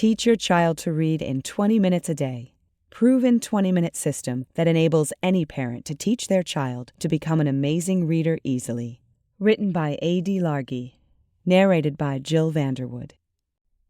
Teach your child to read in 20 minutes a day. Proven 20-minute system that enables any parent to teach their child to become an amazing reader easily. Written by A.D. Largy. Narrated by Jill Vanderwood.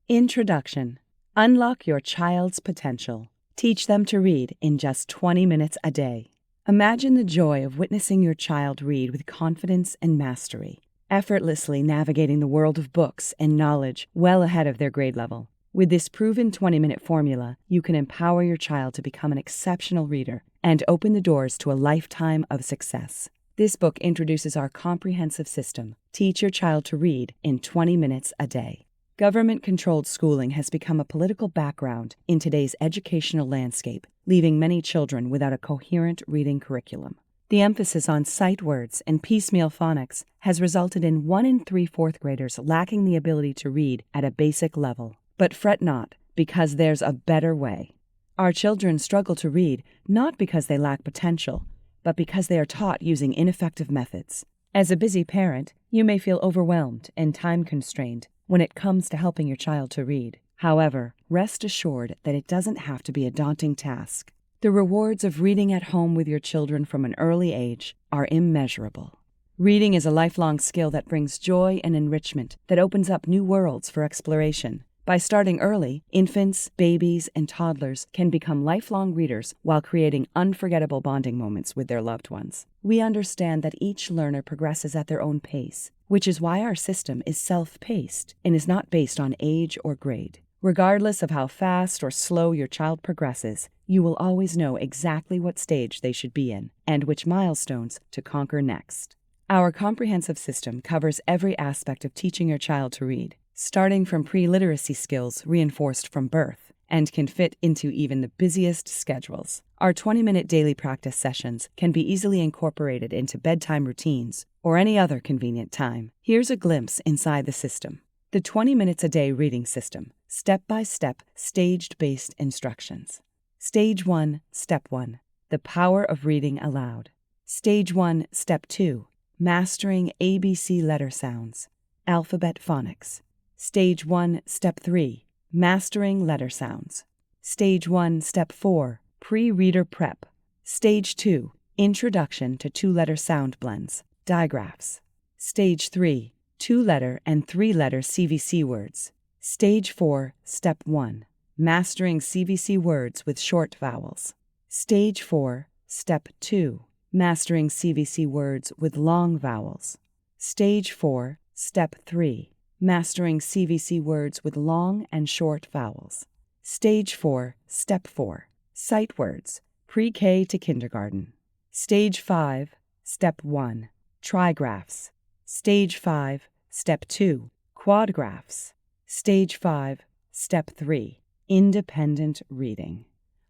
Introduction. Unlock your child's potential. Teach them to read in just 20 minutes a day. Imagine the joy of witnessing your child read with confidence and mastery, effortlessly navigating the world of books and knowledge well ahead of their grade level. With this proven 20-minute formula, you can empower your child to become an exceptional reader and open the doors to a lifetime of success. This book introduces our comprehensive system. Teach your child to read in 20 minutes a day. Government-controlled schooling has become a political background in today's educational landscape, leaving many children without a coherent reading curriculum. The emphasis on sight words and piecemeal phonics has resulted in 1 in 3 fourth graders lacking the ability to read at a basic level. But fret not, because there's a better way. Our children struggle to read not because they lack potential, but because they are taught using ineffective methods. As a busy parent, you may feel overwhelmed and time-constrained when it comes to helping your child to read. However, rest assured that it doesn't have to be a daunting task. The rewards of reading at home with your children from an early age are immeasurable. Reading is a lifelong skill that brings joy and enrichment that opens up new worlds for exploration. By starting early, infants, babies, and toddlers can become lifelong readers while creating unforgettable bonding moments with their loved ones. We understand that each learner progresses at their own pace, which is why our system is self-paced and is not based on age or grade. Regardless of how fast or slow your child progresses, you will always know exactly what stage they should be in and which milestones to conquer next. Our comprehensive system covers every aspect of teaching your child to read, starting from pre-literacy skills reinforced from birth, and can fit into even the busiest schedules. Our 20-minute daily practice sessions can be easily incorporated into bedtime routines or any other convenient time. Here's a glimpse inside the system. The 20 minutes a day reading system, step-by-step, stage-based instructions. Stage 1, Step 1, the power of reading aloud. Stage 1, Step 2, mastering ABC letter sounds, alphabet phonics. Stage 1, Step 3, mastering letter sounds. Stage 1, Step 4, pre-reader prep. Stage 2, introduction to 2-letter sound blends, digraphs. Stage 3, 2-letter and 3-letter CVC words. Stage 4, Step 1, mastering CVC words with short vowels. Stage 4, Step 2, mastering CVC words with long vowels. Stage 4, Step 3, mastering CVC words with long and short vowels. Stage 4, Step 4, Sight Words, pre-K to kindergarten. Stage 5, Step 1, Trigraphs. Stage 5, Step 2, Quadgraphs. Stage 5, Step 3, Independent Reading.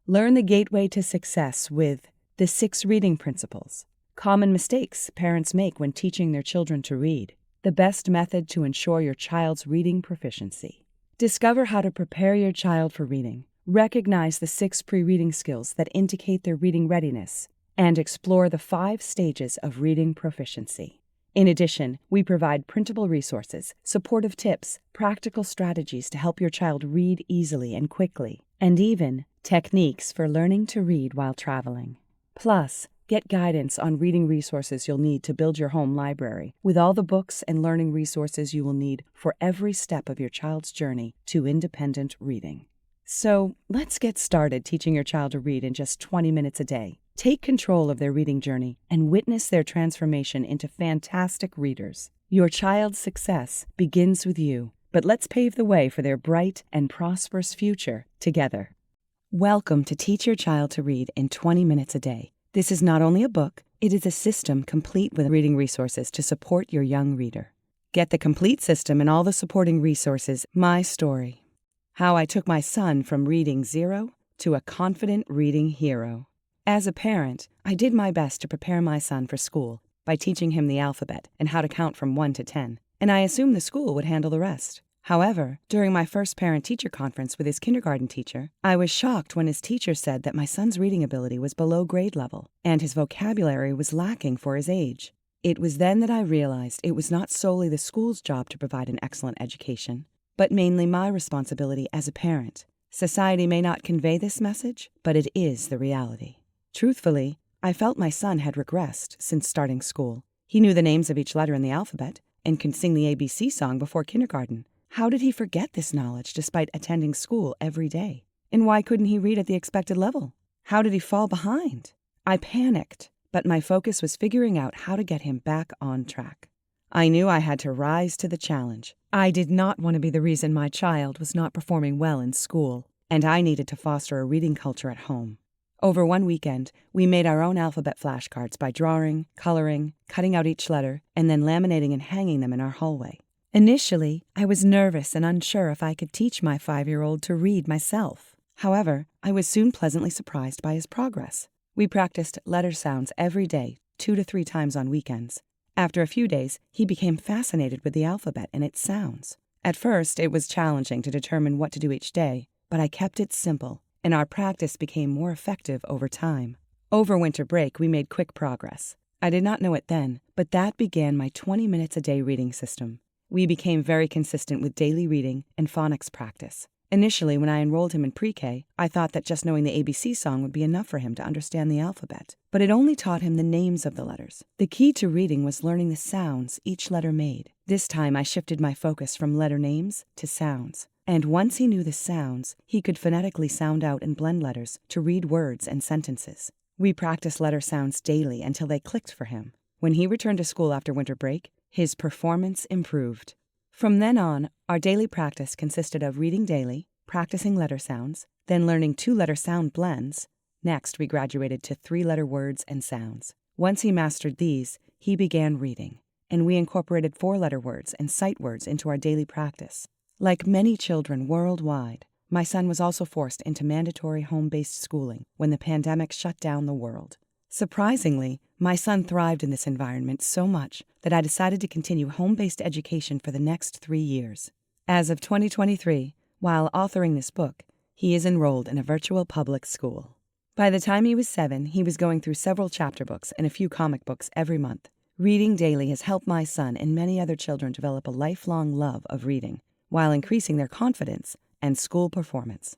Learn the gateway to success with the 6 reading principles. Common mistakes parents make when teaching their children to read. The best method to ensure your child's reading proficiency. Discover how to prepare your child for reading. Recognize the 6 pre-reading skills that indicate their reading readiness, and explore the 5 stages of reading proficiency. In addition, we provide printable resources, supportive tips, practical strategies to help your child read easily and quickly, and even techniques for learning to read while traveling. Plus, get guidance on reading resources you'll need to build your home library with all the books and learning resources you will need for every step of your child's journey to independent reading. So, let's get started teaching your child to read in just 20 minutes a day. Take control of their reading journey and witness their transformation into fantastic readers. Your child's success begins with you, but let's pave the way for their bright and prosperous future together. Welcome to Teach Your Child to Read in 20 minutes a day. This is not only a book, it is a system complete with reading resources to support your young reader. Get the complete system and all the supporting resources. My story. How I took my son from reading 0 to a confident reading hero. As a parent, I did my best to prepare my son for school by teaching him the alphabet and how to count from 1 to 10, and I assumed the school would handle the rest. However, during my first parent-teacher conference with his kindergarten teacher, I was shocked when his teacher said that my son's reading ability was below grade level, and his vocabulary was lacking for his age. It was then that I realized it was not solely the school's job to provide an excellent education. but mainly my responsibility as a parent. Society may not convey this message, but it is the reality. Truthfully, I felt my son had regressed since starting school. He knew the names of each letter in the alphabet and could sing the ABC song before kindergarten. How did he forget this knowledge despite attending school every day? And why couldn't he read at the expected level? How did he fall behind? I panicked, but my focus was figuring out how to get him back on track. I knew I had to rise to the challenge. I did not want to be the reason my child was not performing well in school, and I needed to foster a reading culture at home. Over one weekend, we made our own alphabet flashcards by drawing, coloring, cutting out each letter, and then laminating and hanging them in our hallway. Initially, I was nervous and unsure if I could teach my 5-year-old to read myself. However, I was soon pleasantly surprised by his progress. We practiced letter sounds every day, 2 to 3 times on weekends. After a few days, he became fascinated with the alphabet and its sounds. At first, it was challenging to determine what to do each day, but I kept it simple, and our practice became more effective over time. Over winter break, we made quick progress. I did not know it then, but that began my 20 minutes a day reading system. We became very consistent with daily reading and phonics practice. Initially, when I enrolled him in pre-K, I thought that just knowing the ABC song would be enough for him to understand the alphabet. But it only taught him the names of the letters. The key to reading was learning the sounds each letter made. This time, I shifted my focus from letter names to sounds. And once he knew the sounds, he could phonetically sound out and blend letters to read words and sentences. We practiced letter sounds daily until they clicked for him. When he returned to school after winter break, his performance improved. From then on, our daily practice consisted of reading daily, practicing letter sounds, then learning 2-letter sound blends. Next, we graduated to 3-letter words and sounds. Once he mastered these, he began reading, and we incorporated 4-letter words and sight words into our daily practice. Like many children worldwide, my son was also forced into mandatory home-based schooling when the pandemic shut down the world. Surprisingly, my son thrived in this environment so much that I decided to continue home-based education for the next 3 years. As of 2023, while authoring this book, he is enrolled in a virtual public school. By the time he was 7, he was going through several chapter books and a few comic books every month. Reading daily has helped my son and many other children develop a lifelong love of reading, while increasing their confidence and school performance.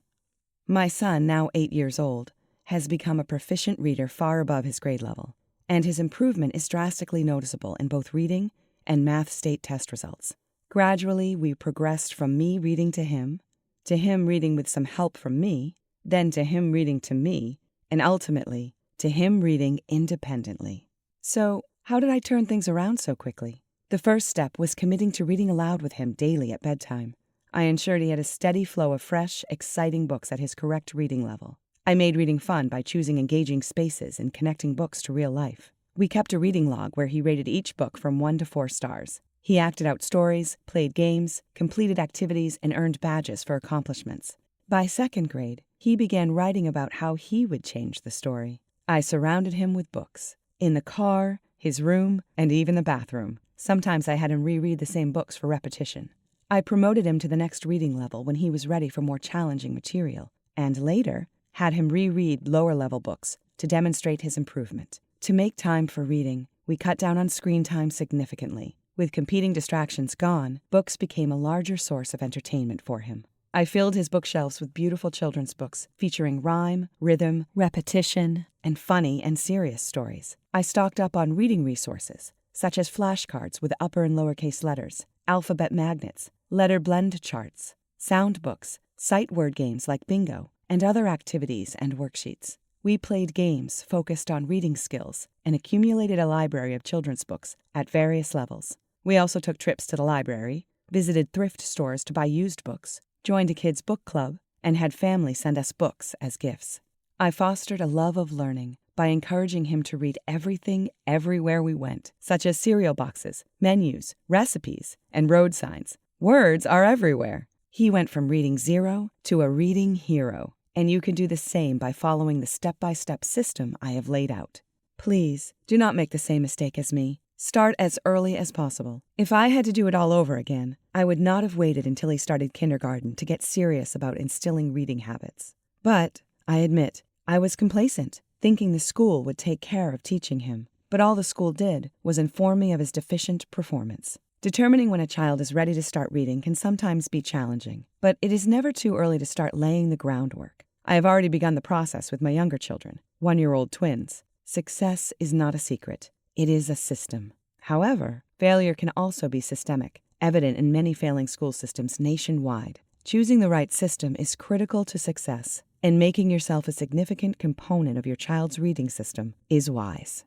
My son, now 8 years old, has become a proficient reader far above his grade level, and his improvement is drastically noticeable in both reading and math state test results. Gradually, we progressed from me reading to him reading with some help from me, then to him reading to me, and ultimately to him reading independently. So, how did I turn things around so quickly? The first step was committing to reading aloud with him daily at bedtime. I ensured he had a steady flow of fresh, exciting books at his correct reading level. I made reading fun by choosing engaging spaces and connecting books to real life. We kept a reading log where he rated each book from 1 to 4 stars. He acted out stories, played games, completed activities, and earned badges for accomplishments. By 2nd grade, he began writing about how he would change the story. I surrounded him with books. In the car, his room, and even the bathroom. Sometimes I had him reread the same books for repetition. I promoted him to the next reading level when he was ready for more challenging material, and later had him reread lower-level books to demonstrate his improvement. To make time for reading, we cut down on screen time significantly. With competing distractions gone, books became a larger source of entertainment for him. I filled his bookshelves with beautiful children's books featuring rhyme, rhythm, repetition, and funny and serious stories. I stocked up on reading resources, such as flashcards with upper and lowercase letters, alphabet magnets, letter blend charts, sound books, sight word games like bingo, and other activities and worksheets. We played games focused on reading skills and accumulated a library of children's books at various levels. We also took trips to the library, visited thrift stores to buy used books, joined a kids' book club, and had family send us books as gifts. I fostered a love of learning by encouraging him to read everything everywhere we went, such as cereal boxes, menus, recipes, and road signs. Words are everywhere. He went from reading 0 to a reading hero, and you can do the same by following the step-by-step system I have laid out. Please, do not make the same mistake as me. Start as early as possible. If I had to do it all over again, I would not have waited until he started kindergarten to get serious about instilling reading habits. But, I admit, I was complacent, thinking the school would take care of teaching him. But all the school did was inform me of his deficient performance. Determining when a child is ready to start reading can sometimes be challenging, but it is never too early to start laying the groundwork. I have already begun the process with my younger children, 1-year-old twins. Success is not a secret. It is a system. However, failure can also be systemic, evident in many failing school systems nationwide. Choosing the right system is critical to success, and making yourself a significant component of your child's reading system is wise.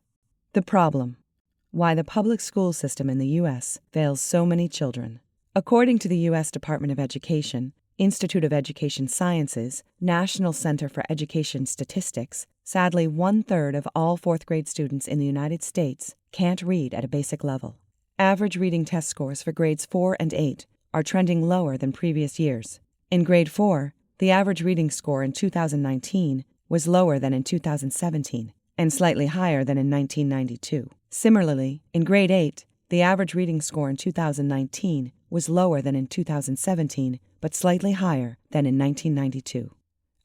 The problem: why the public school system in the U.S. fails so many children. According to the U.S. Department of Education, Institute of Education Sciences, National Center for Education Statistics, sadly 1/3 of all 4th grade students in the United States can't read at a basic level. Average reading test scores for grades 4 and 8 are trending lower than previous years. In grade 4, the average reading score in 2019 was lower than in 2017 and slightly higher than in 1992. Similarly, in grade 8, the average reading score in 2019 was lower than in 2017, but slightly higher than in 1992.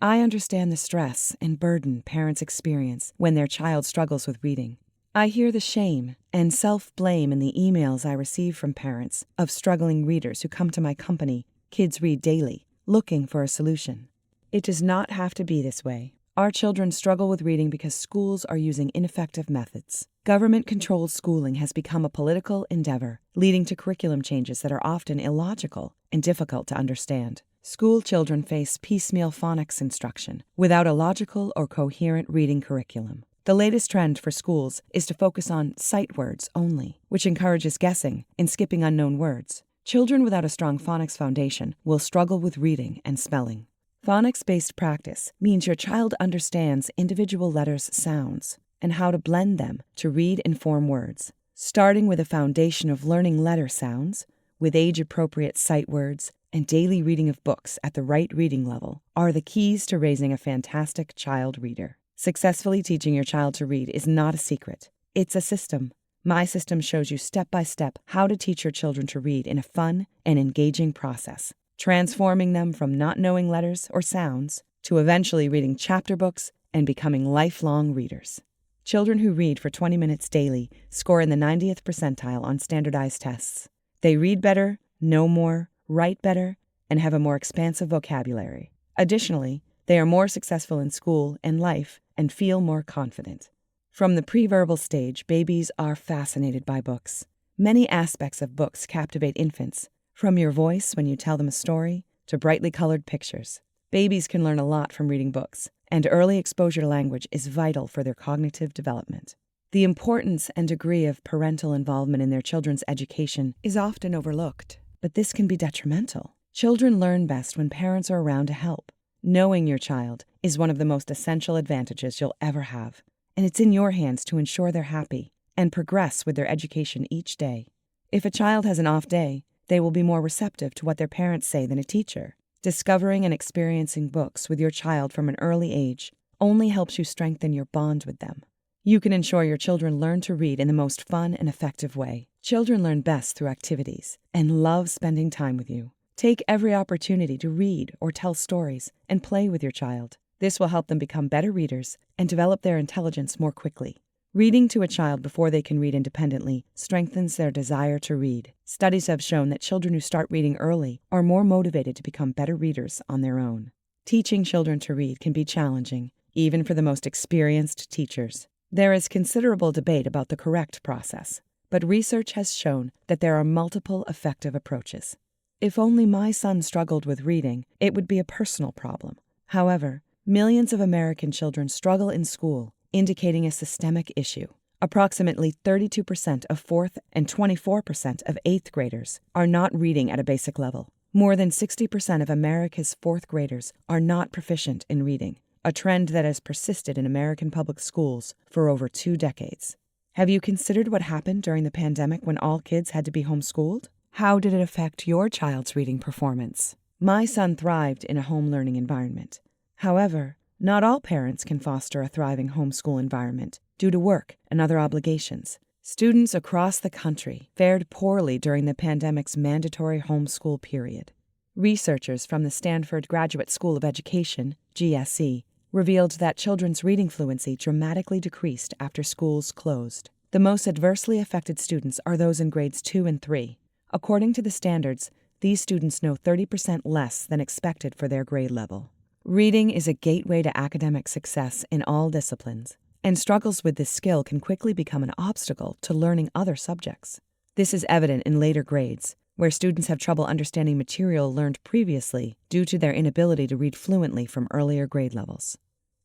I understand the stress and burden parents experience when their child struggles with reading. I hear the shame and self-blame in the emails I receive from parents of struggling readers who come to my company, Kids Read Daily, looking for a solution. It does not have to be this way. Our children struggle with reading because schools are using ineffective methods. Government-controlled schooling has become a political endeavor, leading to curriculum changes that are often illogical and difficult to understand. School children face piecemeal phonics instruction without a logical or coherent reading curriculum. The latest trend for schools is to focus on sight words only, which encourages guessing and skipping unknown words. Children without a strong phonics foundation will struggle with reading and spelling. Phonics-based practice means your child understands individual letters' sounds and how to blend them to read and form words. Starting with a foundation of learning letter sounds, with age-appropriate sight words, and daily reading of books at the right reading level are the keys to raising a fantastic child reader. Successfully teaching your child to read is not a secret. It's a system. My system shows you step by step how to teach your children to read in a fun and engaging process, transforming them from not knowing letters or sounds to eventually reading chapter books and becoming lifelong readers. Children who read for 20 minutes daily score in the 90th percentile on standardized tests. They read better, know more, write better, and have a more expansive vocabulary. Additionally, they are more successful in school and life and feel more confident. From the pre-verbal stage, babies are fascinated by books. Many aspects of books captivate infants, from your voice when you tell them a story to brightly colored pictures. Babies can learn a lot from reading books, and early exposure to language is vital for their cognitive development. The importance and degree of parental involvement in their children's education is often overlooked, but this can be detrimental. Children learn best when parents are around to help. Knowing your child is one of the most essential advantages you'll ever have, and it's in your hands to ensure they're happy and progress with their education each day. If a child has an off day, they will be more receptive to what their parents say than a teacher. Discovering and experiencing books with your child from an early age only helps you strengthen your bond with them. You can ensure your children learn to read in the most fun and effective way. Children learn best through activities and love spending time with you. Take every opportunity to read or tell stories and play with your child. This will help them become better readers and develop their intelligence more quickly. Reading to a child before they can read independently strengthens their desire to read. Studies have shown that children who start reading early are more motivated to become better readers on their own. Teaching children to read can be challenging, even for the most experienced teachers. There is considerable debate about the correct process, but research has shown that there are multiple effective approaches. If only my son struggled with reading, it would be a personal problem. However, millions of American children struggle in school, indicating a systemic issue. Approximately 32% of 4th and 24% of 8th graders are not reading at a basic level. More than 60% of America's 4th graders are not proficient in reading, a trend that has persisted in American public schools for over 2 decades. Have you considered what happened during the pandemic when all kids had to be homeschooled? How did it affect your child's reading performance? My son thrived in a home learning environment. However, not all parents can foster a thriving homeschool environment due to work and other obligations. Students across the country fared poorly during the pandemic's mandatory homeschool period. Researchers from the Stanford Graduate School of Education, GSE, revealed that children's reading fluency dramatically decreased after schools closed. The most adversely affected students are those in grades 2 and 3. According to the standards, these students know 30% less than expected for their grade level. Reading is a gateway to academic success in all disciplines, and struggles with this skill can quickly become an obstacle to learning other subjects. This is evident in later grades, where students have trouble understanding material learned previously due to their inability to read fluently from earlier grade levels.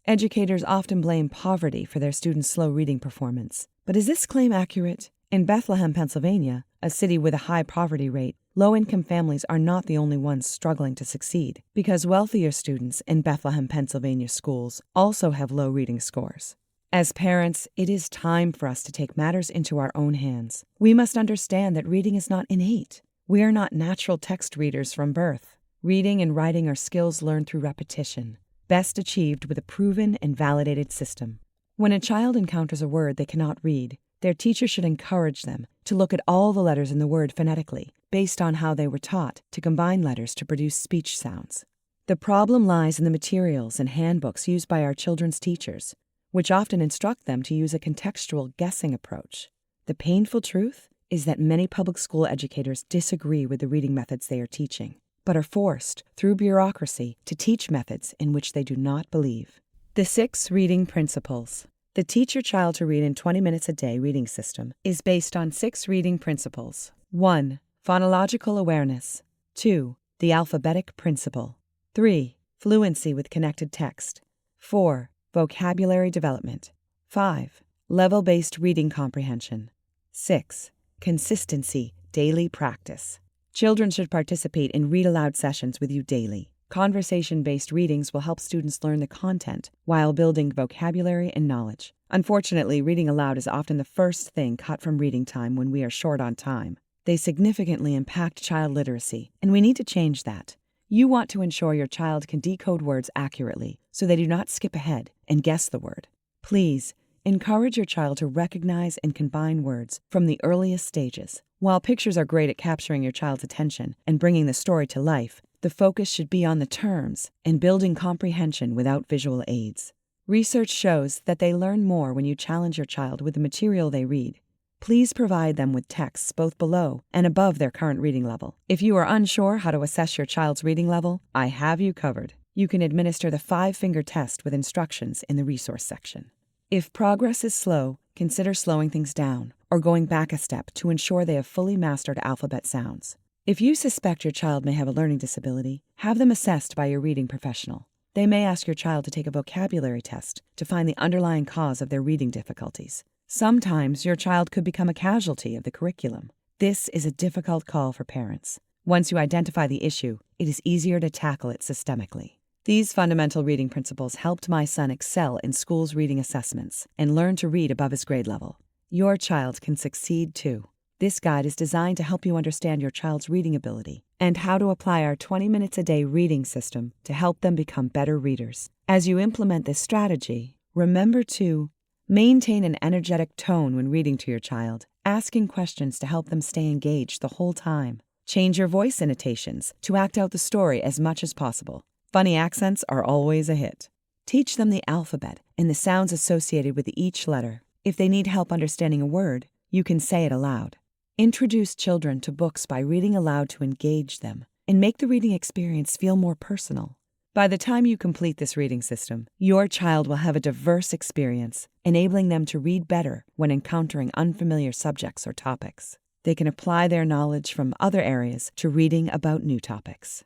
Educators often blame poverty for their students' slow reading performance. But is this claim accurate? In Bethlehem, Pennsylvania, a city with a high poverty rate, low-income families are not the only ones struggling to succeed, because wealthier students in Bethlehem, Pennsylvania schools also have low reading scores. As parents, it is time for us to take matters into our own hands. We must understand that reading is not innate. We are not natural text readers from birth. Reading and writing are skills learned through repetition, best achieved with a proven and validated system. When a child encounters a word they cannot read, their teacher should encourage them to look at all the letters in the word phonetically, based on how they were taught to combine letters to produce speech sounds. The problem lies in the materials and handbooks used by our children's teachers, which often instruct them to use a contextual guessing approach. The painful truth is that many public school educators disagree with the reading methods they are teaching, but are forced, through bureaucracy, to teach methods in which they do not believe. The 6 reading principles. The Teach Your Child to Read in 20 Minutes a Day reading system is based on 6 reading principles. 1. Phonological awareness. 2. The alphabetic principle. 3. Fluency with connected text. 4. Vocabulary development. 5. Level-based reading comprehension. 6. Consistency, daily practice. Children should participate in read-aloud sessions with you daily. Conversation-based readings will help students learn the content while building vocabulary and knowledge. Unfortunately, reading aloud is often the first thing cut from reading time when we are short on time. They significantly impact child literacy, and we need to change that. You want to ensure your child can decode words accurately so they do not skip ahead and guess the word. Please, encourage your child to recognize and combine words from the earliest stages. While pictures are great at capturing your child's attention and bringing the story to life, the focus should be on the terms and building comprehension without visual aids. Research shows that they learn more when you challenge your child with the material they read. Please provide them with texts both below and above their current reading level. If you are unsure how to assess your child's reading level, I have you covered. You can administer the 5-finger test with instructions in the resource section. If progress is slow, consider slowing things down or going back a step to ensure they have fully mastered alphabet sounds. If you suspect your child may have a learning disability, have them assessed by your reading professional. They may ask your child to take a vocabulary test to find the underlying cause of their reading difficulties. Sometimes your child could become a casualty of the curriculum. This is a difficult call for parents. Once you identify the issue, it is easier to tackle it systemically. These fundamental reading principles helped my son excel in school's reading assessments and learn to read above his grade level. Your child can succeed too. This guide is designed to help you understand your child's reading ability and how to apply our 20 minutes a day reading system to help them become better readers. As you implement this strategy, remember to maintain an energetic tone when reading to your child, asking questions to help them stay engaged the whole time. Change your voice intonations to act out the story as much as possible. Funny accents are always a hit. Teach them the alphabet and the sounds associated with each letter. If they need help understanding a word, you can say it aloud. Introduce children to books by reading aloud to engage them and make the reading experience feel more personal. By the time you complete this reading system, your child will have a diverse experience, enabling them to read better when encountering unfamiliar subjects or topics. They can apply their knowledge from other areas to reading about new topics.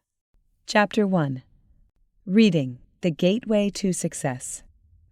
Chapter 1. Reading, the Gateway to Success.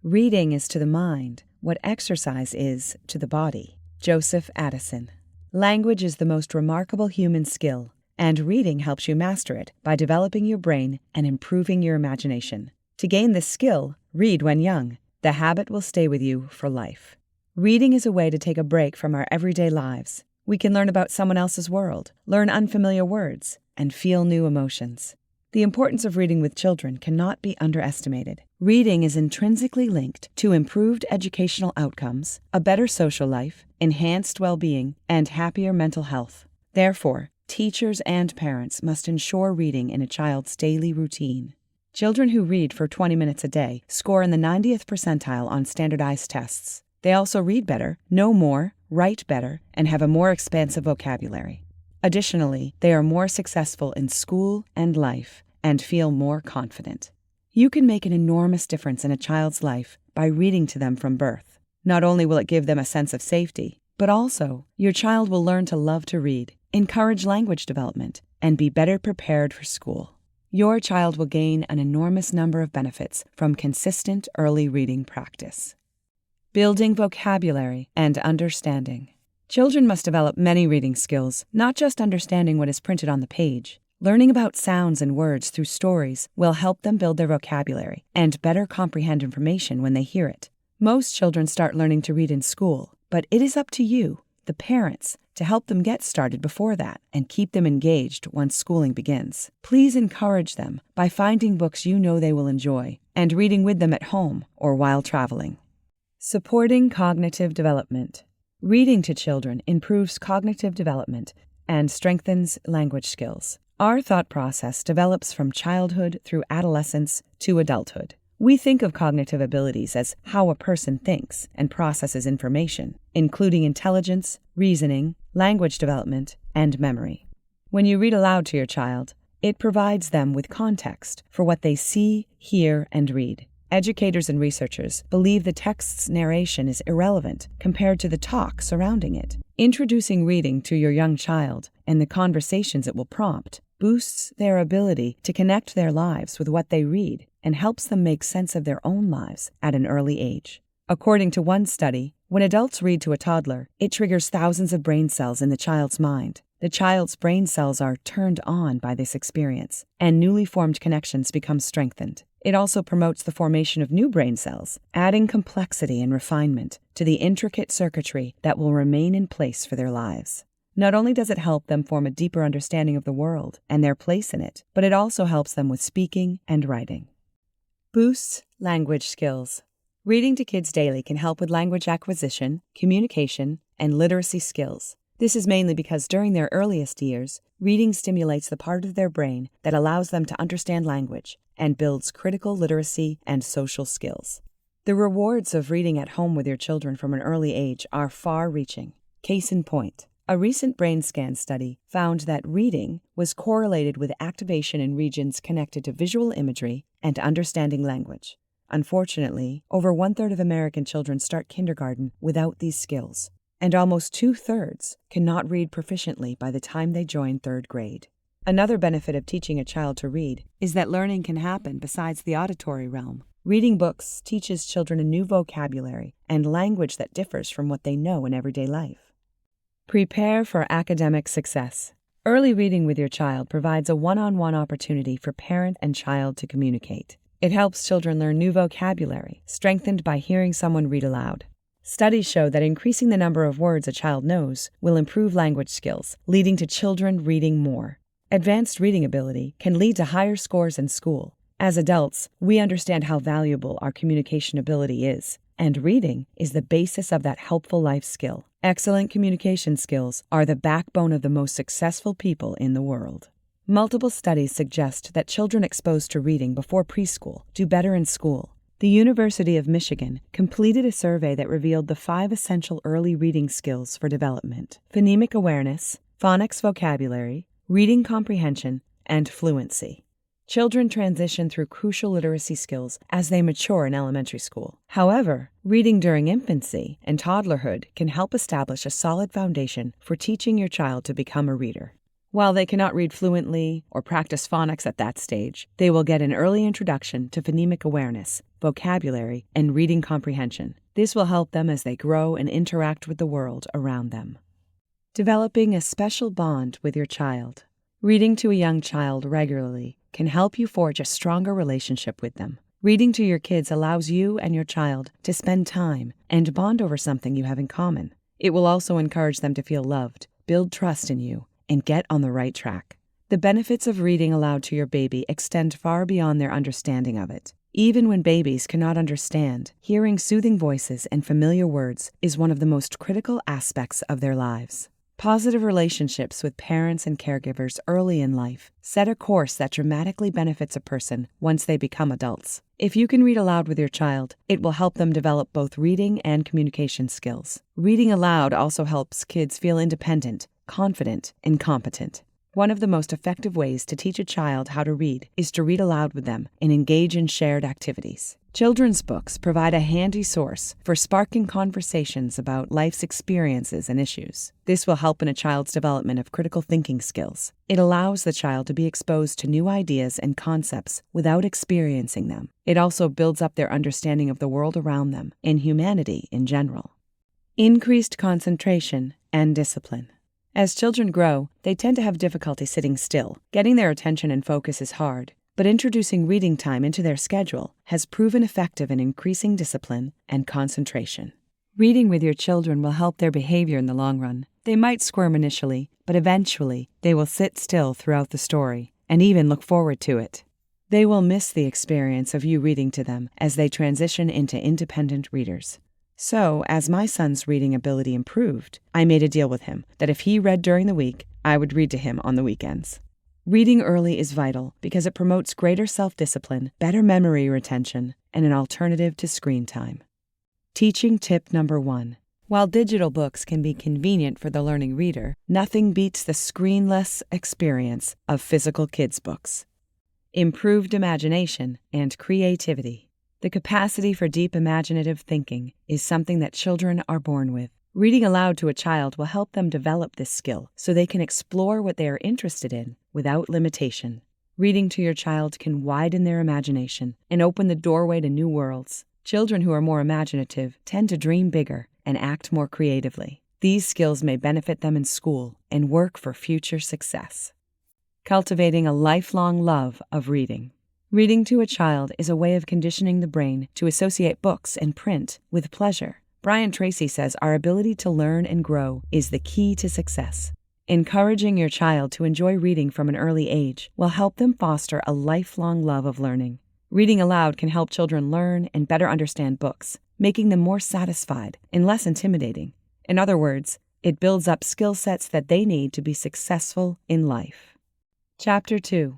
Reading is to the mind what exercise is to the body. Joseph Addison. Language is the most remarkable human skill, and reading helps you master it by developing your brain and improving your imagination. To gain this skill, read when young. The habit will stay with you for life. Reading is a way to take a break from our everyday lives. We can learn about someone else's world, learn unfamiliar words, and feel new emotions. The importance of reading with children cannot be underestimated. Reading is intrinsically linked to improved educational outcomes, a better social life, enhanced well-being, and happier mental health. Therefore, teachers and parents must ensure reading in a child's daily routine. Children who read for 20 minutes a day score in the 90th percentile on standardized tests. They also read better, know more, write better, and have a more expansive vocabulary. Additionally, they are more successful in school and life and feel more confident. You can make an enormous difference in a child's life by reading to them from birth. Not only will it give them a sense of safety, but also your child will learn to love to read, encourage language development, and be better prepared for school. Your child will gain an enormous number of benefits from consistent early reading practice. Building vocabulary and understanding. Children must develop many reading skills, not just understanding what is printed on the page. Learning about sounds and words through stories will help them build their vocabulary and better comprehend information when they hear it. Most children start learning to read in school, but it is up to you, the parents, to help them get started before that and keep them engaged once schooling begins. Please encourage them by finding books you know they will enjoy and reading with them at home or while traveling. Supporting cognitive development. Reading to children improves cognitive development and strengthens language skills. Our thought process develops from childhood through adolescence to adulthood. We think of cognitive abilities as how a person thinks and processes information, including intelligence, reasoning, language development, and memory. When you read aloud to your child, it provides them with context for what they see, hear, and read. Educators and researchers believe the text's narration is irrelevant compared to the talk surrounding it. Introducing reading to your young child and the conversations it will prompt boosts their ability to connect their lives with what they read and helps them make sense of their own lives at an early age. According to one study, when adults read to a toddler, it triggers thousands of brain cells in the child's mind. The child's brain cells are turned on by this experience, and newly formed connections become strengthened. It also promotes the formation of new brain cells, adding complexity and refinement to the intricate circuitry that will remain in place for their lives. Not only does it help them form a deeper understanding of the world and their place in it, but it also helps them with speaking and writing. Boosts language skills. Reading to kids daily can help with language acquisition, communication, and literacy skills. This is mainly because during their earliest years, reading stimulates the part of their brain that allows them to understand language and builds critical literacy and social skills. The rewards of reading at home with your children from an early age are far-reaching. Case in point, a recent brain scan study found that reading was correlated with activation in regions connected to visual imagery and understanding language. Unfortunately, over 1/3 of American children start kindergarten without these skills, and almost 2/3 cannot read proficiently by the time they join 3rd grade. Another benefit of teaching a child to read is that learning can happen besides the auditory realm. Reading books teaches children a new vocabulary and language that differs from what they know in everyday life. Prepare for academic success. Early reading with your child provides a one-on-one opportunity for parent and child to communicate. It helps children learn new vocabulary, strengthened by hearing someone read aloud. Studies show that increasing the number of words a child knows will improve language skills, leading to children reading more. Advanced reading ability can lead to higher scores in school. As adults, we understand how valuable our communication ability is, and reading is the basis of that helpful life skill. Excellent communication skills are the backbone of the most successful people in the world. Multiple studies suggest that children exposed to reading before preschool do better in school. The University of Michigan completed a survey that revealed the 5 essential early reading skills for development: phonemic awareness, phonics vocabulary, reading comprehension, and fluency. Children transition through crucial literacy skills as they mature in elementary school. However, reading during infancy and toddlerhood can help establish a solid foundation for teaching your child to become a reader. While they cannot read fluently or practice phonics at that stage, they will get an early introduction to phonemic awareness, vocabulary, and reading comprehension. This will help them as they grow and interact with the world around them. Developing a special bond with your child. Reading to a young child regularly can help you forge a stronger relationship with them. Reading to your kids allows you and your child to spend time and bond over something you have in common. It will also encourage them to feel loved, build trust in you, and get on the right track. The benefits of reading aloud to your baby extend far beyond their understanding of it. Even when babies cannot understand, hearing soothing voices and familiar words is one of the most critical aspects of their lives. Positive relationships with parents and caregivers early in life set a course that dramatically benefits a person once they become adults. If you can read aloud with your child, it will help them develop both reading and communication skills. Reading aloud also helps kids feel independent, confident, and competent. One of the most effective ways to teach a child how to read is to read aloud with them and engage in shared activities. Children's books provide a handy source for sparking conversations about life's experiences and issues. This will help in a child's development of critical thinking skills. It allows the child to be exposed to new ideas and concepts without experiencing them. It also builds up their understanding of the world around them and humanity in general. Increased concentration and discipline. As children grow, they tend to have difficulty sitting still. Getting their attention and focus is hard, but introducing reading time into their schedule has proven effective in increasing discipline and concentration. Reading with your children will help their behavior in the long run. They might squirm initially, but eventually they will sit still throughout the story and even look forward to it. They will miss the experience of you reading to them as they transition into independent readers. So, as my son's reading ability improved, I made a deal with him that if he read during the week, I would read to him on the weekends. Reading early is vital because it promotes greater self-discipline, better memory retention, and an alternative to screen time. Teaching tip number 1. While digital books can be convenient for the learning reader, nothing beats the screenless experience of physical kids' books. Improved imagination and creativity. The capacity for deep imaginative thinking is something that children are born with. Reading aloud to a child will help them develop this skill so they can explore what they are interested in without limitation. Reading to your child can widen their imagination and open the doorway to new worlds. Children who are more imaginative tend to dream bigger and act more creatively. These skills may benefit them in school and work for future success. Cultivating a lifelong love of reading. Reading to a child is a way of conditioning the brain to associate books and print with pleasure. Brian Tracy says our ability to learn and grow is the key to success. Encouraging your child to enjoy reading from an early age will help them foster a lifelong love of learning. Reading aloud can help children learn and better understand books, making them more satisfied and less intimidating. In other words, it builds up skill sets that they need to be successful in life. Chapter 2.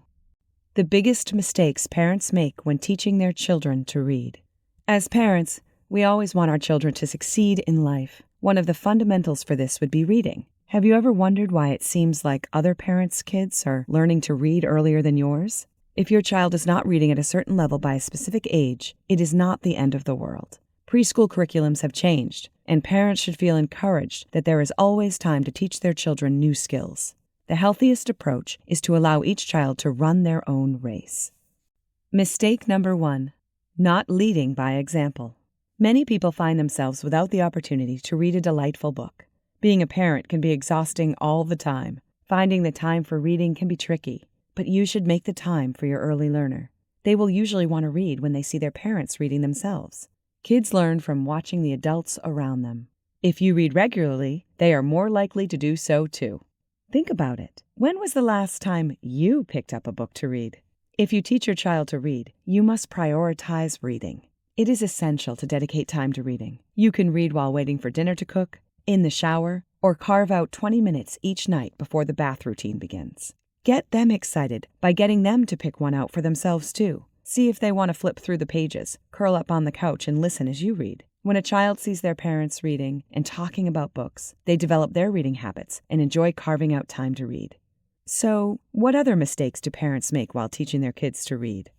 The biggest mistakes parents make when teaching their children to read. As parents, we always want our children to succeed in life. One of the fundamentals for this would be reading. Have you ever wondered why it seems like other parents' kids are learning to read earlier than yours? If your child is not reading at a certain level by a specific age, it is not the end of the world. Preschool curriculums have changed, and parents should feel encouraged that there is always time to teach their children new skills. The healthiest approach is to allow each child to run their own race. Mistake number 1. Not leading by example. Many people find themselves without the opportunity to read a delightful book. Being a parent can be exhausting all the time. Finding the time for reading can be tricky, but you should make the time for your early learner. They will usually want to read when they see their parents reading themselves. Kids learn from watching the adults around them. If you read regularly, they are more likely to do so too. Think about it. When was the last time you picked up a book to read? If you teach your child to read, you must prioritize reading. It is essential to dedicate time to reading. You can read while waiting for dinner to cook, in the shower, or carve out 20 minutes each night before the bath routine begins. Get them excited by getting them to pick one out for themselves too. See if they want to flip through the pages, curl up on the couch, and listen as you read. When a child sees their parents reading and talking about books, they develop their reading habits and enjoy carving out time to read. So, what other mistakes do parents make while teaching their kids to read?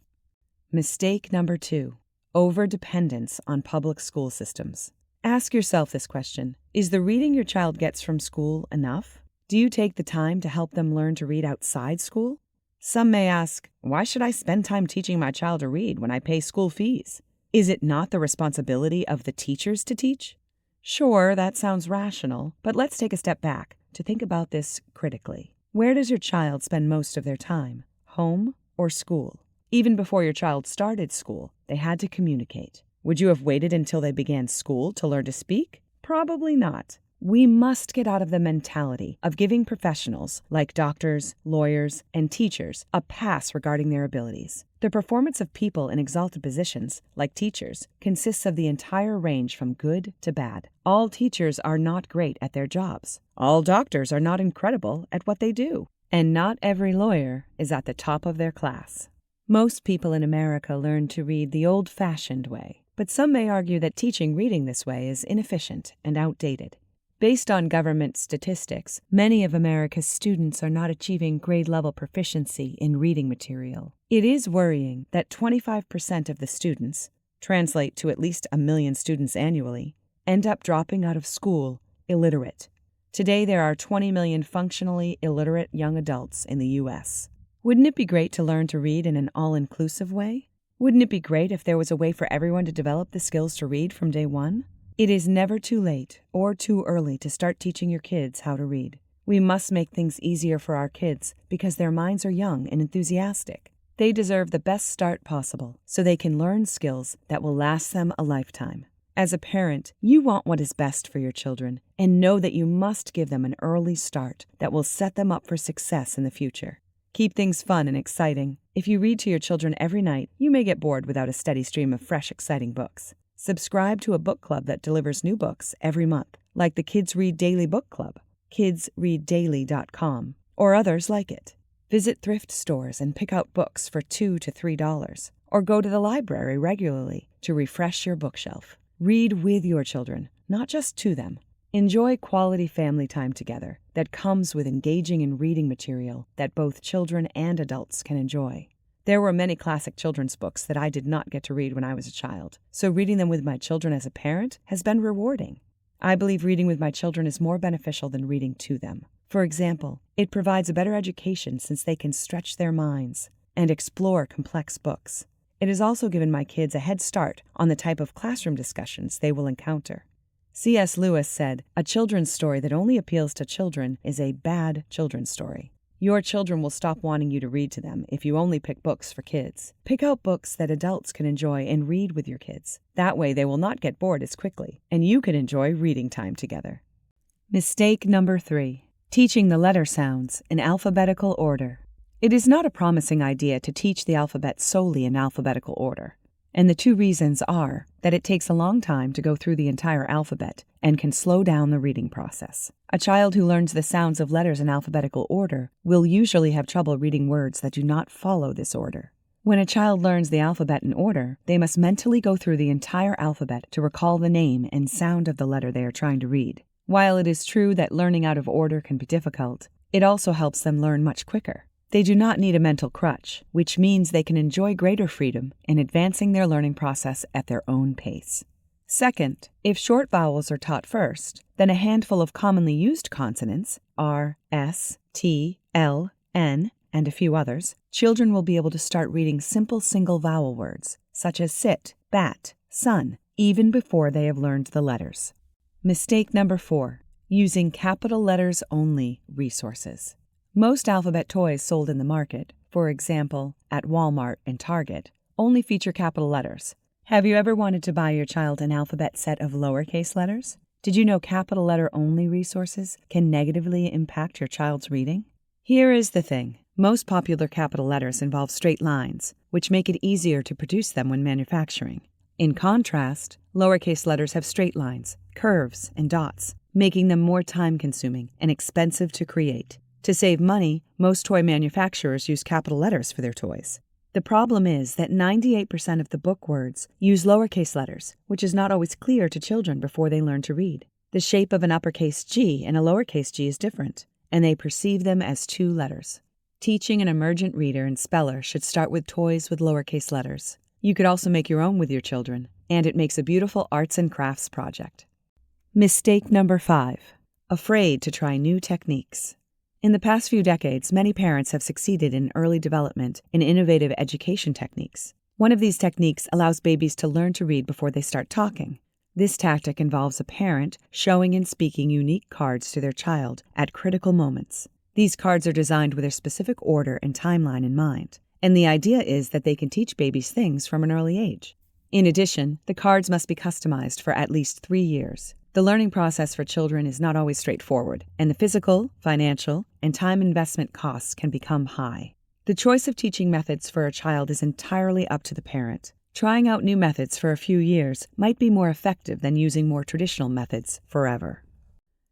Mistake number 2. Overdependence on public school systems. Ask yourself this question. Is the reading your child gets from school enough? Do you take the time to help them learn to read outside school? Some may ask, why should I spend time teaching my child to read when I pay school fees? Is it not the responsibility of the teachers to teach? Sure, that sounds rational, but let's take a step back to think about this critically. Where does your child spend most of their time? Home or school? Even before your child started school, they had to communicate. Would you have waited until they began school to learn to speak? Probably not. We must get out of the mentality of giving professionals like doctors, lawyers, and teachers a pass regarding their abilities. The performance of people in exalted positions, like teachers, consists of the entire range from good to bad. All teachers are not great at their jobs. All doctors are not incredible at what they do. And not every lawyer is at the top of their class. Most people in America learn to read the old-fashioned way, but some may argue that teaching reading this way is inefficient and outdated. Based on government statistics, many of America's students are not achieving grade-level proficiency in reading material. It is worrying that 25% of the students, translate to at least 1 million students annually, end up dropping out of school illiterate. Today, there are 20 million functionally illiterate young adults in the U.S. Wouldn't it be great to learn to read in an all-inclusive way? Wouldn't it be great if there was a way for everyone to develop the skills to read from day one? It is never too late or too early to start teaching your kids how to read. We must make things easier for our kids because their minds are young and enthusiastic. They deserve the best start possible so they can learn skills that will last them a lifetime. As a parent, you want what is best for your children and know that you must give them an early start that will set them up for success in the future. Keep things fun and exciting. If you read to your children every night, you may get bored without a steady stream of fresh, exciting books. Subscribe to a book club that delivers new books every month, like the Kids Read Daily Book Club, kidsreaddaily.com, or others like it. Visit thrift stores and pick out books for $2 to $3, or go to the library regularly to refresh your bookshelf. Read with your children, not just to them. Enjoy quality family time together that comes with engaging in reading material that both children and adults can enjoy. There were many classic children's books that I did not get to read when I was a child, so reading them with my children as a parent has been rewarding. I believe reading with my children is more beneficial than reading to them. For example, it provides a better education since they can stretch their minds and explore complex books. It has also given my kids a head start on the type of classroom discussions they will encounter. C.S. Lewis said, "A children's story that only appeals to children is a bad children's story." Your children will stop wanting you to read to them if you only pick books for kids. Pick out books that adults can enjoy and read with your kids. That way they will not get bored as quickly, and you can enjoy reading time together. Mistake number 3. Teaching the letter sounds in alphabetical order. It is not a promising idea to teach the alphabet solely in alphabetical order. And the 2 reasons are that it takes a long time to go through the entire alphabet and can slow down the reading process. A child who learns the sounds of letters in alphabetical order will usually have trouble reading words that do not follow this order. When a child learns the alphabet in order, they must mentally go through the entire alphabet to recall the name and sound of the letter they are trying to read. While it is true that learning out of order can be difficult, it also helps them learn much quicker. They do not need a mental crutch, which means they can enjoy greater freedom in advancing their learning process at their own pace. Second, if short vowels are taught first, then a handful of commonly used consonants, R, S, T, L, N, and a few others, children will be able to start reading simple single vowel words, such as sit, bat, sun, even before they have learned the letters. Mistake number 4, using capital letters only resources. Most alphabet toys sold in the market, for example, at Walmart and Target, only feature capital letters. Have you ever wanted to buy your child an alphabet set of lowercase letters? Did you know capital letter only resources can negatively impact your child's reading? Here is the thing. Most popular capital letters involve straight lines, which make it easier to produce them when manufacturing. In contrast, lowercase letters have straight lines, curves, and dots, making them more time-consuming and expensive to create. To save money, most toy manufacturers use capital letters for their toys. The problem is that 98% of the book words use lowercase letters, which is not always clear to children before they learn to read. The shape of an uppercase G and a lowercase g is different, and they perceive them as 2 letters. Teaching an emergent reader and speller should start with toys with lowercase letters. You could also make your own with your children, and it makes a beautiful arts and crafts project. Mistake number 5. Afraid to try new techniques. In the past few decades, many parents have succeeded in early development in innovative education techniques. One of these techniques allows babies to learn to read before they start talking. This tactic involves a parent showing and speaking unique cards to their child at critical moments. These cards are designed with a specific order and timeline in mind, and the idea is that they can teach babies things from an early age. In addition, the cards must be customized for at least 3 years. The learning process for children is not always straightforward, and the physical, financial, and time investment costs can become high. The choice of teaching methods for a child is entirely up to the parent. Trying out new methods for a few years might be more effective than using more traditional methods forever.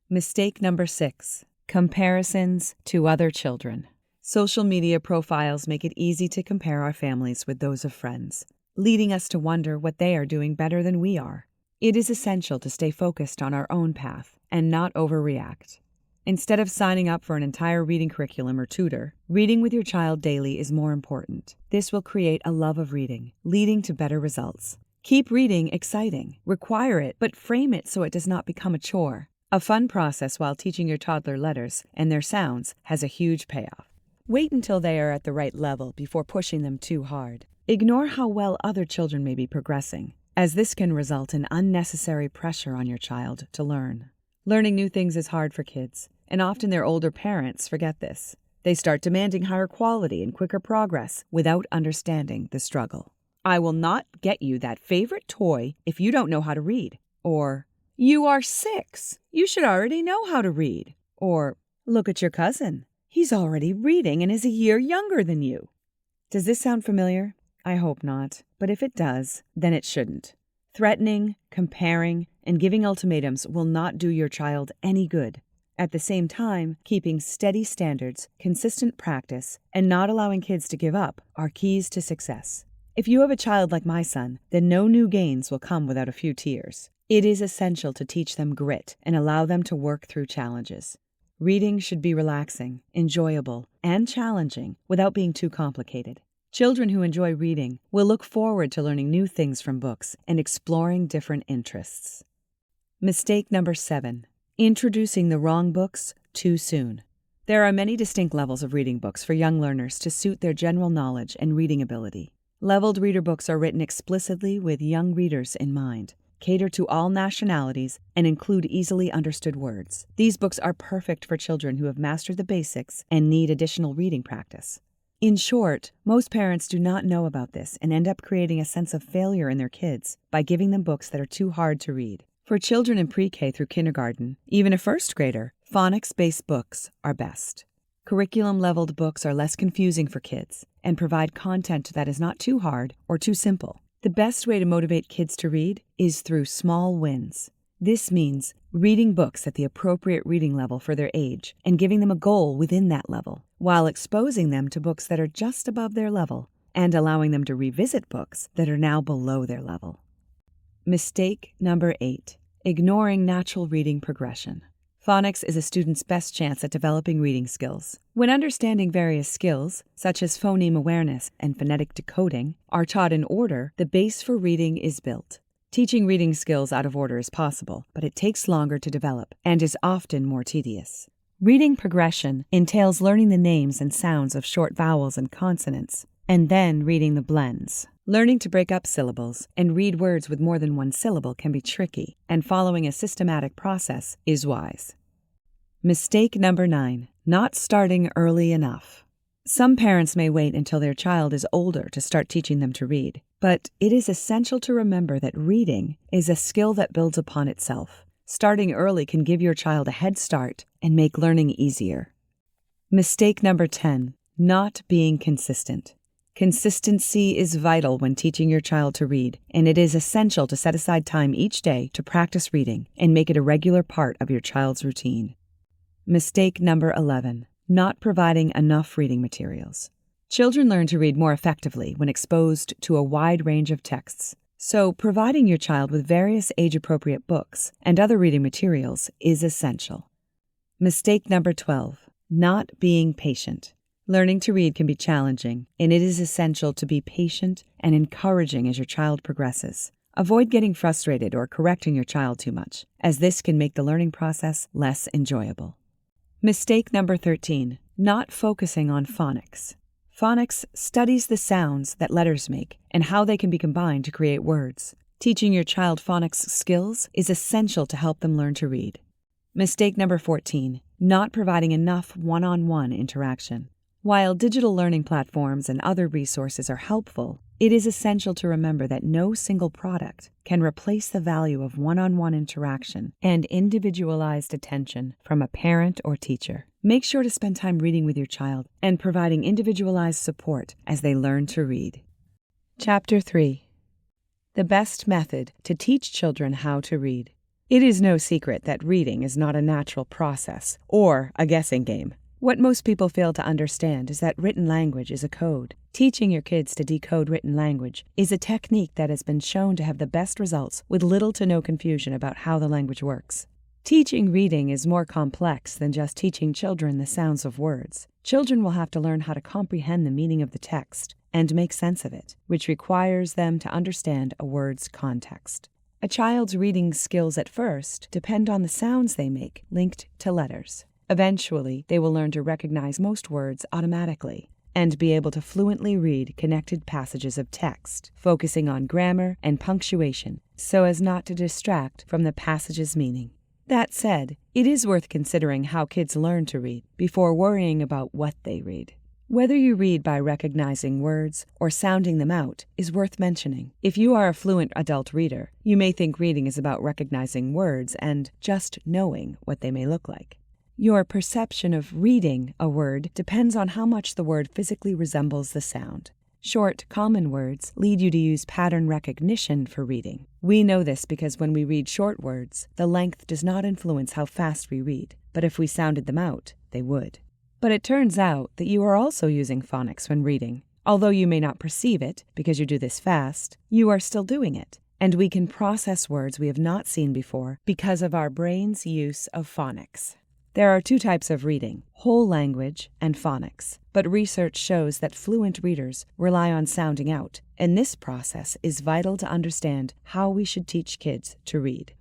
Mistake number 6. Comparisons to other children. Social media profiles make it easy to compare our families with those of friends, leading us to wonder what they are doing better than we are. It is essential to stay focused on our own path and not overreact. Instead of signing up for an entire reading curriculum or tutor, reading with your child daily is more important. This will create a love of reading, leading to better results. Keep reading exciting. Require it, but frame it so it does not become a chore. A fun process while teaching your toddler letters and their sounds has a huge payoff. Wait until they are at the right level before pushing them too hard. Ignore how well other children may be progressing, as this can result in unnecessary pressure on your child to learn. Learning new things is hard for kids, and often their older parents forget this. They start demanding higher quality and quicker progress without understanding the struggle. I will not get you that favorite toy if you don't know how to read. Or, you are 6. You should already know how to read. Or, look at your cousin. He's already reading and is a year younger than you. Does this sound familiar? I hope not, but if it does, then it shouldn't. Threatening, comparing, and giving ultimatums will not do your child any good. At the same time, keeping steady standards, consistent practice, and not allowing kids to give up are keys to success. If you have a child like my son, then no new gains will come without a few tears. It is essential to teach them grit and allow them to work through challenges. Reading should be relaxing, enjoyable, and challenging without being too complicated. Children who enjoy reading will look forward to learning new things from books and exploring different interests. Mistake number 7. Introducing the wrong books too soon. There are many distinct levels of reading books for young learners to suit their general knowledge and reading ability. Leveled reader books are written explicitly with young readers in mind, cater to all nationalities, and include easily understood words. These books are perfect for children who have mastered the basics and need additional reading practice. In short, most parents do not know about this and end up creating a sense of failure in their kids by giving them books that are too hard to read. For children in pre-K through kindergarten, even a first grader, phonics-based books are best. Curriculum-leveled books are less confusing for kids and provide content that is not too hard or too simple. The best way to motivate kids to read is through small wins. This means reading books at the appropriate reading level for their age and giving them a goal within that level, while exposing them to books that are just above their level and allowing them to revisit books that are now below their level. Mistake number 8. Ignoring natural reading progression. Phonics is a student's best chance at developing reading skills. When understanding various skills, such as phoneme awareness and phonetic decoding, are taught in order, the base for reading is built. Teaching reading skills out of order is possible, but it takes longer to develop and is often more tedious. Reading progression entails learning the names and sounds of short vowels and consonants, and then reading the blends. Learning to break up syllables and read words with more than one syllable can be tricky, and following a systematic process is wise. Mistake number 9. Not starting early enough. Some parents may wait until their child is older to start teaching them to read, but it is essential to remember that reading is a skill that builds upon itself. Starting early can give your child a head start and make learning easier. Mistake number 10. Not being consistent. Consistency is vital when teaching your child to read, and it is essential to set aside time each day to practice reading and make it a regular part of your child's routine. Mistake number 11. Not providing enough reading materials. Children learn to read more effectively when exposed to a wide range of texts, so providing your child with various age-appropriate books and other reading materials is essential. Mistake number 12. Not being patient. Learning to read can be challenging, and it is essential to be patient and encouraging as your child progresses. Avoid getting frustrated or correcting your child too much, as this can make the learning process less enjoyable. Mistake number 13. Not focusing on phonics. Phonics studies the sounds that letters make and how they can be combined to create words. Teaching your child phonics skills is essential to help them learn to read. Mistake number 14. Not providing enough one-on-one interaction. While digital learning platforms and other resources are helpful, it is essential to remember that no single product can replace the value of one-on-one interaction and individualized attention from a parent or teacher. Make sure to spend time reading with your child and providing individualized support as they learn to read. Chapter 3. The best method to teach children how to read. It is no secret that reading is not a natural process or a guessing game. What most people fail to understand is that written language is a code. Teaching your kids to decode written language is a technique that has been shown to have the best results with little to no confusion about how the language works. Teaching reading is more complex than just teaching children the sounds of words. Children will have to learn how to comprehend the meaning of the text and make sense of it, which requires them to understand a word's context. A child's reading skills at first depend on the sounds they make linked to letters. Eventually, they will learn to recognize most words automatically and be able to fluently read connected passages of text, focusing on grammar and punctuation so as not to distract from the passage's meaning. That said, it is worth considering how kids learn to read before worrying about what they read. Whether you read by recognizing words or sounding them out is worth mentioning. If you are a fluent adult reader, you may think reading is about recognizing words and just knowing what they may look like. Your perception of reading a word depends on how much the word physically resembles the sound. Short, common words lead you to use pattern recognition for reading. We know this because when we read short words, the length does not influence how fast we read, but if we sounded them out, they would. But it turns out that you are also using phonics when reading. Although you may not perceive it because you do this fast, you are still doing it. And we can process words we have not seen before because of our brain's use of phonics. There are two types of reading, whole language and phonics, but research shows that fluent readers rely on sounding out, and this process is vital to understand how we should teach kids to read.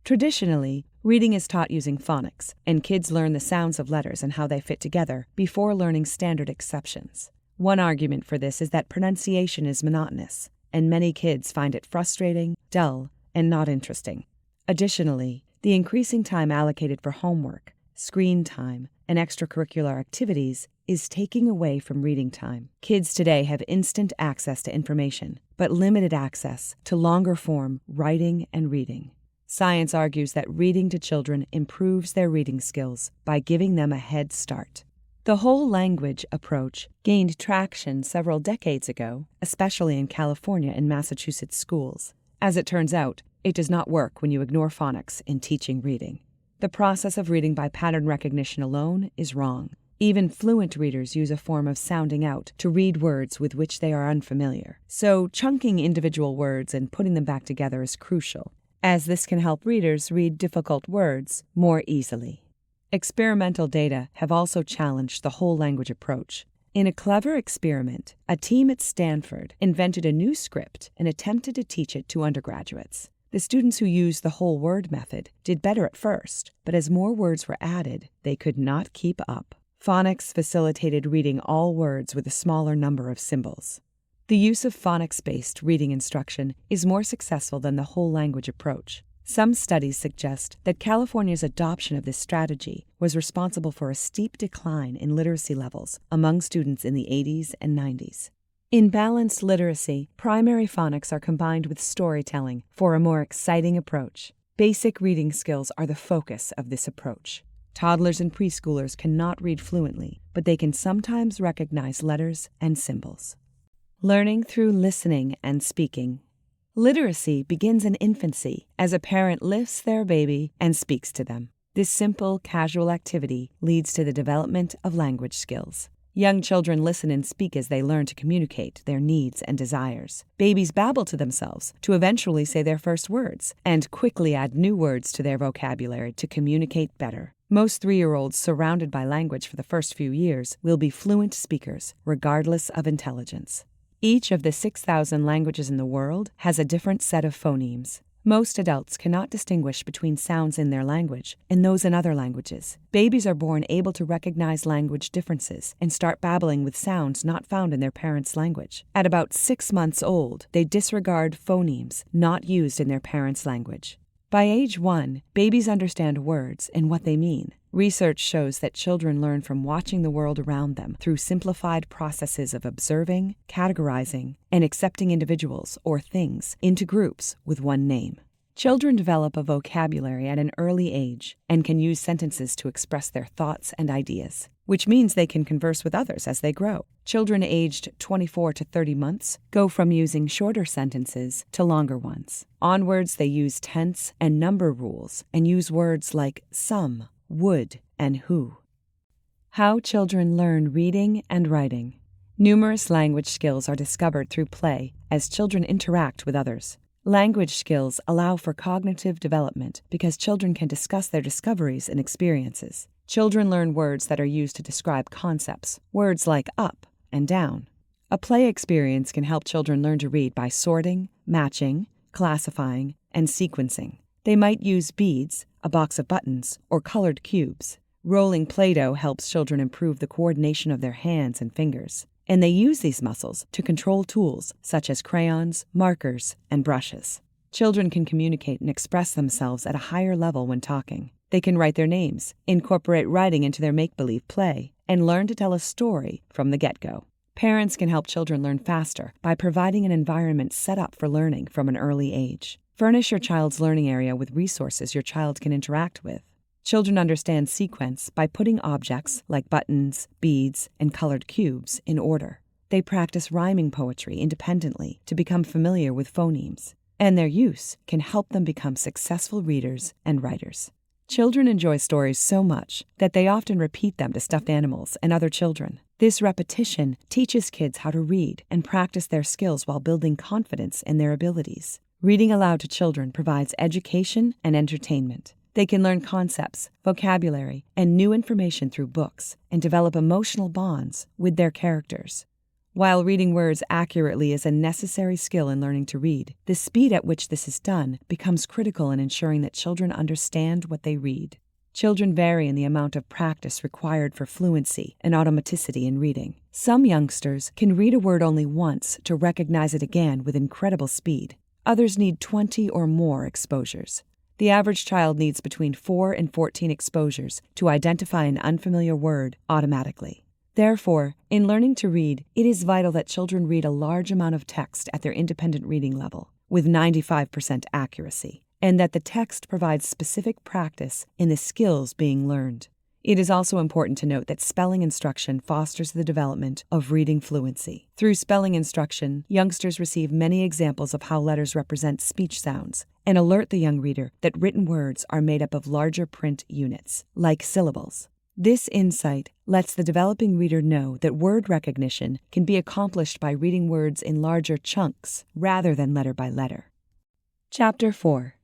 Traditionally, reading is taught using phonics, and kids learn the sounds of letters and how they fit together before learning standard exceptions. One argument for this is that pronunciation is monotonous, and many kids find it frustrating, dull, and not interesting. Additionally, the increasing time allocated for homework, screen time, and extracurricular activities is taking away from reading time. Kids today have instant access to information, but limited access to longer-form writing and reading. Science argues that reading to children improves their reading skills by giving them a head start. The whole language approach gained traction several decades ago, especially in California and Massachusetts schools. As it turns out, it does not work when you ignore phonics in teaching reading. The process of reading by pattern recognition alone is wrong. Even fluent readers use a form of sounding out to read words with which they are unfamiliar. So chunking individual words and putting them back together is crucial, as this can help readers read difficult words more easily. Experimental data have also challenged the whole language approach. In a clever experiment, a team at Stanford invented a new script and attempted to teach it to undergraduates. The students who used the whole word method did better at first, but as more words were added, they could not keep up. Phonics facilitated reading all words with a smaller number of symbols. The use of phonics-based reading instruction is more successful than the whole language approach. Some studies suggest that California's adoption of this strategy was responsible for a steep decline in literacy levels among students in the 80s and 90s. In balanced literacy, primary phonics are combined with storytelling for a more exciting approach. Basic reading skills are the focus of this approach. Toddlers and preschoolers cannot read fluently, but they can sometimes recognize letters and symbols. Learning through listening and speaking. Literacy begins in infancy as a parent lifts their baby and speaks to them. This simple, casual activity leads to the development of language skills. Young children listen and speak as they learn to communicate their needs and desires. Babies babble to themselves to eventually say their first words and quickly add new words to their vocabulary to communicate better. Most 3-year-olds surrounded by language for the first few years will be fluent speakers, regardless of intelligence. Each of the 6,000 languages in the world has a different set of phonemes. Most adults cannot distinguish between sounds in their language and those in other languages. Babies are born able to recognize language differences and start babbling with sounds not found in their parents' language. At about 6 months old, they disregard phonemes not used in their parents' language. By age 1, babies understand words and what they mean. Research shows that children learn from watching the world around them through simplified processes of observing, categorizing, and accepting individuals or things into groups with one name. Children develop a vocabulary at an early age and can use sentences to express their thoughts and ideas, which means they can converse with others as they grow. Children aged 24 to 30 months go from using shorter sentences to longer ones. Onwards, they use tense and number rules and use words like some, would, and who. How children learn reading and writing. Numerous language skills are discovered through play as children interact with others. Language skills allow for cognitive development because children can discuss their discoveries and experiences. Children learn words that are used to describe concepts, words like up and down. A play experience can help children learn to read by sorting, matching, classifying, and sequencing. They might use beads, a box of buttons, or colored cubes. Rolling Play-Doh helps children improve the coordination of their hands and fingers, and they use these muscles to control tools such as crayons, markers, and brushes. Children can communicate and express themselves at a higher level when talking. They can write their names, incorporate writing into their make-believe play, and learn to tell a story from the get-go. Parents can help children learn faster by providing an environment set up for learning from an early age. Furnish your child's learning area with resources your child can interact with. Children understand sequence by putting objects like buttons, beads, and colored cubes in order. They practice rhyming poetry independently to become familiar with phonemes, and their use can help them become successful readers and writers. Children enjoy stories so much that they often repeat them to stuffed animals and other children. This repetition teaches kids how to read and practice their skills while building confidence in their abilities. Reading aloud to children provides education and entertainment. They can learn concepts, vocabulary, and new information through books and develop emotional bonds with their characters. While reading words accurately is a necessary skill in learning to read, the speed at which this is done becomes critical in ensuring that children understand what they read. Children vary in the amount of practice required for fluency and automaticity in reading. Some youngsters can read a word only once to recognize it again with incredible speed. Others need 20 or more exposures. The average child needs between 4 and 14 exposures to identify an unfamiliar word automatically. Therefore, in learning to read, it is vital that children read a large amount of text at their independent reading level, with 95% accuracy, and that the text provides specific practice in the skills being learned. It is also important to note that spelling instruction fosters the development of reading fluency. Through spelling instruction, youngsters receive many examples of how letters represent speech sounds and alert the young reader that written words are made up of larger print units, like syllables. This insight lets the developing reader know that word recognition can be accomplished by reading words in larger chunks rather than letter by letter. Chapter 4.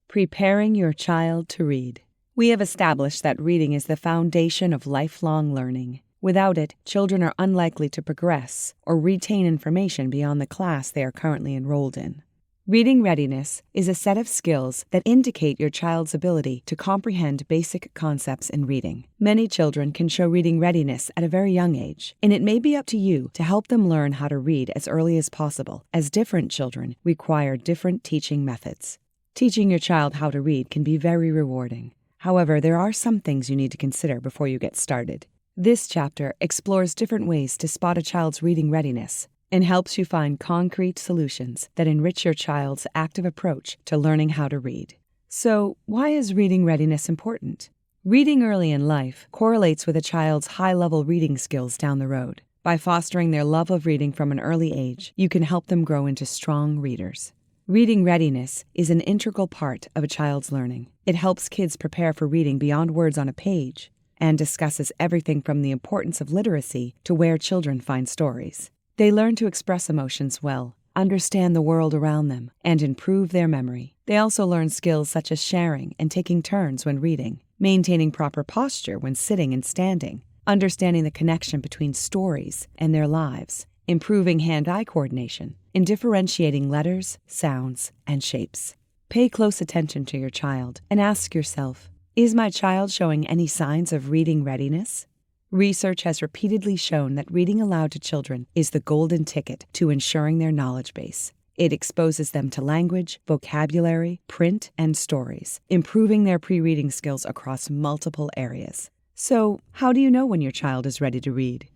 Preparing your child to read. We have established that reading is the foundation of lifelong learning. Without it, children are unlikely to progress or retain information beyond the class they are currently enrolled in. Reading readiness is a set of skills that indicate your child's ability to comprehend basic concepts in reading. Many children can show reading readiness at a very young age, and it may be up to you to help them learn how to read as early as possible, as different children require different teaching methods. Teaching your child how to read can be very rewarding. However, there are some things you need to consider before you get started. This chapter explores different ways to spot a child's reading readiness and helps you find concrete solutions that enrich your child's active approach to learning how to read. So, why is reading readiness important? Reading early in life correlates with a child's high-level reading skills down the road. By fostering their love of reading from an early age, you can help them grow into strong readers. Reading readiness is an integral part of a child's learning. It helps kids prepare for reading beyond words on a page and discusses everything from the importance of literacy to where children find stories. They learn to express emotions well, understand the world around them, and improve their memory. They also learn skills such as sharing and taking turns when reading, maintaining proper posture when sitting and standing, understanding the connection between stories and their lives, improving hand-eye coordination, and differentiating letters, sounds, and shapes. Pay close attention to your child and ask yourself, is my child showing any signs of reading readiness? Research has repeatedly shown that reading aloud to children is the golden ticket to ensuring their knowledge base. It exposes them to language, vocabulary, print, and stories, improving their pre-reading skills across multiple areas. So, how do you know when your child is ready to read?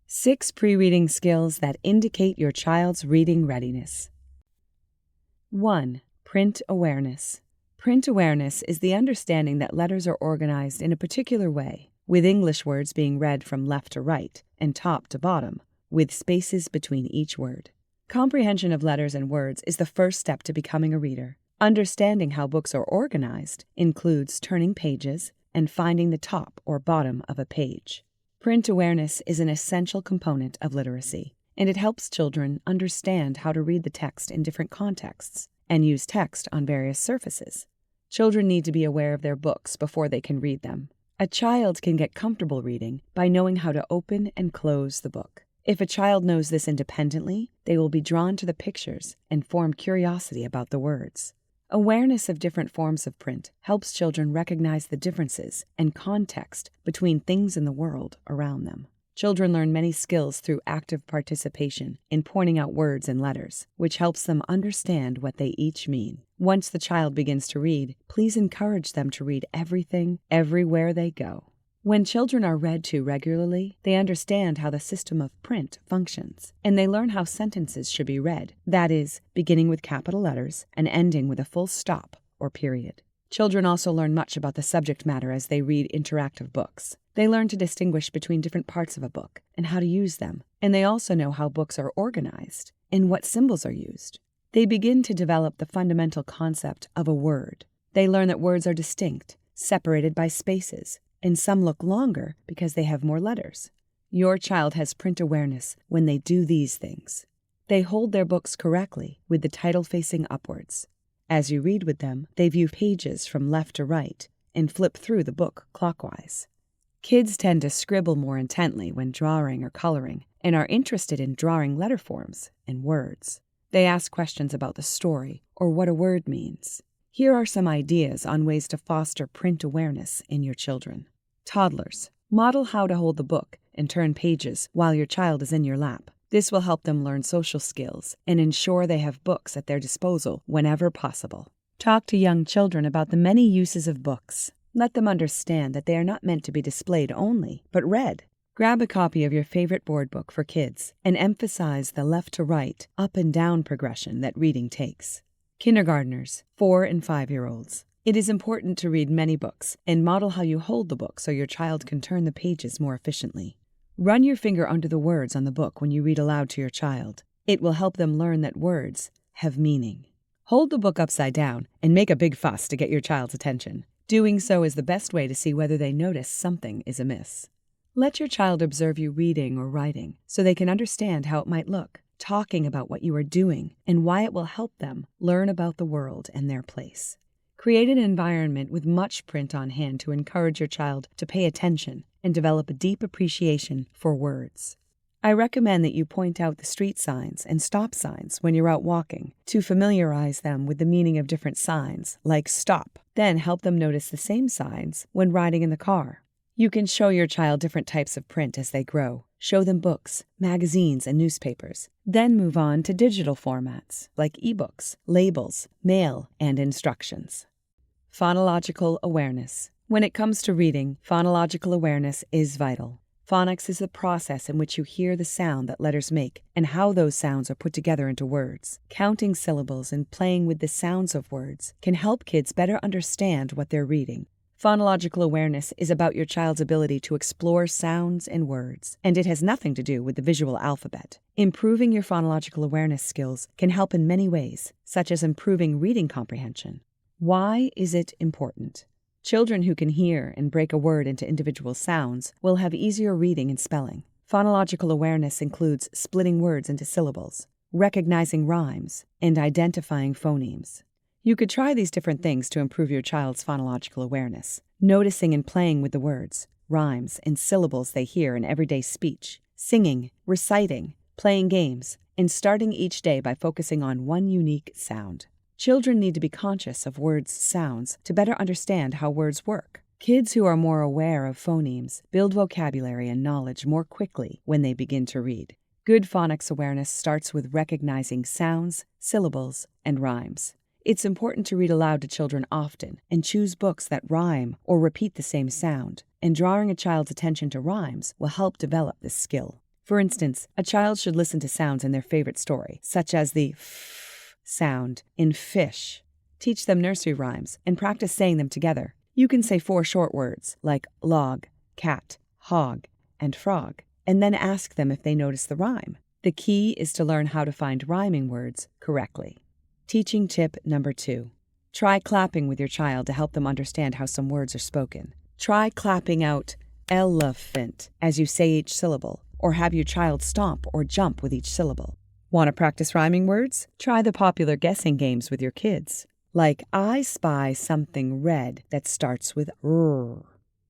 6 pre-reading skills that indicate your child's reading readiness. 1. Print awareness. Print awareness is the understanding that letters are organized in a particular way, with English words being read from left to right and top to bottom, with spaces between each word. Comprehension of letters and words is the first step to becoming a reader. Understanding how books are organized includes turning pages and finding the top or bottom of a page. Print awareness is an essential component of literacy, and it helps children understand how to read the text in different contexts and use text on various surfaces. Children need to be aware of their books before they can read them. A child can get comfortable reading by knowing how to open and close the book. If a child knows this independently, they will be drawn to the pictures and form curiosity about the words. Awareness of different forms of print helps children recognize the differences and context between things in the world around them. Children learn many skills through active participation in pointing out words and letters, which helps them understand what they each mean. Once the child begins to read, please encourage them to read everything, everywhere they go. When children are read to regularly, they understand how the system of print functions, and they learn how sentences should be read, that is, beginning with capital letters and ending with a full stop or period. Children also learn much about the subject matter as they read interactive books. They learn to distinguish between different parts of a book and how to use them, and they also know how books are organized and what symbols are used. They begin to develop the fundamental concept of a word. They learn that words are distinct, separated by spaces, and some look longer because they have more letters. Your child has print awareness when they do these things. They hold their books correctly with the title facing upwards. As you read with them, they view pages from left to right and flip through the book clockwise. Kids tend to scribble more intently when drawing or coloring and are interested in drawing letter forms and words. They ask questions about the story or what a word means. Here are some ideas on ways to foster print awareness in your children. Toddlers. Model how to hold the book and turn pages while your child is in your lap. This will help them learn social skills and ensure they have books at their disposal whenever possible. Talk to young children about the many uses of books. Let them understand that they are not meant to be displayed only, but read. Grab a copy of your favorite board book for kids and emphasize the left to right, up and down progression that reading takes. Kindergartners, 4 and 5-year-olds. It is important to read many books and model how you hold the book so your child can turn the pages more efficiently. Run your finger under the words on the book when you read aloud to your child. It will help them learn that words have meaning. Hold the book upside down and make a big fuss to get your child's attention. Doing so is the best way to see whether they notice something is amiss. Let your child observe you reading or writing so they can understand how it might look, talking about what you are doing and why it will help them learn about the world and their place. Create an environment with much print on hand to encourage your child to pay attention and develop a deep appreciation for words. I recommend that you point out the street signs and stop signs when you're out walking to familiarize them with the meaning of different signs, like stop. Then help them notice the same signs when riding in the car. You can show your child different types of print as they grow. Show them books, magazines, and newspapers. Then move on to digital formats like ebooks, labels, mail, and instructions. Phonological awareness. When it comes to reading, phonological awareness is vital. Phonics is the process in which you hear the sound that letters make and how those sounds are put together into words. Counting syllables and playing with the sounds of words can help kids better understand what they're reading. Phonological awareness is about your child's ability to explore sounds and words, and it has nothing to do with the visual alphabet. Improving your phonological awareness skills can help in many ways, such as improving reading comprehension. Why is it important? Children who can hear and break a word into individual sounds will have easier reading and spelling. Phonological awareness includes splitting words into syllables, recognizing rhymes, and identifying phonemes. You could try these different things to improve your child's phonological awareness, noticing and playing with the words, rhymes, and syllables they hear in everyday speech, singing, reciting, playing games, and starting each day by focusing on one unique sound. Children need to be conscious of words' sounds to better understand how words work. Kids who are more aware of phonemes build vocabulary and knowledge more quickly when they begin to read. Good phonics awareness starts with recognizing sounds, syllables, and rhymes. It's important to read aloud to children often and choose books that rhyme or repeat the same sound, and drawing a child's attention to rhymes will help develop this skill. For instance, a child should listen to sounds in their favorite story, such as the f sound in fish. Teach them nursery rhymes and practice saying them together. You can say 4 short words like log, cat, hog, and frog, and then ask them if they notice the rhyme. The key is to learn how to find rhyming words correctly. Teaching tip number 2. Try clapping with your child to help them understand how some words are spoken. Try clapping out elephant as you say each syllable, or have your child stomp or jump with each syllable. Want to practice rhyming words? Try the popular guessing games with your kids, like I spy something red that starts with R.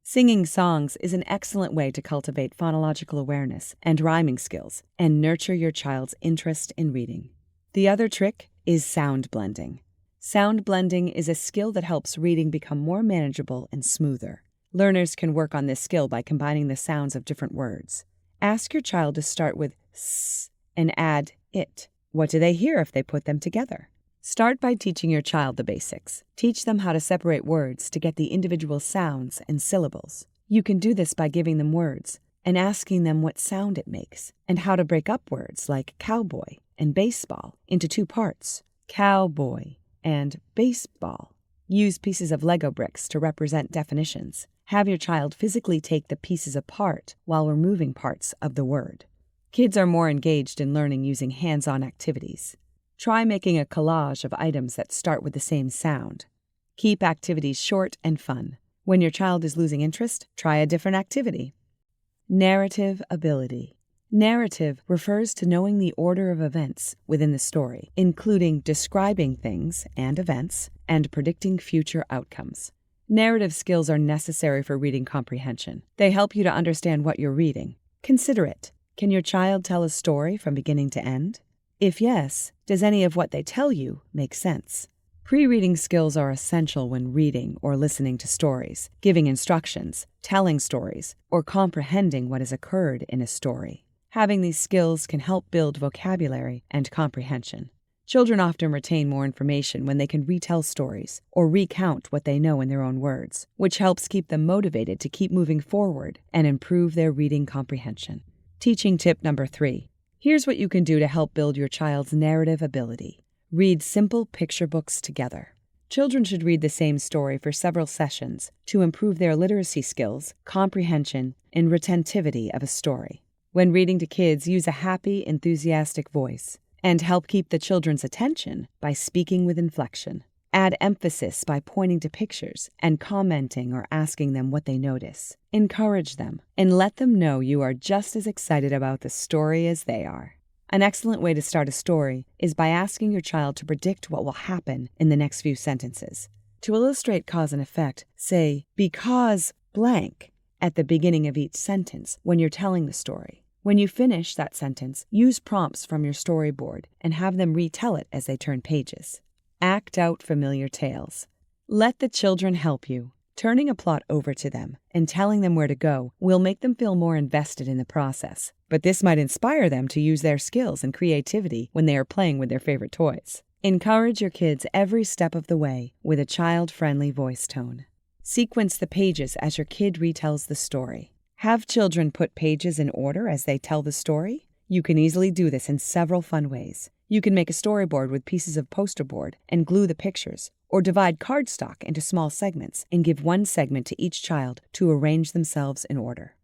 Singing songs is an excellent way to cultivate phonological awareness and rhyming skills and nurture your child's interest in reading. The other trick is sound blending. Sound blending is a skill that helps reading become more manageable and smoother. Learners can work on this skill by combining the sounds of different words. Ask your child to start with s and add it. What do they hear if they put them together? Start by teaching your child the basics. Teach them how to separate words to get the individual sounds and syllables. You can do this by giving them words and asking them what sound it makes, and how to break up words like cowboy and baseball into two parts, cowboy and baseball. Use pieces of Lego bricks to represent definitions. Have your child physically take the pieces apart while removing parts of the word. Kids are more engaged in learning using hands-on activities. Try making a collage of items that start with the same sound. Keep activities short and fun. When your child is losing interest, try a different activity. Narrative ability. Narrative refers to knowing the order of events within the story, including describing things and events and predicting future outcomes. Narrative skills are necessary for reading comprehension. They help you to understand what you're reading. Consider it. Can your child tell a story from beginning to end? If yes, does any of what they tell you make sense? Pre-reading skills are essential when reading or listening to stories, giving instructions, telling stories, or comprehending what has occurred in a story. Having these skills can help build vocabulary and comprehension. Children often retain more information when they can retell stories or recount what they know in their own words, which helps keep them motivated to keep moving forward and improve their reading comprehension. Teaching tip number 3. Here's what you can do to help build your child's narrative ability. Read simple picture books together. Children should read the same story for several sessions to improve their literacy skills, comprehension, and retentivity of a story. When reading to kids, use a happy, enthusiastic voice and help keep the children's attention by speaking with inflection. Add emphasis by pointing to pictures and commenting or asking them what they notice. Encourage them and let them know you are just as excited about the story as they are. An excellent way to start a story is by asking your child to predict what will happen in the next few sentences. To illustrate cause and effect, say, because blank at the beginning of each sentence when you're telling the story. When you finish that sentence, use prompts from your storyboard and have them retell it as they turn pages. Act out familiar tales. Let the children help you. Turning a plot over to them and telling them where to go will make them feel more invested in the process, but this might inspire them to use their skills and creativity when they are playing with their favorite toys. Encourage your kids every step of the way with a child-friendly voice tone. Sequence the pages as your kid retells the story. Have children put pages in order as they tell the story. You can easily do this in several fun ways. You can make a storyboard with pieces of poster board and glue the pictures, or divide cardstock into small segments and give one segment to each child to arrange themselves in order.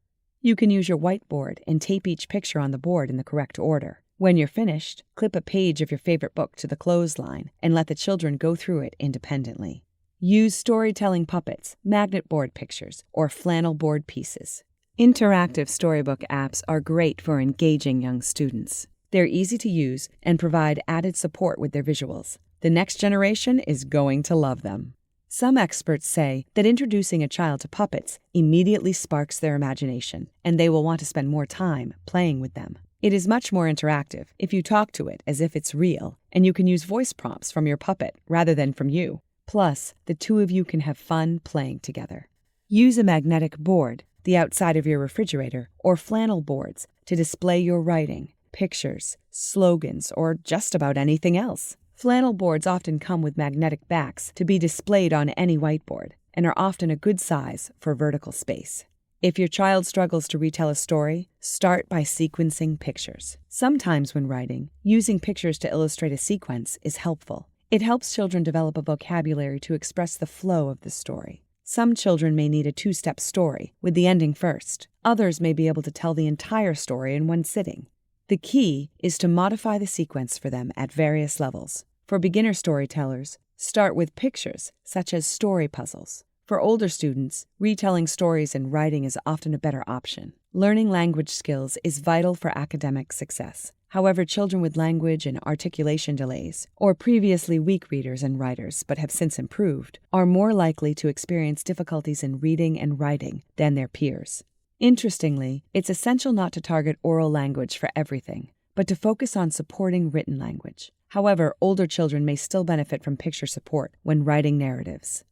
You can use your whiteboard and tape each picture on the board in the correct order. When you're finished, clip a page of your favorite book to the clothesline and let the children go through it independently. Use storytelling puppets, magnet board pictures, or flannel board pieces. Interactive storybook apps are great for engaging young students. They're easy to use and provide added support with their visuals. The next generation is going to love them. Some experts say that introducing a child to puppets immediately sparks their imagination, and they will want to spend more time playing with them. It is much more interactive if you talk to it as if it's real, and you can use voice prompts from your puppet rather than from you. Plus, the two of you can have fun playing together. Use a magnetic board, the outside of your refrigerator, or flannel boards to display your writing, pictures, slogans, or just about anything else. Flannel boards often come with magnetic backs to be displayed on any whiteboard and are often a good size for vertical space. If your child struggles to retell a story, start by sequencing pictures. Sometimes when writing, using pictures to illustrate a sequence is helpful. It helps children develop a vocabulary to express the flow of the story. Some children may need a two-step story with the ending first. Others may be able to tell the entire story in one sitting. The key is to modify the sequence for them at various levels. For beginner storytellers, start with pictures, such as story puzzles. For older students, retelling stories and writing is often a better option. Learning language skills is vital for academic success. However, children with language and articulation delays, or previously weak readers and writers but have since improved, are more likely to experience difficulties in reading and writing than their peers. Interestingly, it's essential not to target oral language for everything, but to focus on supporting written language. However, older children may still benefit from picture support when writing narratives.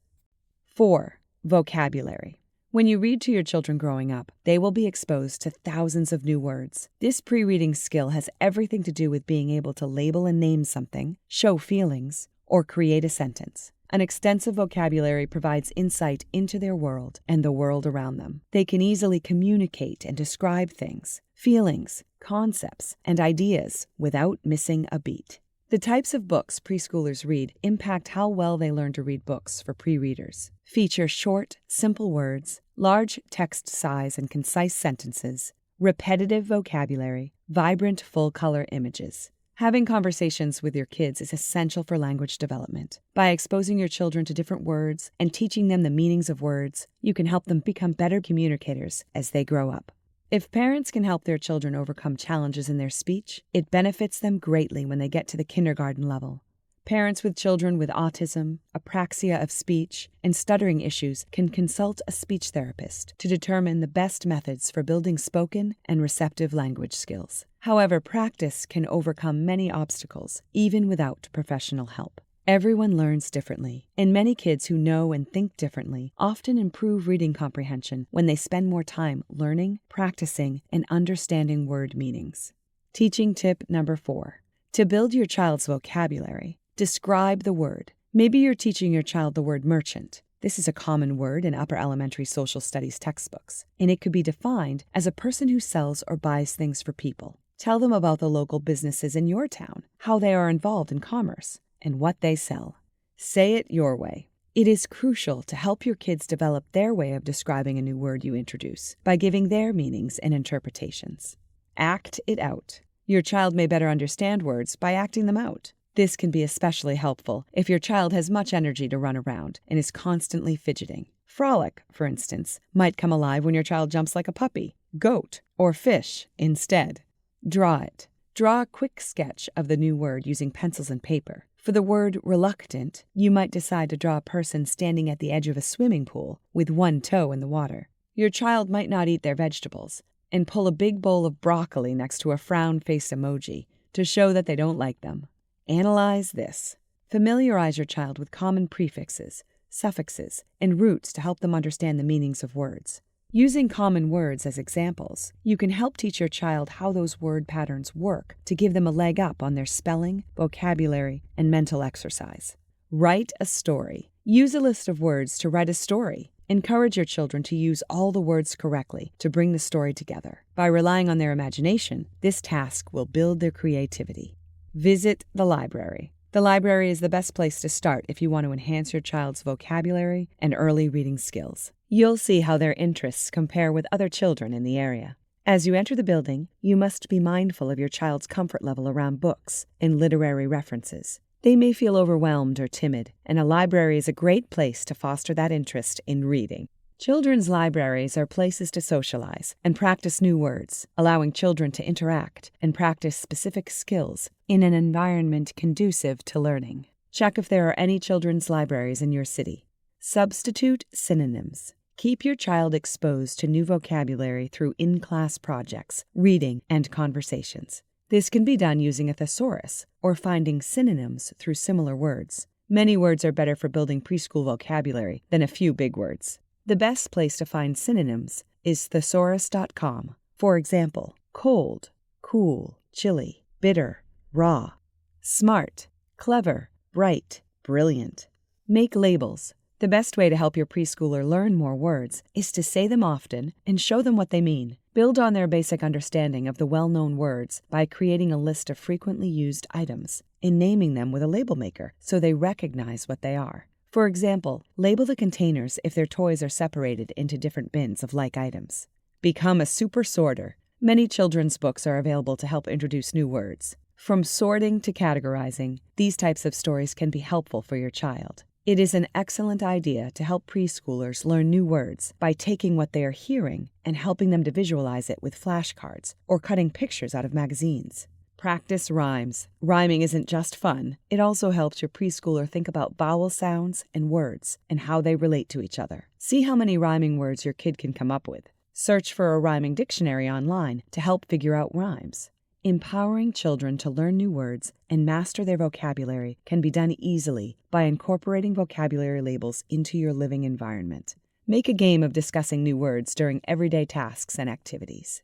4. Vocabulary. When you read to your children growing up, they will be exposed to thousands of new words. This pre-reading skill has everything to do with being able to label and name something, show feelings, or create a sentence. An extensive vocabulary provides insight into their world and the world around them. They can easily communicate and describe things, feelings, concepts, and ideas without missing a beat. The types of books preschoolers read impact how well they learn to read books for pre-readers. Feature short, simple words, large text size and concise sentences, repetitive vocabulary, vibrant full-color images. Having conversations with your kids is essential for language development. By exposing your children to different words and teaching them the meanings of words, you can help them become better communicators as they grow up. If parents can help their children overcome challenges in their speech, it benefits them greatly when they get to the kindergarten level. Parents with children with autism, apraxia of speech, and stuttering issues can consult a speech therapist to determine the best methods for building spoken and receptive language skills. However, practice can overcome many obstacles, even without professional help. Everyone learns differently, and many kids who know and think differently often improve reading comprehension when they spend more time learning, practicing, and understanding word meanings. Teaching tip number 4. To build your child's vocabulary, describe the word. Maybe you're teaching your child the word merchant. This is a common word in upper elementary social studies textbooks, and it could be defined as a person who sells or buys things for people. Tell them about the local businesses in your town, how they are involved in commerce, and what they sell. Say it your way. It is crucial to help your kids develop their way of describing a new word you introduce by giving their meanings and interpretations. Act it out. Your child may better understand words by acting them out. This can be especially helpful if your child has much energy to run around and is constantly fidgeting. Frolic, for instance, might come alive when your child jumps like a puppy, goat, or fish instead. Draw it. Draw a quick sketch of the new word using pencils and paper. For the word reluctant, you might decide to draw a person standing at the edge of a swimming pool with one toe in the water. Your child might not eat their vegetables and pull a big bowl of broccoli next to a frown-faced emoji to show that they don't like them. Analyze this. Familiarize your child with common prefixes, suffixes, and roots to help them understand the meanings of words. Using common words as examples, you can help teach your child how those word patterns work to give them a leg up on their spelling, vocabulary, and mental exercise. Write a story. Use a list of words to write a story. Encourage your children to use all the words correctly to bring the story together. By relying on their imagination, this task will build their creativity. Visit the library. The library is the best place to start if you want to enhance your child's vocabulary and early reading skills. You'll see how their interests compare with other children in the area. As you enter the building, you must be mindful of your child's comfort level around books and literary references. They may feel overwhelmed or timid, and a library is a great place to foster that interest in reading. Children's libraries are places to socialize and practice new words, allowing children to interact and practice specific skills in an environment conducive to learning. Check if there are any children's libraries in your city. Substitute synonyms. Keep your child exposed to new vocabulary through in-class projects, reading, and conversations. This can be done using a thesaurus or finding synonyms through similar words. Many words are better for building preschool vocabulary than a few big words. The best place to find synonyms is thesaurus.com. For example, cold, cool, chilly, bitter, raw, smart, clever, bright, brilliant. Make labels. The best way to help your preschooler learn more words is to say them often and show them what they mean. Build on their basic understanding of the well-known words by creating a list of frequently used items and naming them with a label maker so they recognize what they are. For example, label the containers if their toys are separated into different bins of like items. Become a super sorter. Many children's books are available to help introduce new words. From sorting to categorizing, these types of stories can be helpful for your child. It is an excellent idea to help preschoolers learn new words by taking what they are hearing and helping them to visualize it with flashcards or cutting pictures out of magazines. Practice rhymes. Rhyming isn't just fun. It also helps your preschooler think about vowel sounds and words and how they relate to each other. See how many rhyming words your kid can come up with. Search for a rhyming dictionary online to help figure out rhymes. Empowering children to learn new words and master their vocabulary can be done easily by incorporating vocabulary labels into your living environment. Make a game of discussing new words during everyday tasks and activities.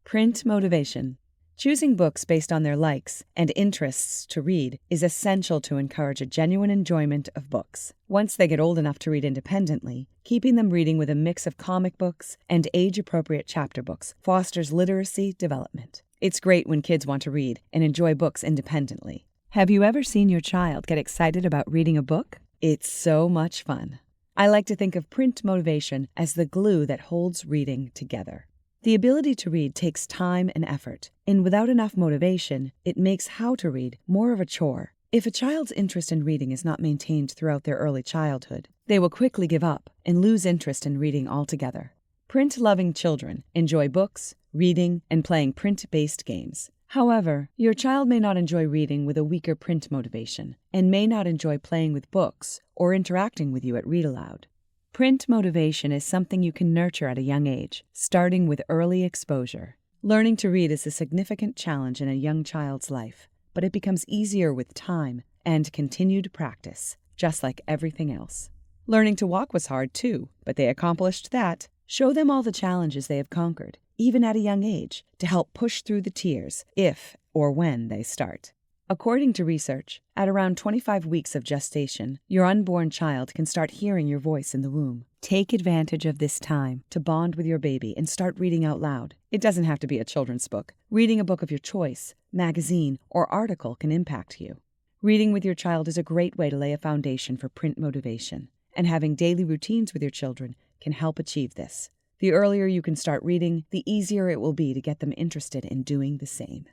Print motivation. Choosing books based on their likes and interests to read is essential to encourage a genuine enjoyment of books. Once they get old enough to read independently, keeping them reading with a mix of comic books and age-appropriate chapter books fosters literacy development. It's great when kids want to read and enjoy books independently. Have you ever seen your child get excited about reading a book? It's so much fun. I like to think of print motivation as the glue that holds reading together. The ability to read takes time and effort, and without enough motivation, it makes how to read more of a chore. If a child's interest in reading is not maintained throughout their early childhood, they will quickly give up and lose interest in reading altogether. Print-loving children enjoy books, reading, and playing print-based games. However, your child may not enjoy reading with a weaker print motivation, and may not enjoy playing with books or interacting with you at Read Aloud. Print motivation is something you can nurture at a young age, starting with early exposure. Learning to read is a significant challenge in a young child's life, but it becomes easier with time and continued practice, just like everything else. Learning to walk was hard too, but they accomplished that. Show them all the challenges they have conquered, even at a young age, to help push through the tears if or when they start. According to research, at around 25 weeks of gestation, your unborn child can start hearing your voice in the womb. Take advantage of this time to bond with your baby and start reading out loud. It doesn't have to be a children's book. Reading a book of your choice, magazine, or article can impact you. Reading with your child is a great way to lay a foundation for print motivation, and having daily routines with your children can help achieve this. The earlier you can start reading, the easier it will be to get them interested in doing the same.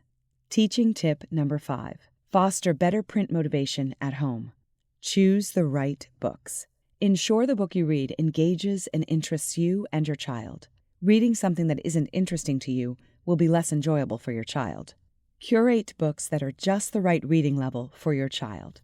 Teaching tip number 5. Foster better print motivation at home. Choose the right books. Ensure the book you read engages and interests you and your child. Reading something that isn't interesting to you will be less enjoyable for your child. Curate books that are just the right reading level for your child.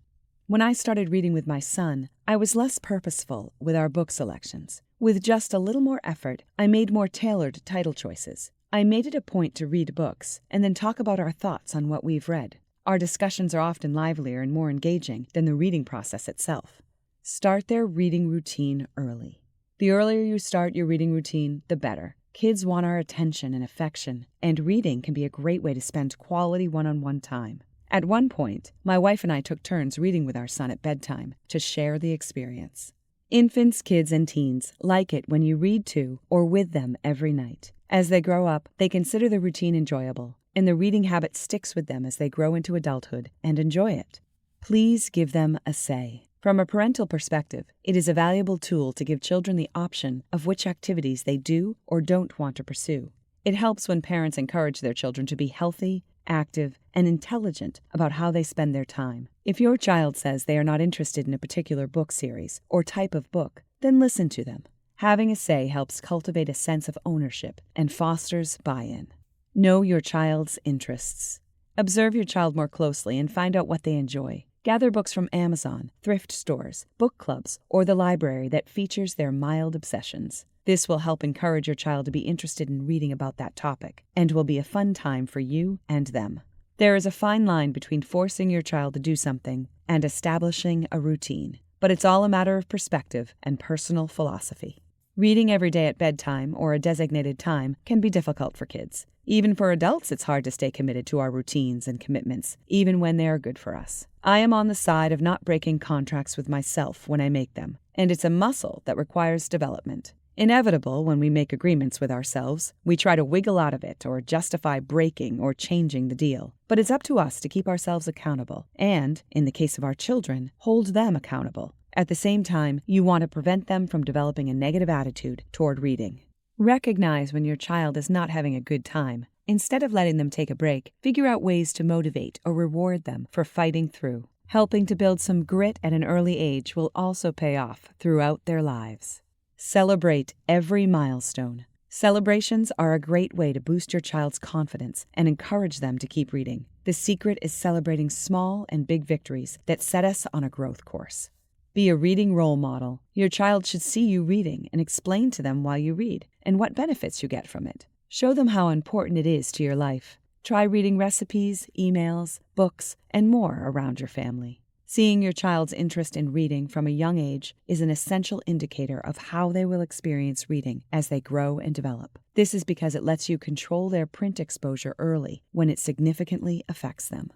When I started reading with my son, I was less purposeful with our book selections. With just a little more effort, I made more tailored title choices. I made it a point to read books and then talk about our thoughts on what we've read. Our discussions are often livelier and more engaging than the reading process itself. Start their reading routine early. The earlier you start your reading routine, the better. Kids want our attention and affection, and reading can be a great way to spend quality one-on-one time. At one point, my wife and I took turns reading with our son at bedtime to share the experience. Infants, kids, and teens like it when you read to or with them every night. As they grow up, they consider the routine enjoyable, and the reading habit sticks with them as they grow into adulthood and enjoy it. Please give them a say. From a parental perspective, it is a valuable tool to give children the option of which activities they do or don't want to pursue. It helps when parents encourage their children to be healthy, active, and intelligent about how they spend their time. If your child says they are not interested in a particular book series or type of book, then listen to them. Having a say helps cultivate a sense of ownership and fosters buy-in. Know your child's interests. Observe your child more closely and find out what they enjoy. Gather books from Amazon, thrift stores, book clubs, or the library that features their mild obsessions. This will help encourage your child to be interested in reading about that topic, and will be a fun time for you and them. There is a fine line between forcing your child to do something and establishing a routine, but it's all a matter of perspective and personal philosophy. Reading every day at bedtime or a designated time can be difficult for kids. Even for adults, it's hard to stay committed to our routines and commitments, even when they are good for us. I am on the side of not breaking contracts with myself when I make them, and it's a muscle that requires development. Inevitable when we make agreements with ourselves, we try to wiggle out of it or justify breaking or changing the deal. But it's up to us to keep ourselves accountable and, in the case of our children, hold them accountable. At the same time, you want to prevent them from developing a negative attitude toward reading. Recognize when your child is not having a good time. Instead of letting them take a break, figure out ways to motivate or reward them for fighting through. Helping to build some grit at an early age will also pay off throughout their lives. Celebrate every milestone. Celebrations are a great way to boost your child's confidence and encourage them to keep reading. The secret is celebrating small and big victories that set us on a growth course. Be a reading role model. Your child should see you reading and explain to them why you read and what benefits you get from it. Show them how important it is to your life. Try reading recipes, emails, books, and more around your family. Seeing your child's interest in reading from a young age is an essential indicator of how they will experience reading as they grow and develop. This is because it lets you control their print exposure early when it significantly affects them.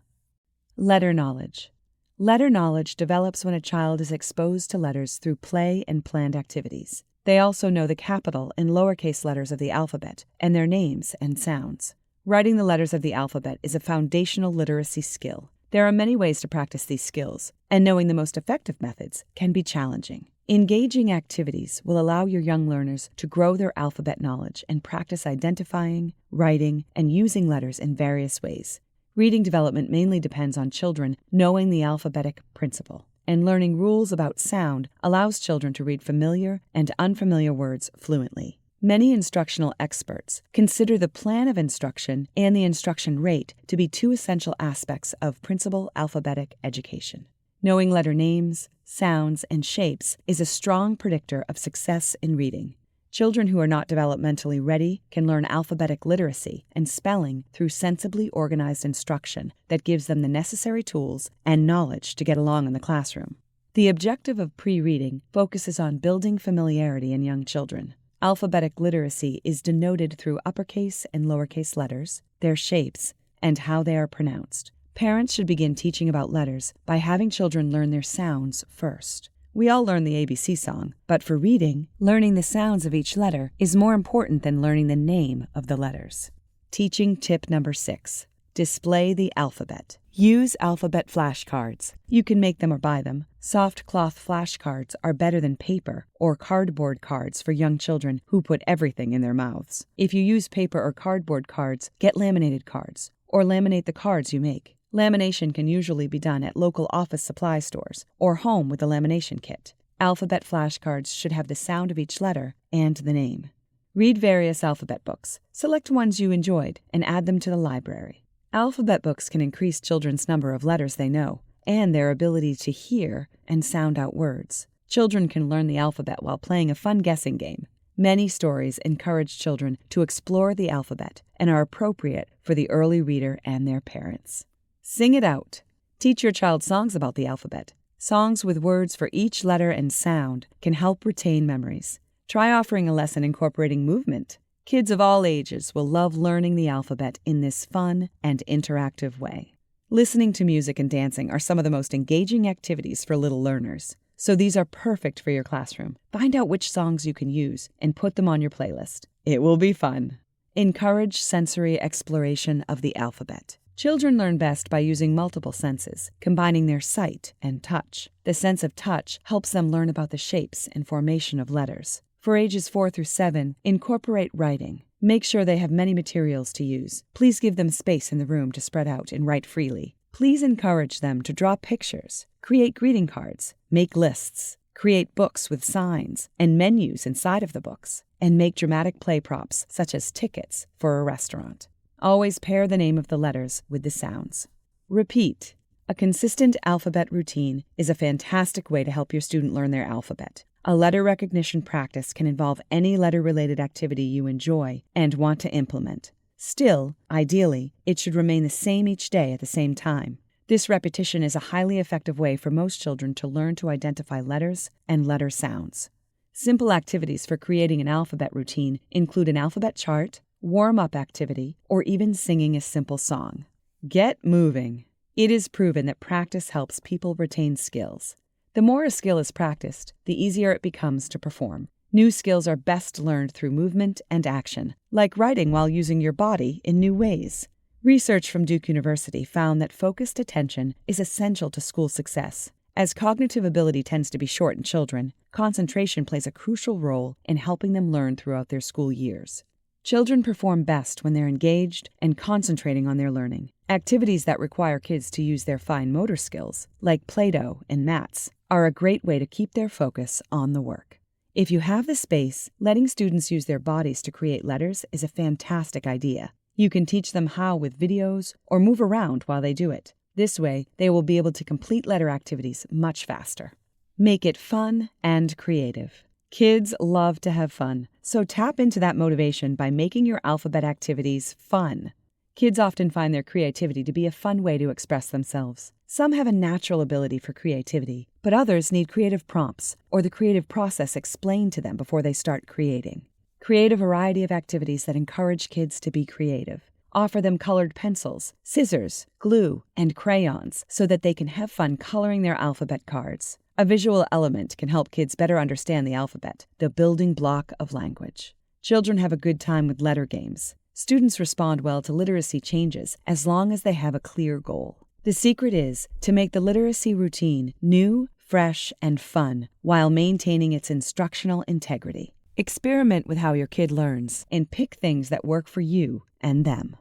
Letter knowledge. Letter knowledge develops when a child is exposed to letters through play and planned activities. They also know the capital and lowercase letters of the alphabet and their names and sounds. Writing the letters of the alphabet is a foundational literacy skill. There are many ways to practice these skills, and knowing the most effective methods can be challenging. Engaging activities will allow your young learners to grow their alphabet knowledge and practice identifying, writing, and using letters in various ways. Reading development mainly depends on children knowing the alphabetic principle, and learning rules about sound allows children to read familiar and unfamiliar words fluently. Many instructional experts consider the plan of instruction and the instruction rate to be two essential aspects of principal alphabetic education. Knowing letter names, sounds, and shapes is a strong predictor of success in reading. Children who are not developmentally ready can learn alphabetic literacy and spelling through sensibly organized instruction that gives them the necessary tools and knowledge to get along in the classroom. The objective of pre-reading focuses on building familiarity in young children. Alphabetic literacy is denoted through uppercase and lowercase letters, their shapes, and how they are pronounced. Parents should begin teaching about letters by having children learn their sounds first. We all learn the ABC song, but for reading, learning the sounds of each letter is more important than learning the name of the letters. Teaching tip number 6. Display the alphabet. Use alphabet flashcards. You can make them or buy them. Soft cloth flashcards are better than paper or cardboard cards for young children who put everything in their mouths. If you use paper or cardboard cards, get laminated cards, or laminate the cards you make. Lamination can usually be done at local office supply stores or home with a lamination kit. Alphabet flashcards should have the sound of each letter and the name. Read various alphabet books. Select ones you enjoyed and add them to the library. Alphabet books can increase children's number of letters they know and their ability to hear and sound out words. Children can learn the alphabet while playing a fun guessing game. Many stories encourage children to explore the alphabet and are appropriate for the early reader and their parents. Sing it out. Teach your child songs about the alphabet. Songs with words for each letter and sound can help retain memories. Try offering a lesson incorporating movement. Kids of all ages will love learning the alphabet in this fun and interactive way. Listening to music and dancing are some of the most engaging activities for little learners, so these are perfect for your classroom. Find out which songs you can use and put them on your playlist. It will be fun. Encourage sensory exploration of the alphabet. Children learn best by using multiple senses, combining their sight and touch. The sense of touch helps them learn about the shapes and formation of letters. For ages 4 through 7, incorporate writing. Make sure they have many materials to use. Please give them space in the room to spread out and write freely. Please encourage them to draw pictures, create greeting cards, make lists, create books with signs and menus inside of the books, and make dramatic play props such as tickets for a restaurant. Always pair the name of the letters with the sounds. Repeat. A consistent alphabet routine is a fantastic way to help your student learn their alphabet. A letter recognition practice can involve any letter-related activity you enjoy and want to implement. Still, ideally, it should remain the same each day at the same time. This repetition is a highly effective way for most children to learn to identify letters and letter sounds. Simple activities for creating an alphabet routine include an alphabet chart, warm-up activity, or even singing a simple song. Get moving. It is proven that practice helps people retain skills. The more a skill is practiced, the easier it becomes to perform. New skills are best learned through movement and action, like writing while using your body in new ways. Research from Duke University found that focused attention is essential to school success. As cognitive ability tends to be short in children, concentration plays a crucial role in helping them learn throughout their school years. Children perform best when they're engaged and concentrating on their learning. Activities that require kids to use their fine motor skills, like Play-Doh and mats, are a great way to keep their focus on the work. If you have the space, letting students use their bodies to create letters is a fantastic idea. You can teach them how with videos or move around while they do it. This way, they will be able to complete letter activities much faster. Make it fun and creative. Kids love to have fun, so tap into that motivation by making your alphabet activities fun. Kids often find their creativity to be a fun way to express themselves. Some have a natural ability for creativity, but others need creative prompts or the creative process explained to them before they start creating. Create a variety of activities that encourage kids to be creative. Offer them colored pencils, scissors, glue, and crayons so that they can have fun coloring their alphabet cards. A visual element can help kids better understand the alphabet, the building block of language. Children have a good time with letter games. Students respond well to literacy changes as long as they have a clear goal. The secret is to make the literacy routine new, fresh, and fun while maintaining its instructional integrity. Experiment with how your kid learns and pick things that work for you and them.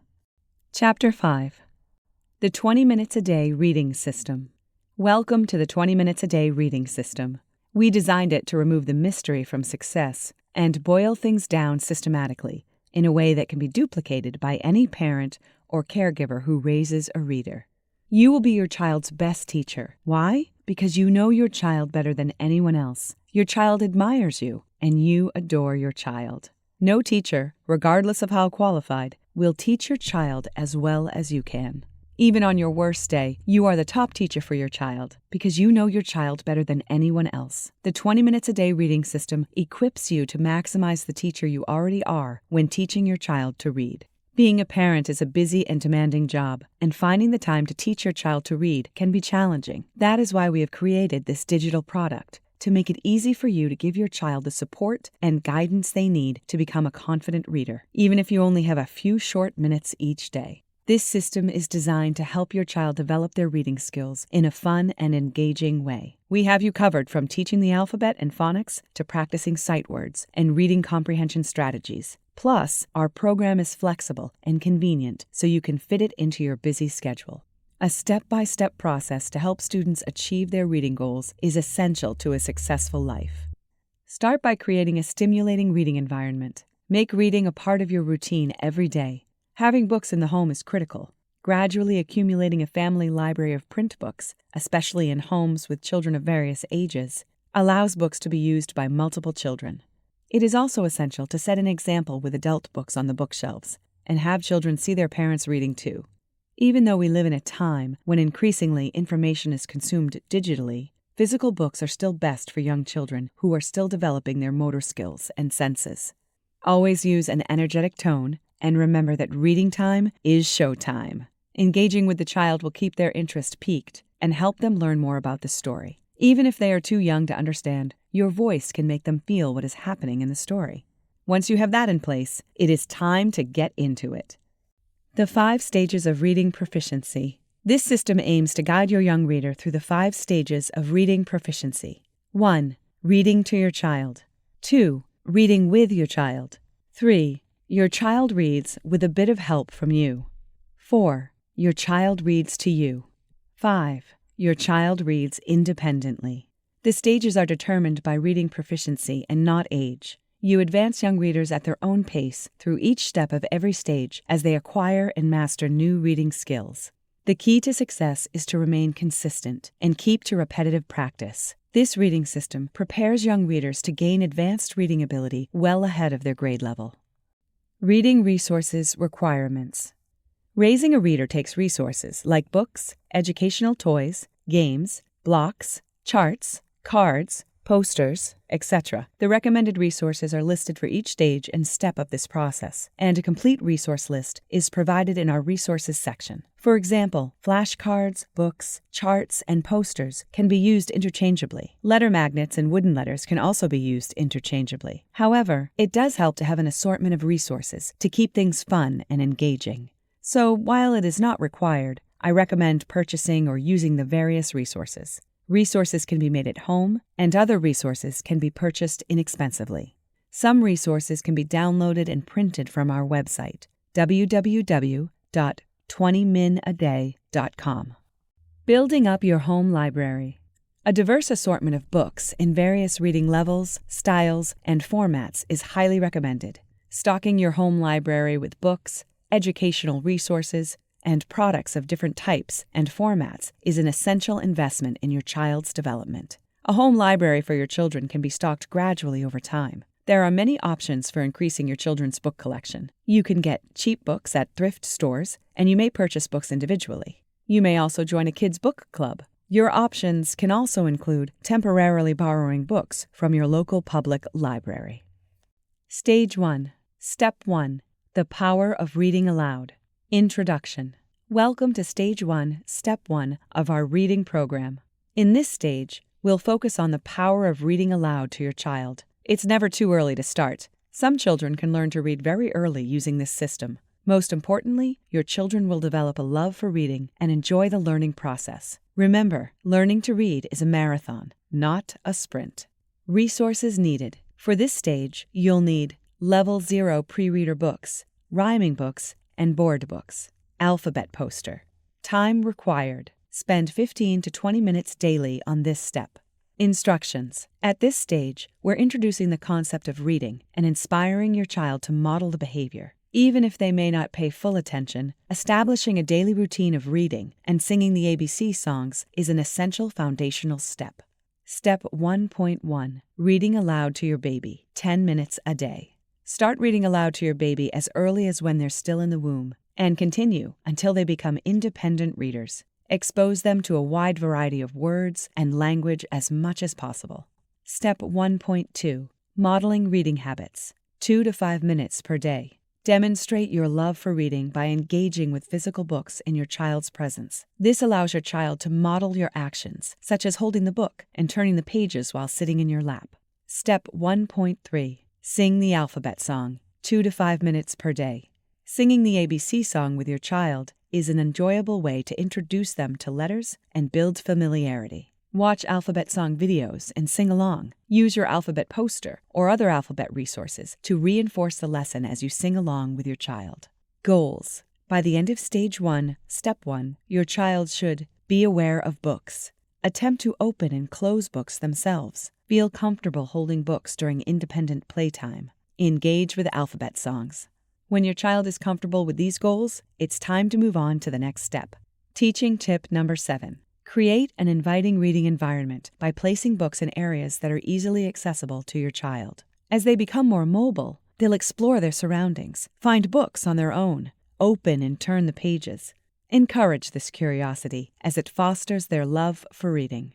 Chapter 5. The 20 Minutes a Day Reading System. Welcome to the 20 Minutes a Day Reading System. We designed it to remove the mystery from success and boil things down systematically in a way that can be duplicated by any parent or caregiver who raises a reader. You will be your child's best teacher. Why? Because you know your child better than anyone else. Your child admires you, and you adore your child. No teacher, regardless of how qualified, will teach your child as well as you can. Even on your worst day, you are the top teacher for your child because you know your child better than anyone else. The 20 Minutes a Day reading system equips you to maximize the teacher you already are when teaching your child to read. Being a parent is a busy and demanding job, and finding the time to teach your child to read can be challenging. That is why we have created this digital product, to make it easy for you to give your child the support and guidance they need to become a confident reader, even if you only have a few short minutes each day. This system is designed to help your child develop their reading skills in a fun and engaging way. We have you covered from teaching the alphabet and phonics to practicing sight words and reading comprehension strategies. Plus, our program is flexible and convenient, so you can fit it into your busy schedule. A step-by-step process to help students achieve their reading goals is essential to a successful life. Start by creating a stimulating reading environment. Make reading a part of your routine every day. Having books in the home is critical. Gradually accumulating a family library of print books, especially in homes with children of various ages, allows books to be used by multiple children. It is also essential to set an example with adult books on the bookshelves and have children see their parents reading too. Even though we live in a time when increasingly information is consumed digitally, physical books are still best for young children who are still developing their motor skills and senses. Always use an energetic tone, and remember that reading time is showtime. Engaging with the child will keep their interest piqued and help them learn more about the story. Even if they are too young to understand, your voice can make them feel what is happening in the story. Once you have that in place, it is time to get into it. The 5 stages of reading proficiency. This system aims to guide your young reader through the 5 stages of reading proficiency. 1. Reading to your child. 2. Reading with your child. 3. Your child reads with a bit of help from you. 4. Your child reads to you. 5. Your child reads independently. The stages are determined by reading proficiency and not age. You advance young readers at their own pace through each step of every stage as they acquire and master new reading skills. The key to success is to remain consistent and keep to repetitive practice. This reading system prepares young readers to gain advanced reading ability well ahead of their grade level. Reading resources requirements. Raising a reader takes resources like books, educational toys, games, blocks, charts, cards, posters, etc. The recommended resources are listed for each stage and step of this process, and a complete resource list is provided in our resources section. For example, flashcards, books, charts, and posters can be used interchangeably. Letter magnets and wooden letters can also be used interchangeably. However, it does help to have an assortment of resources to keep things fun and engaging. So, while it is not required, I recommend purchasing or using the various resources. Resources can be made at home, and other resources can be purchased inexpensively. Some resources can be downloaded and printed from our website, www.20minaday.com. Building up your home library. A diverse assortment of books in various reading levels, styles, and formats is highly recommended. Stocking your home library with books, educational resources, and products of different types and formats is an essential investment in your child's development. A home library for your children can be stocked gradually over time. There are many options for increasing your children's book collection. You can get cheap books at thrift stores, and you may purchase books individually. You may also join a kids' book club. Your options can also include temporarily borrowing books from your local public library. Stage 1. Step 1. The Power of Reading Aloud. Introduction. Welcome to Stage 1, Step 1 of our reading program. In this stage, we'll focus on the power of reading aloud to your child. It's never too early to start. Some children can learn to read very early using this system. Most importantly, your children will develop a love for reading and enjoy the learning process. Remember, learning to read is a marathon, not a sprint. Resources needed. For this stage, you'll need Level 0 pre-reader books, rhyming books, and board books. Alphabet poster. Time required. Spend 15 to 20 minutes daily on this step. Instructions. At this stage, we're introducing the concept of reading and inspiring your child to model the behavior. Even if they may not pay full attention, establishing a daily routine of reading and singing the ABC songs is an essential foundational step. Step 1.1. Reading aloud to your baby, 10 minutes a day. Start reading aloud to your baby as early as when they're still in the womb, and continue until they become independent readers. Expose them to a wide variety of words and language as much as possible. Step 1.2. Modeling reading habits, 2 to 5 minutes per day. Demonstrate your love for reading by engaging with physical books in your child's presence. This allows your child to model your actions, such as holding the book and turning the pages while sitting in your lap. Step 1.3. Sing the alphabet song, 2 to 5 minutes per day. Singing the ABC song with your child is an enjoyable way to introduce them to letters and build familiarity. Watch alphabet song videos and sing along. Use your alphabet poster or other alphabet resources to reinforce the lesson as you sing along with your child. Goals. By the end of Stage 1, Step 1, your child should be aware of books. Attempt to open and close books themselves. Feel comfortable holding books during independent playtime. Engage with alphabet songs. When your child is comfortable with these goals, it's time to move on to the next step. Teaching tip number 7. Create an inviting reading environment by placing books in areas that are easily accessible to your child. As they become more mobile, they'll explore their surroundings, find books on their own, open and turn the pages. Encourage this curiosity as it fosters their love for reading.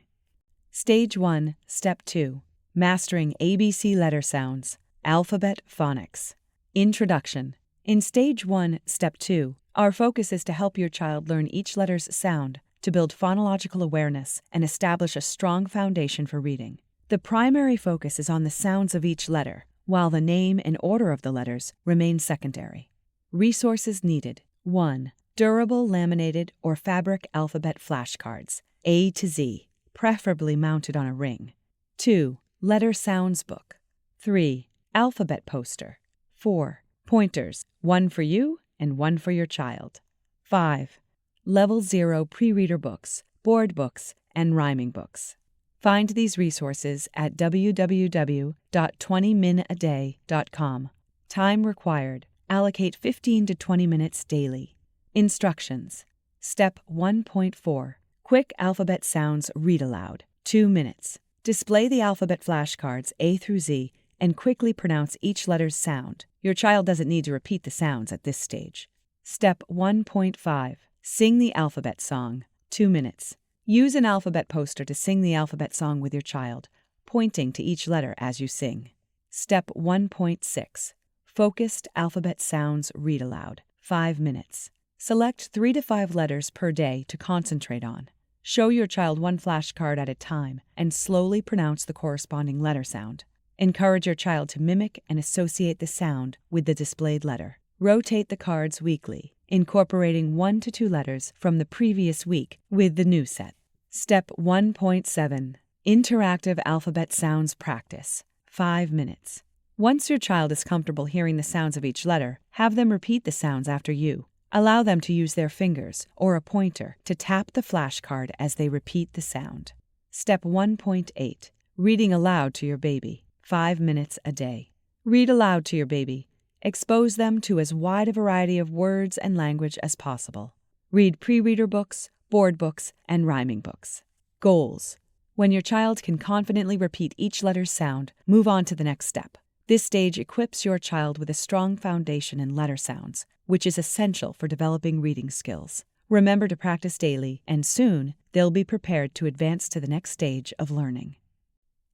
Stage 1, Step 2. Mastering ABC letter sounds, alphabet phonics. Introduction. In Stage 1, Step 2, our focus is to help your child learn each letter's sound, to build phonological awareness and establish a strong foundation for reading. The primary focus is on the sounds of each letter, while the name and order of the letters remain secondary. Resources needed. 1. Durable laminated or fabric alphabet flashcards, A to Z, preferably mounted on a ring. 2. Letter sounds book. 3. Alphabet poster. 4. Pointers, one for you and one for your child. 5. Level 0 pre-reader books, board books, and rhyming books. Find these resources at www.20minaday.com. Time required. Allocate 15 to 20 minutes daily. Instructions. Step 1.4. Quick alphabet sounds read aloud, 2 minutes. Display the alphabet flashcards A through Z and quickly pronounce each letter's sound. Your child doesn't need to repeat the sounds at this stage. Step 1.5. Sing the alphabet song, 2 minutes. Use an alphabet poster to sing the alphabet song with your child, pointing to each letter as you sing. Step 1.6. Focused alphabet sounds read aloud, 5 minutes. Select 3 to 5 letters per day to concentrate on. Show your child one flashcard at a time and slowly pronounce the corresponding letter sound. Encourage your child to mimic and associate the sound with the displayed letter. Rotate the cards weekly, incorporating 1 to 2 letters from the previous week with the new set. Step 1.7. Interactive alphabet sounds practice, 5 minutes. Once your child is comfortable hearing the sounds of each letter, have them repeat the sounds after you. Allow them to use their fingers or a pointer to tap the flashcard as they repeat the sound. Step 1.8. Reading aloud to your baby. 5 minutes a day. Read aloud to your baby. Expose them to as wide a variety of words and language as possible. Read pre-reader books, board books, and rhyming books. Goals. When your child can confidently repeat each letter's sound, move on to the next step. This stage equips your child with a strong foundation in letter sounds, which is essential for developing reading skills. Remember to practice daily, and soon they'll be prepared to advance to the next stage of learning.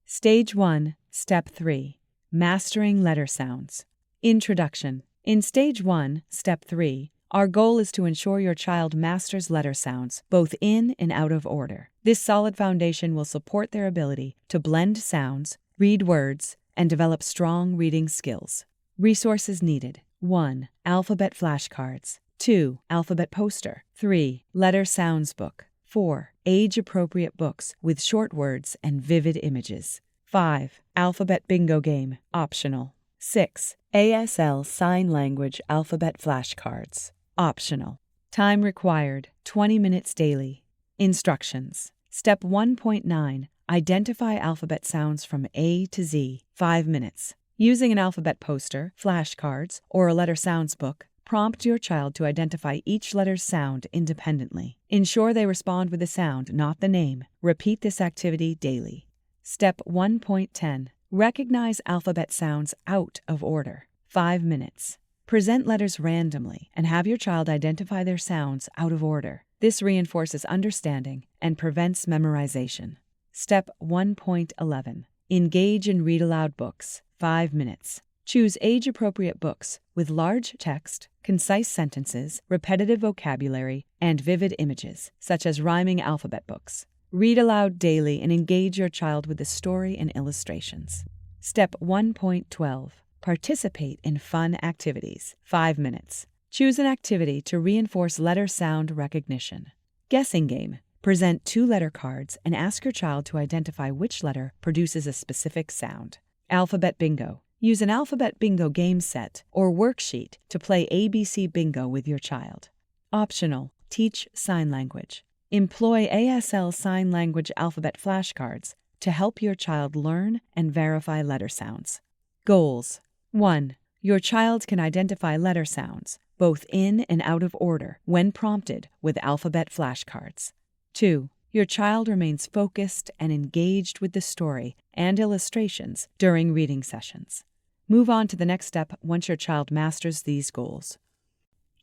Stage 1, Step 3. Mastering letter sounds. Introduction. In Stage 1, Step 3, our goal is to ensure your child masters letter sounds, both in and out of order. This solid foundation will support their ability to blend sounds, read words, and develop strong reading skills. Resources needed. 1. Alphabet flashcards. 2. Alphabet poster. 3. Letter sounds book. 4. Age-appropriate books with short words and vivid images. 5. Alphabet bingo game, optional. 6. ASL Sign Language Alphabet Flashcards, optional. Time required, 20 minutes daily. Instructions. Step 1.9. Identify alphabet sounds from A to Z, 5 minutes. Using an alphabet poster, flashcards, or a letter sounds book, prompt your child to identify each letter's sound independently. Ensure they respond with the sound, not the name. Repeat this activity daily. Step 1.10. Recognize alphabet sounds out of order. 5 minutes. Present letters randomly and have your child identify their sounds out of order. This reinforces understanding and prevents memorization. Step 1.11. Engage in read aloud books. 5 minutes. Choose age-appropriate books with large text, concise sentences, repetitive vocabulary, and vivid images, such as rhyming alphabet books. Read aloud daily and engage your child with the story and illustrations. Step 1.12. Participate in fun activities. 5 minutes. Choose an activity to reinforce letter sound recognition. Guessing game. Present 2 letter cards and ask your child to identify which letter produces a specific sound. Alphabet bingo. Use an alphabet bingo game set or worksheet to play ABC bingo with your child. Optional. Teach sign language. Employ ASL Sign Language alphabet flashcards to help your child learn and verify letter sounds. Goals. 1. Your child can identify letter sounds, both in and out of order, when prompted with alphabet flashcards. 2. Your child remains focused and engaged with the story and illustrations during reading sessions. Move on to the next step once your child masters these goals.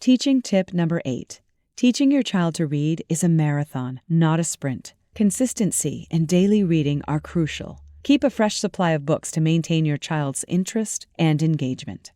Teaching tip number 8. Teaching your child to read is a marathon, not a sprint. Consistency and daily reading are crucial. Keep a fresh supply of books to maintain your child's interest and engagement.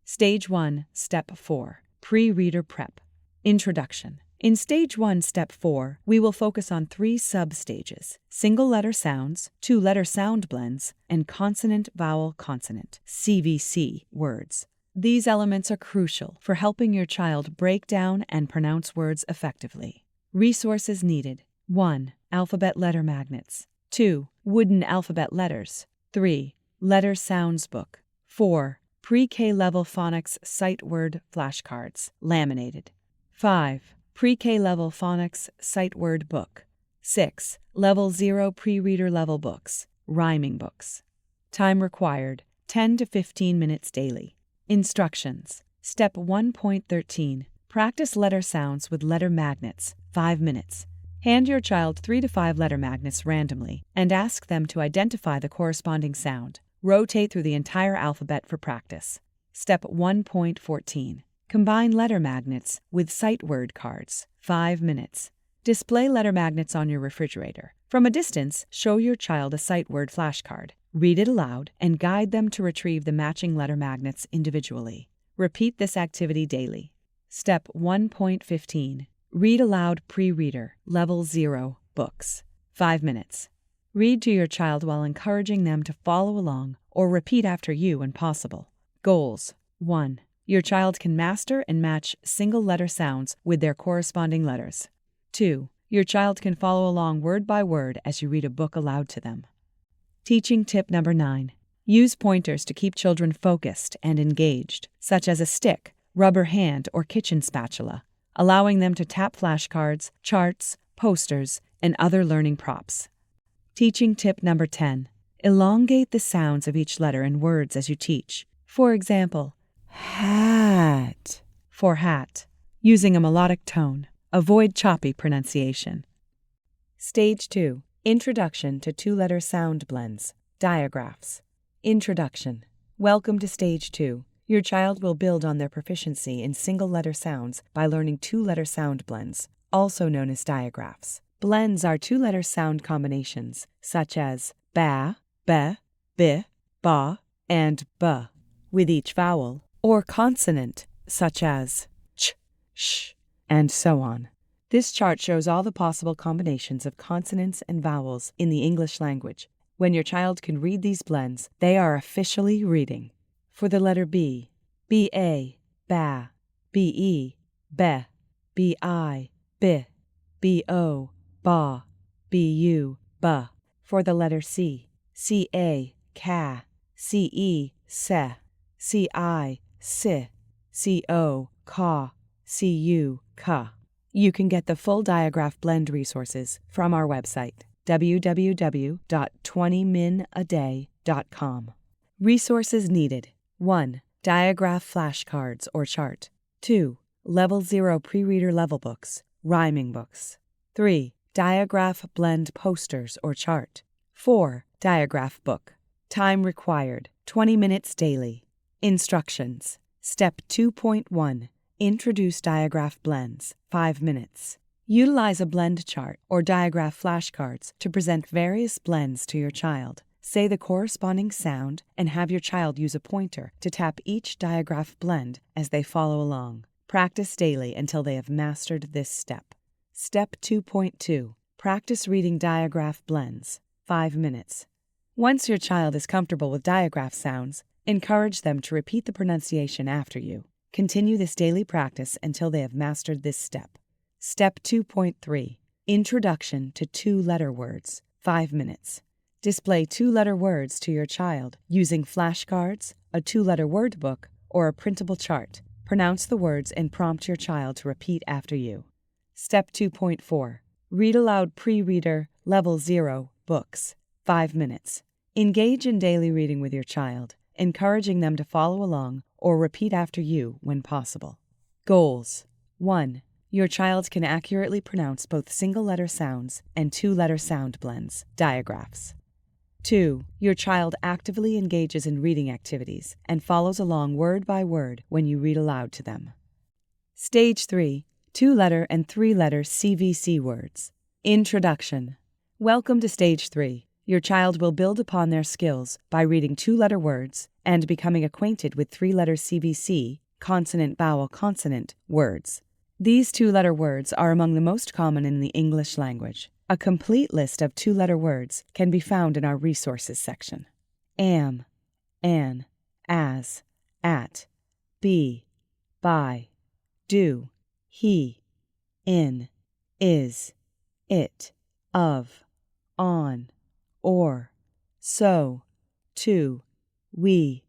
Stage 1, Step 4. Pre-reader prep. Introduction. In Stage 1, Step 4, we will focus on 3 sub-stages: single-letter sounds, 2-letter sound blends, and consonant-vowel-consonant (CVC) words. These elements are crucial for helping your child break down and pronounce words effectively. Resources needed. 1. Alphabet letter magnets. 2. Wooden alphabet letters. 3. Letter sounds book. 4. Pre-K level phonics sight word flashcards, laminated. 5. Pre-K level phonics sight word book. 6. Level 0 pre-reader level books, rhyming books. Time required, 10 to 15 minutes daily. Instructions. Step 1.13. Practice letter sounds with letter magnets, 5 minutes. Hand your child 3 to 5 letter magnets randomly and ask them to identify the corresponding sound. Rotate through the entire alphabet for practice. Step 1.14. Combine letter magnets with sight word cards, 5 minutes. Display letter magnets on your refrigerator. From a distance, show your child a sight word flashcard. Read it aloud and guide them to retrieve the matching letter magnets individually. Repeat this activity daily. Step 1.15. Read aloud pre-reader, level 0, books, 5 minutes. Read to your child while encouraging them to follow along or repeat after you when possible. Goals. 1. Your child can master and match single-letter sounds with their corresponding letters. 2. Your child can follow along word by word as you read a book aloud to them. Teaching tip number 9. Use pointers to keep children focused and engaged, such as a stick, rubber hand, or kitchen spatula, allowing them to tap flashcards, charts, posters, and other learning props. Teaching tip number 10. Elongate the sounds of each letter and words as you teach. For example, hat for hat, using a melodic tone. Avoid choppy pronunciation. Stage 2. Introduction to two-letter sound blends. Diagraphs. Introduction. Welcome to Stage 2. Your child will build on their proficiency in single-letter sounds by learning two-letter sound blends, also known as diagraphs. Blends are two-letter sound combinations, such as ba, be, bi, ba, and b, with each vowel, or consonant, such as ch, sh, and so on. This chart shows all the possible combinations of consonants and vowels in the English language. When your child can read these blends, they are officially reading. For the letter B, B-A, ba, B-E, be, B-I, bi, B-O, ba, B-U, ba. For the letter C, C-A, ca, C-E, se, C-I, si, C-O, ca, C-U, ca. You can get the full diagraph blend resources from our website, www.20minaday.com. Resources needed. 1. Diagraph flashcards or chart. 2. Level 0 pre-reader level books, rhyming books. 3. Diagraph blend posters or chart. 4. Diagraph book. Time required, 20 minutes daily. Instructions. Step 2.1. Introduce diagraph blends, 5 minutes. Utilize a blend chart or diagraph flashcards to present various blends to your child. Say the corresponding sound and have your child use a pointer to tap each diagraph blend as they follow along. Practice daily until they have mastered this step. Step 2.2. Practice reading diagraph blends, 5 minutes. Once your child is comfortable with diagraph sounds, encourage them to repeat the pronunciation after you. Continue this daily practice until they have mastered this step. Step 2.3. Introduction to two-letter words, 5 minutes. Display two-letter words to your child using flashcards, a two-letter word book, or a printable chart. Pronounce the words and prompt your child to repeat after you. Step 2.4. Read aloud pre-reader Level 0 books, 5 minutes. Engage in daily reading with your child, encouraging them to follow along or repeat after you when possible. Goals. 1. Your child can accurately pronounce both single-letter sounds and two-letter sound blends, diagraphs. 2. Your child actively engages in reading activities and follows along word by word when you read aloud to them. Stage 3. Two-letter and three-letter CVC words. Introduction. Welcome to Stage 3. Your child will build upon their skills by reading two-letter words and becoming acquainted with three-letter CVC, consonant-vowel-consonant, words. These two-letter words are among the most common in the English language. A complete list of two-letter words can be found in our resources section. Am, an, as, at, be, by, do, he, in, is, it, of, on, or, so, to, we,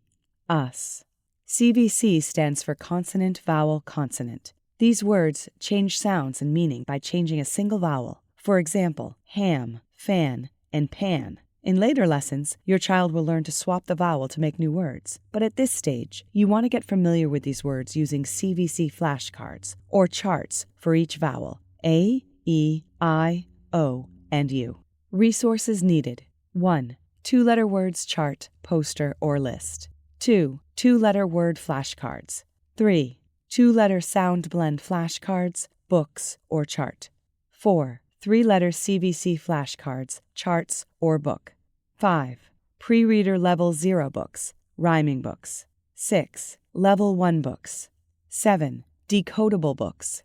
us. CVC stands for consonant-vowel-consonant. These words change sounds and meaning by changing a single vowel. For example, ham, fan, and pan. In later lessons, your child will learn to swap the vowel to make new words. But at this stage, you want to get familiar with these words using CVC flashcards or charts for each vowel, A, E, I, O, and U. Resources needed. 1. Two-letter words chart, poster, or list. 2. Two-letter word flashcards. 3. Two-letter sound blend flashcards, books, or chart. 4. Three-letter CVC flashcards, charts, or book. 5. Pre-reader Level 0 books, rhyming books. 6. Level 1 books. 7. Decodable books.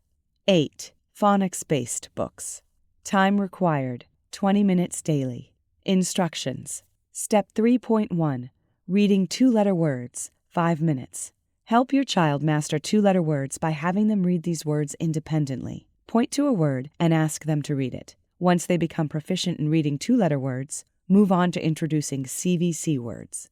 8. Phonics-based books. Time required, 20 minutes daily. Instructions. Step 3.1. Reading two-letter words, 5 minutes. Help your child master two-letter words by having them read these words independently. Point to a word and ask them to read it. Once they become proficient in reading two-letter words, move on to introducing CVC words.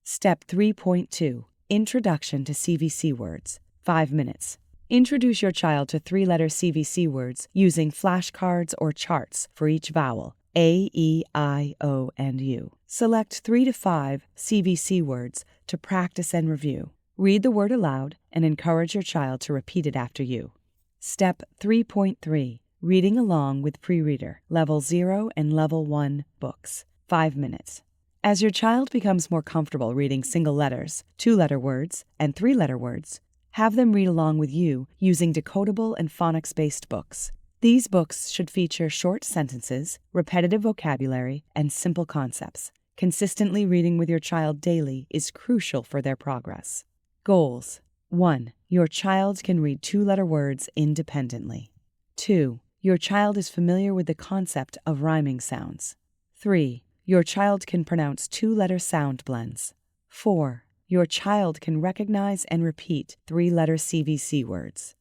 Step 3.2. Introduction to CVC Words. 5 minutes. Introduce your child to 3-letter CVC words using flashcards or charts for each vowel, A, E, I, O, and U. Select 3 to 5 CVC words to practice and review. Read the word aloud and encourage your child to repeat it after you. Step 3.3. Reading along with pre-reader, Level 0 and Level 1 books. 5 minutes. As your child becomes more comfortable reading single letters, 2-letter words, and 3-letter words, have them read along with you using decodable and phonics-based books. These books should feature short sentences, repetitive vocabulary, and simple concepts. Consistently reading with your child daily is crucial for their progress. Goals. 1. Your child can read 2-letter words independently. 2. Your child is familiar with the concept of rhyming sounds. 3. Your child can pronounce 2-letter sound blends. 4. Your child can recognize and repeat 3-letter CVC words.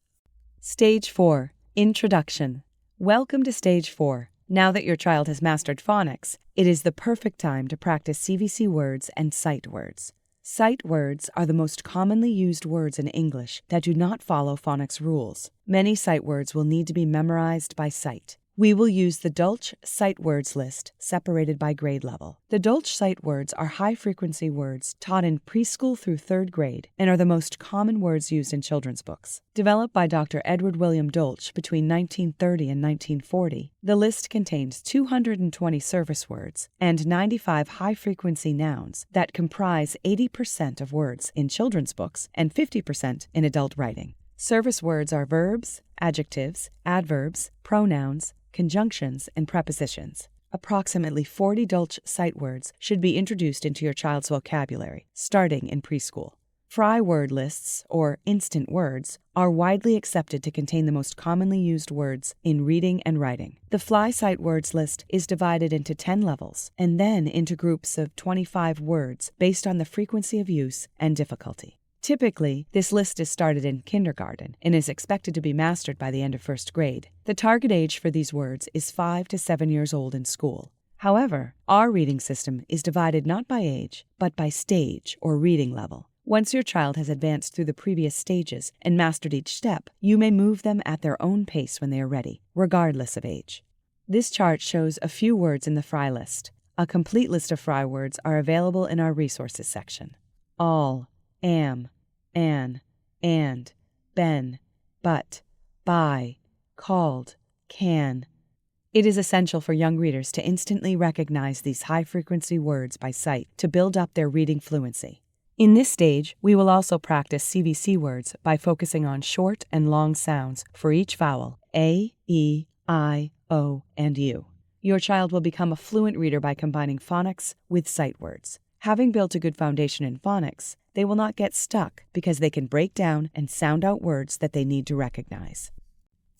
Stage 4. Introduction. Welcome to Stage 4. Now that your child has mastered phonics, it is the perfect time to practice CVC words and sight words. Sight words are the most commonly used words in English that do not follow phonics rules. Many sight words will need to be memorized by sight. We will use the Dolch sight words list separated by grade level. The Dolch sight words are high-frequency words taught in preschool through 3rd grade and are the most common words used in children's books. Developed by Dr. Edward William Dolch between 1930 and 1940, the list contains 220 service words and 95 high-frequency nouns that comprise 80% of words in children's books and 50% in adult writing. Service words are verbs, adjectives, adverbs, pronouns, conjunctions, and prepositions. Approximately 40 Dolch sight words should be introduced into your child's vocabulary, starting in preschool. Fry word lists, or instant words, are widely accepted to contain the most commonly used words in reading and writing. The Fly sight words list is divided into 10 levels, and then into groups of 25 words based on the frequency of use and difficulty. Typically, this list is started in kindergarten and is expected to be mastered by the end of 1st grade. The target age for these words is 5 to 7 years old in school. However, our reading system is divided not by age, but by stage or reading level. Once your child has advanced through the previous stages and mastered each step, you may move them at their own pace when they are ready, regardless of age. This chart shows a few words in the Fry list. A complete list of Fry words are available in our resources section. All, am, an, and, been, but, by, called, can. It is essential for young readers to instantly recognize these high-frequency words by sight to build up their reading fluency. In this stage, we will also practice CVC words by focusing on short and long sounds for each vowel, A, E, I, O, and U. Your child will become a fluent reader by combining phonics with sight words. Having built a good foundation in phonics, they will not get stuck because they can break down and sound out words that they need to recognize.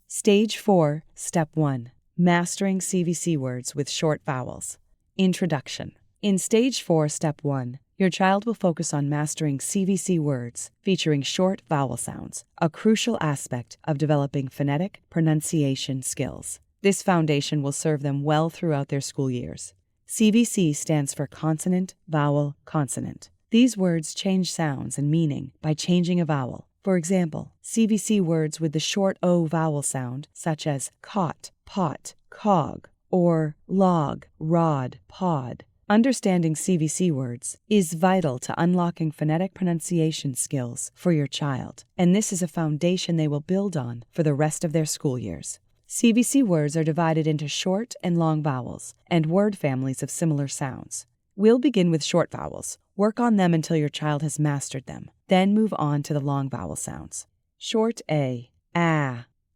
Stage 4, Step 1. Mastering CVC words with short vowels. Introduction. In Stage 4, Step 1, your child will focus on mastering CVC words featuring short vowel sounds, a crucial aspect of developing phonetic pronunciation skills. This foundation will serve them well throughout their school years. CVC stands for consonant, vowel, consonant. These words change sounds and meaning by changing a vowel. For example, CVC words with the short O vowel sound, such as cot, pot, cog, or log, rod, pod. Understanding CVC words is vital to unlocking phonetic pronunciation skills for your child, and this is a foundation they will build on for the rest of their school years. CVC words are divided into short and long vowels and word families of similar sounds. We'll begin with short vowels. Work on them until your child has mastered them. Then move on to the long vowel sounds. Short A,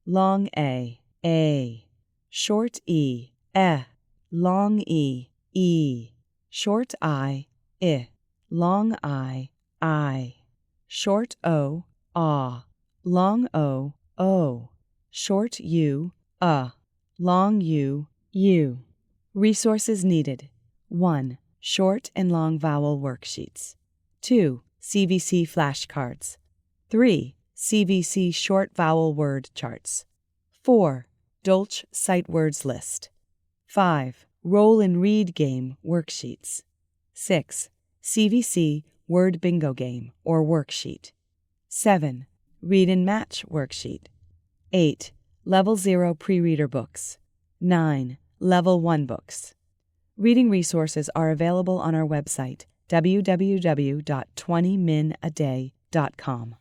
long A. Short E, long E. Short I, long I. Short O, long O. Short U, long U. Resources needed. 1. Short and long vowel worksheets. 2. CVC flashcards. 3. CVC short vowel word charts. 4. Dolch sight words list. 5. Roll and read game worksheets. 6. CVC Word Bingo Game or Worksheet. 7. Read and Match Worksheet. 8. Level 0 Pre-Reader Books. 9. Level 1 Books. Reading resources are available on our website, www.20minaday.com.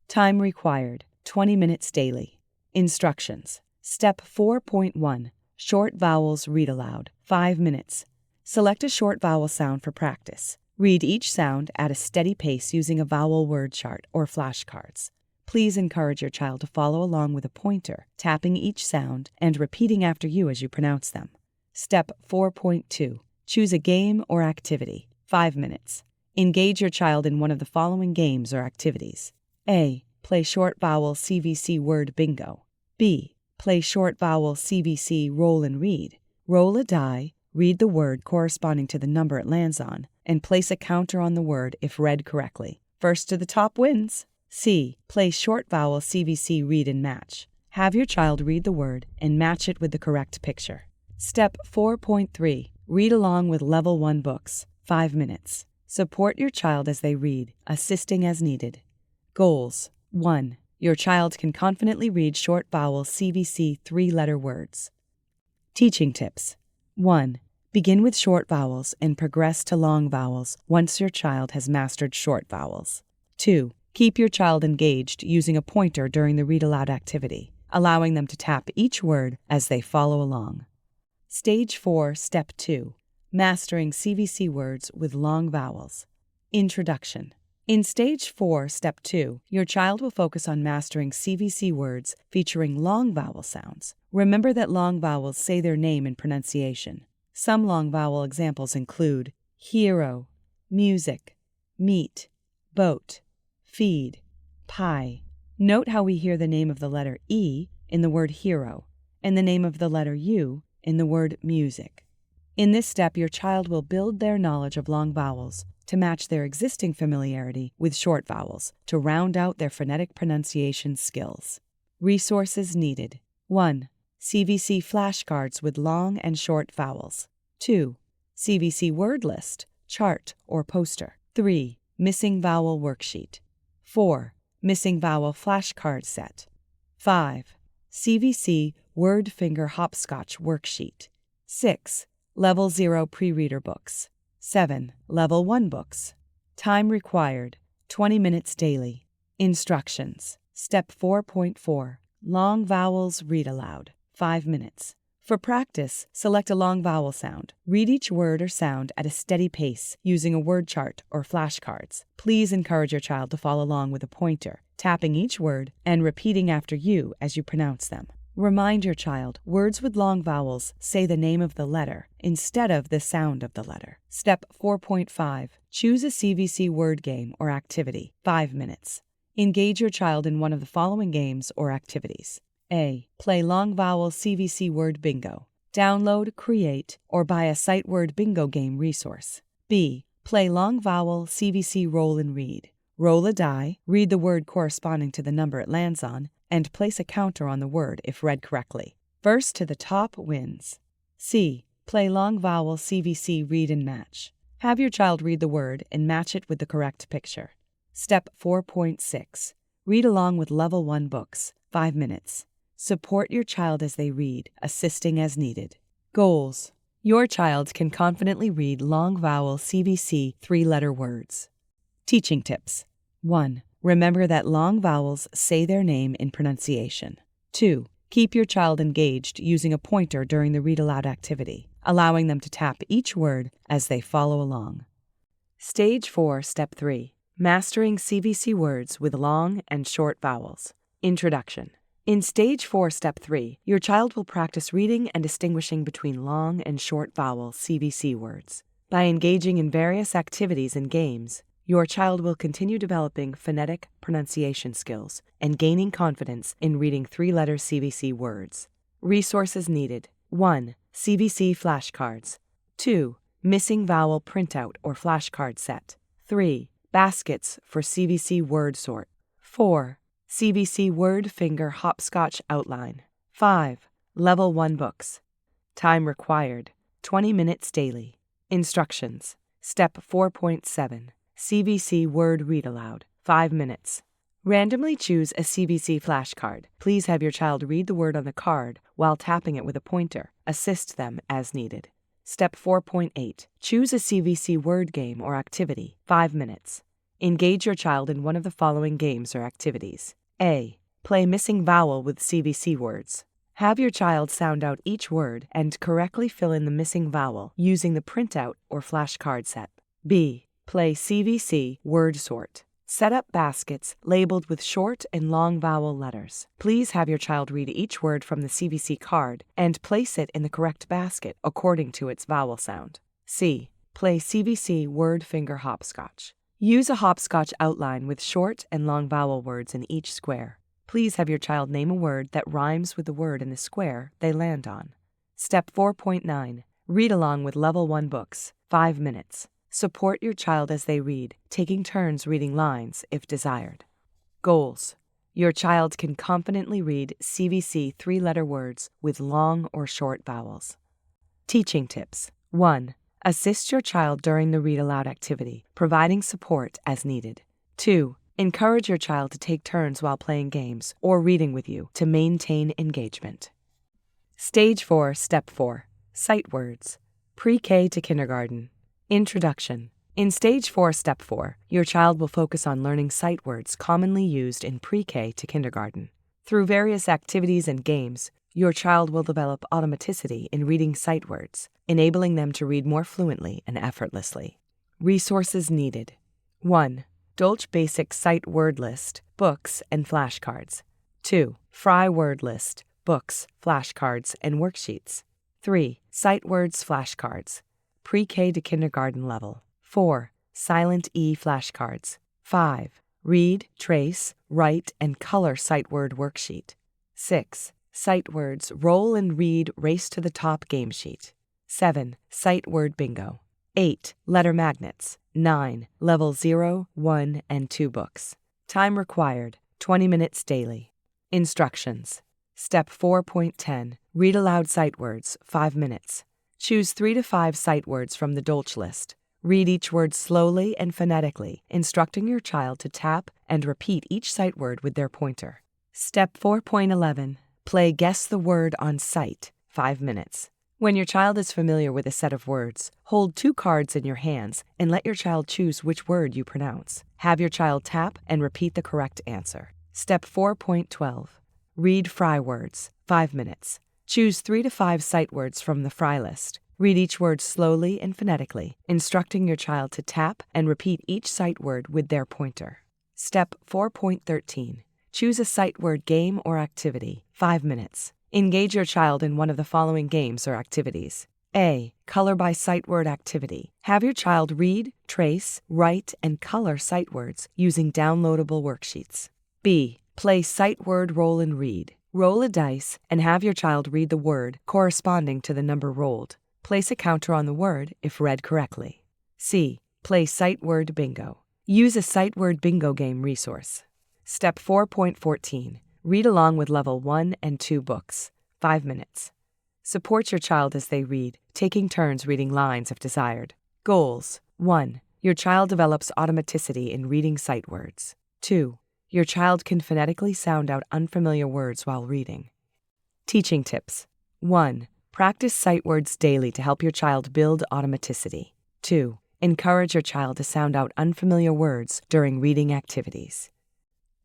Time required, 20 minutes daily. Instructions. Step 4.1. Short vowels read aloud, 5 minutes. Select a short vowel sound for practice. Read each sound at a steady pace using a vowel word chart or flashcards. Please encourage your child to follow along with a pointer, tapping each sound and repeating after you as you pronounce them. Step 4.2. Choose a game or activity, 5 minutes. Engage your child in one of the following games or activities. A. Play short vowel CVC word bingo. B. Play short vowel CVC roll and read. Roll a die, read the word corresponding to the number it lands on, and place a counter on the word if read correctly. First to the top wins. C. Play short vowel CVC read and match. Have your child read the word and match it with the correct picture. Step 4.3. Read along with Level 1 books, 5 minutes. Support your child as they read, assisting as needed. Goals. 1. Your child can confidently read short vowel CVC 3-letter words. Teaching tips. 1. Begin with short vowels and progress to long vowels once your child has mastered short vowels. 2. Keep your child engaged using a pointer during the read aloud activity, allowing them to tap each word as they follow along. Stage 4, Step 2. Mastering CVC words with long vowels. Introduction. In Stage 4, Step 2, your child will focus on mastering CVC words featuring long vowel sounds. Remember that long vowels say their name in pronunciation. Some long vowel examples include hero, music, meat, boat, feed, pie. Note how we hear the name of the letter E in the word hero and the name of the letter U in the word music. In this step, your child will build their knowledge of long vowels to match their existing familiarity with short vowels to round out their phonetic pronunciation skills. Resources needed. 1. CVC flashcards with long and short vowels. 2. CVC word list, chart, or poster. 3. Missing vowel worksheet. 4. Missing vowel flashcard set. 5. CVC word finger hopscotch worksheet. 6. Level 0 pre-reader books. 7. Level 1 books. Time required, 20 minutes daily. Instructions. Step 4.4. Long vowels read aloud, 5 minutes. For practice, select a long vowel sound. Read each word or sound at a steady pace using a word chart or flashcards. Please encourage your child to follow along with a pointer, tapping each word and repeating after you as you pronounce them. Remind your child, words with long vowels say the name of the letter instead of the sound of the letter. Step 4.5. Choose a CVC word game or activity, 5 minutes. Engage your child in one of the following games or activities. A. Play long vowel CVC word bingo. Download, create, or buy a Sight Word bingo game resource. B. Play long vowel CVC roll and read. Roll a die, read the word corresponding to the number it lands on, and place a counter on the word if read correctly. First to the top wins. C. Play long vowel CVC read and match. Have your child read the word and match it with the correct picture. Step 4.6. Read along with Level 1 books, 5 minutes. Support your child as they read, assisting as needed. Goals. Your child can confidently read long vowel CVC 3-letter words. Teaching tips. 1. Remember that long vowels say their name in pronunciation. 2. Keep your child engaged using a pointer during the read aloud activity, allowing them to tap each word as they follow along. Stage 4, Step 3. Mastering CVC words with long and short vowels. Introduction. In Stage 4, Step 3, your child will practice reading and distinguishing between long and short vowel CVC words. By engaging in various activities and games, your child will continue developing phonetic pronunciation skills and gaining confidence in reading 3-letter CVC words. Resources needed. 1. CVC flashcards. 2. Missing vowel printout or flashcard set. 3. Baskets for CVC word sort. 4. CVC word finger hopscotch outline. 5. Level 1 books. Time required, 20 minutes daily. Instructions. Step 4.7. CVC Word Read Aloud, 5 minutes. Randomly choose a CVC flashcard. Please have your child read the word on the card while tapping it with a pointer. Assist them as needed. Step 4.8. Choose a CVC word game or activity, 5 minutes. Engage your child in one of the following games or activities. A. Play missing vowel with CVC words. Have your child sound out each word and correctly fill in the missing vowel using the printout or flashcard set. B. Play CVC word sort. Set up baskets labeled with short and long vowel letters. Please have your child read each word from the CVC card and place it in the correct basket according to its vowel sound. C. Play CVC word finger hopscotch. Use a hopscotch outline with short and long vowel words in each square. Please have your child name a word that rhymes with the word in the square they land on. Step 4.9. Read along with Level 1 books, 5 minutes. Support your child as they read, taking turns reading lines if desired. Goals. Your child can confidently read CVC 3-letter words with long or short vowels. Teaching tips. 1. Assist your child during the read aloud activity, providing support as needed. 2. Encourage your child to take turns while playing games or reading with you to maintain engagement. Stage 4, Step 4. Sight Words. Pre-K to kindergarten. Introduction. In Stage 4, Step 4, your child will focus on learning sight words commonly used in pre-K to kindergarten. Through various activities and games, your child will develop automaticity in reading sight words, enabling them to read more fluently and effortlessly. Resources needed. 1. Dolch Basic Sight Word List, books and flashcards. 2. Fry Word List, books, flashcards, and worksheets. 3. Sight Words flashcards. Pre-K to kindergarten level. 4. Silent E flashcards. 5. Read, trace, write, and color sight word worksheet. 6. Sight Words Roll and Read Race to the Top game sheet. 7. Sight Word Bingo. 8. Letter Magnets. 9. Level 0, 1, and 2 books. Time required, 20 minutes daily. Instructions. Step 4.10. Read aloud sight words, 5 minutes. Choose 3 to 5 sight words from the Dolch list. Read each word slowly and phonetically, instructing your child to tap and repeat each sight word with their pointer. Step 4.11. Play Guess the Word on Sight, 5 minutes. When your child is familiar with a set of words, hold 2 cards in your hands and let your child choose which word you pronounce. Have your child tap and repeat the correct answer. Step 4.12. Read Fry Words, 5 minutes. Choose 3 to 5 sight words from the Fry list. Read each word slowly and phonetically, instructing your child to tap and repeat each sight word with their pointer. Step 4.13. Choose a sight word game or activity, 5 minutes. Engage your child in one of the following games or activities. A. Color by sight word activity. Have your child read, trace, write, and color sight words using downloadable worksheets. B. Play sight word roll and read. Roll a dice and have your child read the word corresponding to the number rolled. Place a counter on the word if read correctly. C. Play sight word bingo. Use a sight word bingo game resource. Step 4.14. Read along with Level 1 and 2 books, 5 minutes. Support your child as they read, taking turns reading lines if desired. Goals. 1. Your child develops automaticity in reading sight words. 2. Your child can phonetically sound out unfamiliar words while reading. Teaching tips. 1. Practice sight words daily to help your child build automaticity. 2. Encourage your child to sound out unfamiliar words during reading activities.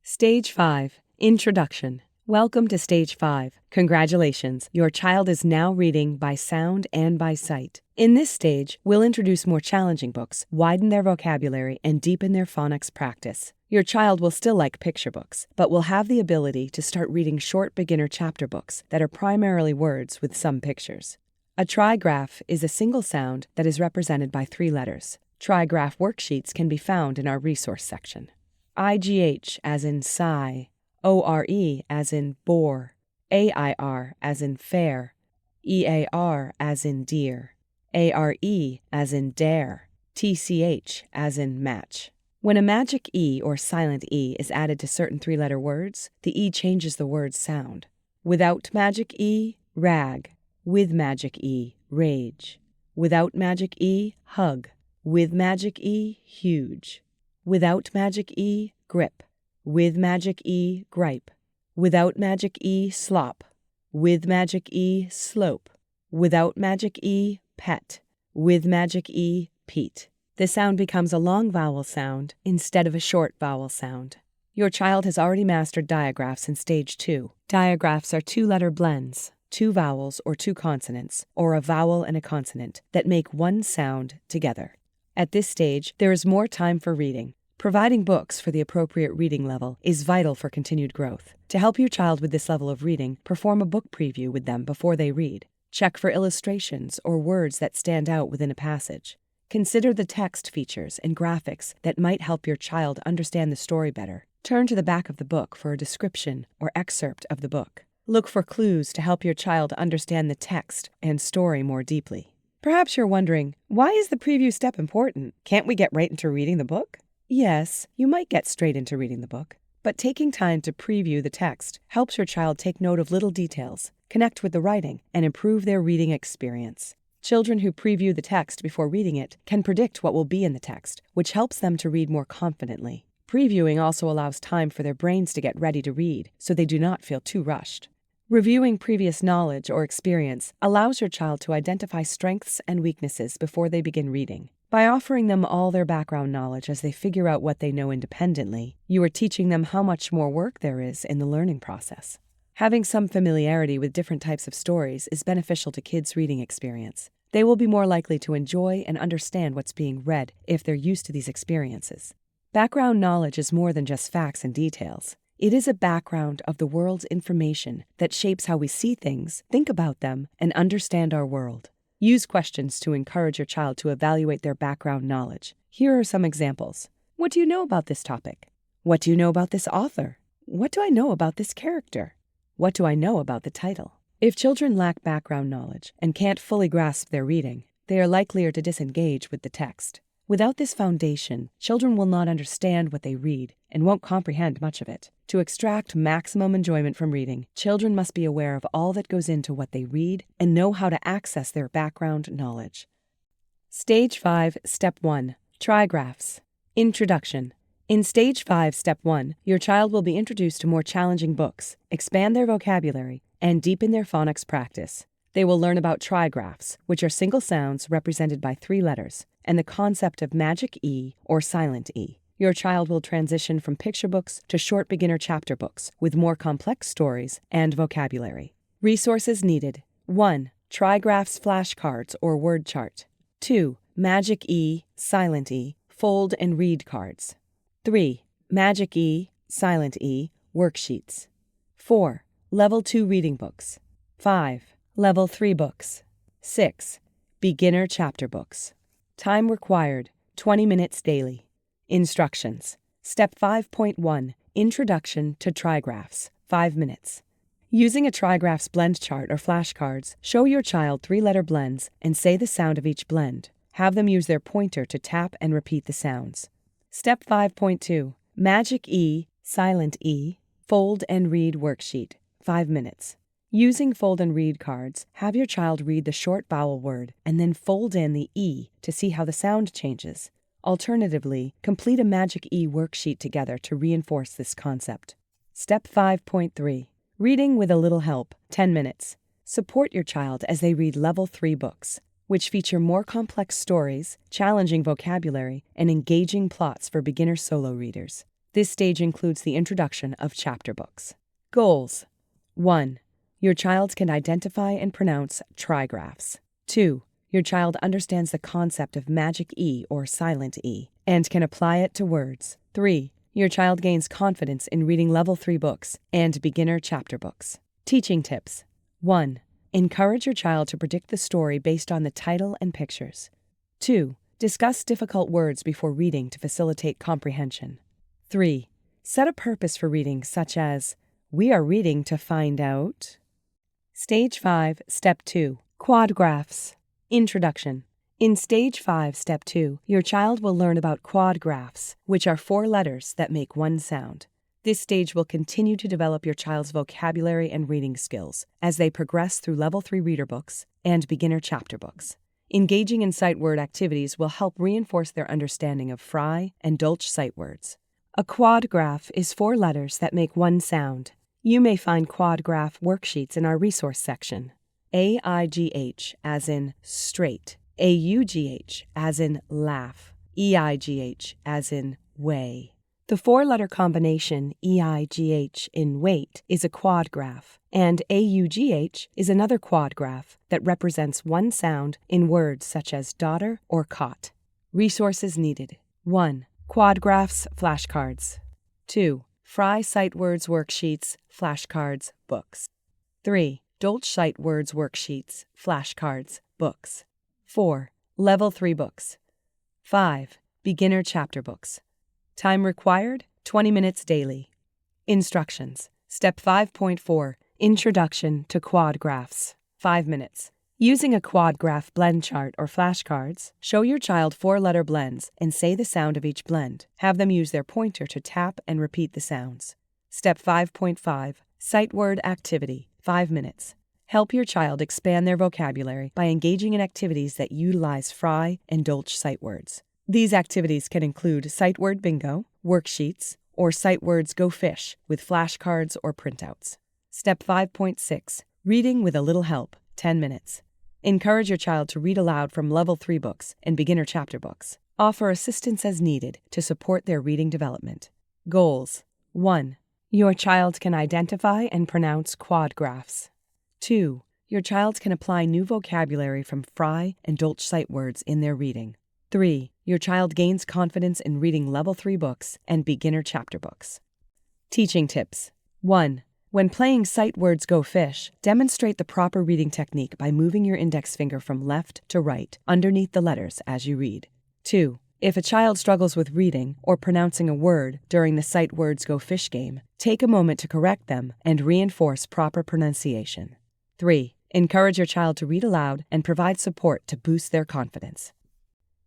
Stage 5. Introduction. Welcome to Stage 5. Congratulations, your child is now reading by sound and by sight. In this stage, we'll introduce more challenging books, widen their vocabulary, and deepen their phonics practice. Your child will still like picture books, but will have the ability to start reading short beginner chapter books that are primarily words with some pictures. A trigraph is a single sound that is represented by 3 letters. Trigraph worksheets can be found in our resource section. IGH as in sigh, ORE as in bore, AIR as in fair, EAR as in dear, ARE as in dare, TCH as in match. When a magic E or silent E is added to certain 3-letter words, the E changes the word's sound. Without magic E, rag. With magic E, rage. Without magic E, hug. With magic E, huge. Without magic E, grip. With magic E, gripe. Without magic E, slop. With magic E, slope. Without magic E, pet. With magic E, Pete. The sound becomes a long vowel sound instead of a short vowel sound. Your child has already mastered diagraphs in Stage 2. Diagraphs are two-letter blends, two vowels or two consonants, or a vowel and a consonant, that make one sound together. At this stage, there is more time for reading. Providing books for the appropriate reading level is vital for continued growth. To help your child with this level of reading, perform a book preview with them before they read. Check for illustrations or words that stand out within a passage. Consider the text features and graphics that might help your child understand the story better. Turn to the back of the book for a description or excerpt of the book. Look for clues to help your child understand the text and story more deeply. Perhaps you're wondering, why is the preview step important? Can't we get right into reading the book? Yes, you might get straight into reading the book, but taking time to preview the text helps your child take note of little details, connect with the writing, and improve their reading experience. Children who preview the text before reading it can predict what will be in the text, which helps them to read more confidently. Previewing also allows time for their brains to get ready to read, so they do not feel too rushed. Reviewing previous knowledge or experience allows your child to identify strengths and weaknesses before they begin reading. By offering them all their background knowledge as they figure out what they know independently, you are teaching them how much more work there is in the learning process. Having some familiarity with different types of stories is beneficial to kids' reading experience. They will be more likely to enjoy and understand what's being read if they're used to these experiences. Background knowledge is more than just facts and details. It is a background of the world's information that shapes how we see things, think about them, and understand our world. Use questions to encourage your child to evaluate their background knowledge. Here are some examples. What do you know about this topic? What do you know about this author? What do I know about this character? What do I know about the title? If children lack background knowledge and can't fully grasp their reading, they are likelier to disengage with the text. Without this foundation, children will not understand what they read and won't comprehend much of it. To extract maximum enjoyment from reading, children must be aware of all that goes into what they read and know how to access their background knowledge. Stage 5, Step 1. Trigraphs. Introduction. In Stage 5, Step 1, your child will be introduced to more challenging books, expand their vocabulary, and deepen their phonics practice. They will learn about trigraphs, which are single sounds represented by 3 letters, and the concept of magic E or silent E. Your child will transition from picture books to short beginner chapter books with more complex stories and vocabulary. Resources needed. 1. Trigraphs flashcards or word chart. 2. Magic E, silent E, fold and read cards. 3. Magic E, silent E, worksheets. 4. Level 2 reading books. 5. Level 3 books. 6. Beginner chapter books. Time required, 20 minutes daily. Instructions. Step 5.1, Introduction to Trigraphs, 5 minutes. Using a trigraphs blend chart or flashcards, show your child 3-letter blends and say the sound of each blend. Have them use their pointer to tap and repeat the sounds. Step 5.2, Magic E, Silent E, Fold and Read worksheet, 5 minutes. Using fold and read cards, have your child read the short vowel word and then fold in the E to see how the sound changes. Alternatively, complete a Magic E worksheet together to reinforce this concept. Step 5.3. Reading with a little help, 10 minutes. Support your child as they read Level 3 books, which feature more complex stories, challenging vocabulary, and engaging plots for beginner solo readers. This stage includes the introduction of chapter books. Goals. 1. Your child can identify and pronounce trigraphs. 2. Your child understands the concept of magic E or silent E and can apply it to words. 3. Your child gains confidence in reading Level 3 books and beginner chapter books. Teaching tips. 1. Encourage your child to predict the story based on the title and pictures. 2. Discuss difficult words before reading to facilitate comprehension. 3. Set a purpose for reading, such as, "We are reading to find out." Stage 5, Step 2, Quadgraphs. Introduction. In Stage 5, Step 2, your child will learn about quadgraphs, which are 4 letters that make one sound. This stage will continue to develop your child's vocabulary and reading skills as they progress through Level 3 reader books and beginner chapter books. Engaging in sight word activities will help reinforce their understanding of Fry and Dolch sight words. A quad graph is 4 letters that make one sound. You may find quad graph worksheets in our resource section. AIGH as in straight, AUGH as in laugh, EIGH as in way. The 4-letter combination EIGH in wait is a quad graph, and AUGH is another quad graph that represents one sound in words such as daughter or cot. Resources needed. 1. Quad graphs flashcards. 2. Fry sight words worksheets, flashcards, books. 3. Dolch sight words worksheets, flashcards, books. 4. Level 3 books. 5. Beginner chapter books. Time required, 20 minutes daily. Instructions. Step 5.4. Introduction to quad graphs. 5 minutes. Using a quad graph blend chart or flashcards, show your child 4-letter blends and say the sound of each blend. Have them use their pointer to tap and repeat the sounds. Step 5.5. Sight word activity. 5 minutes. Help your child expand their vocabulary by engaging in activities that utilize Fry and Dolch sight words. These activities can include sight word bingo, worksheets, or sight words go fish with flashcards or printouts. Step 5.6. Reading with a little help. 10 minutes. Encourage your child to read aloud from Level 3 books and beginner chapter books. Offer assistance as needed to support their reading development. Goals. 1. Your child can identify and pronounce quad graphs. 2. Your child can apply new vocabulary from Fry and Dolch sight words in their reading. 3. Your child gains confidence in reading Level 3 books and beginner chapter books. Teaching tips. 1. When playing Sight Words Go Fish, demonstrate the proper reading technique by moving your index finger from left to right underneath the letters as you read. 2. If a child struggles with reading or pronouncing a word during the Sight Words Go Fish game, take a moment to correct them and reinforce proper pronunciation. 3. Encourage your child to read aloud and provide support to boost their confidence.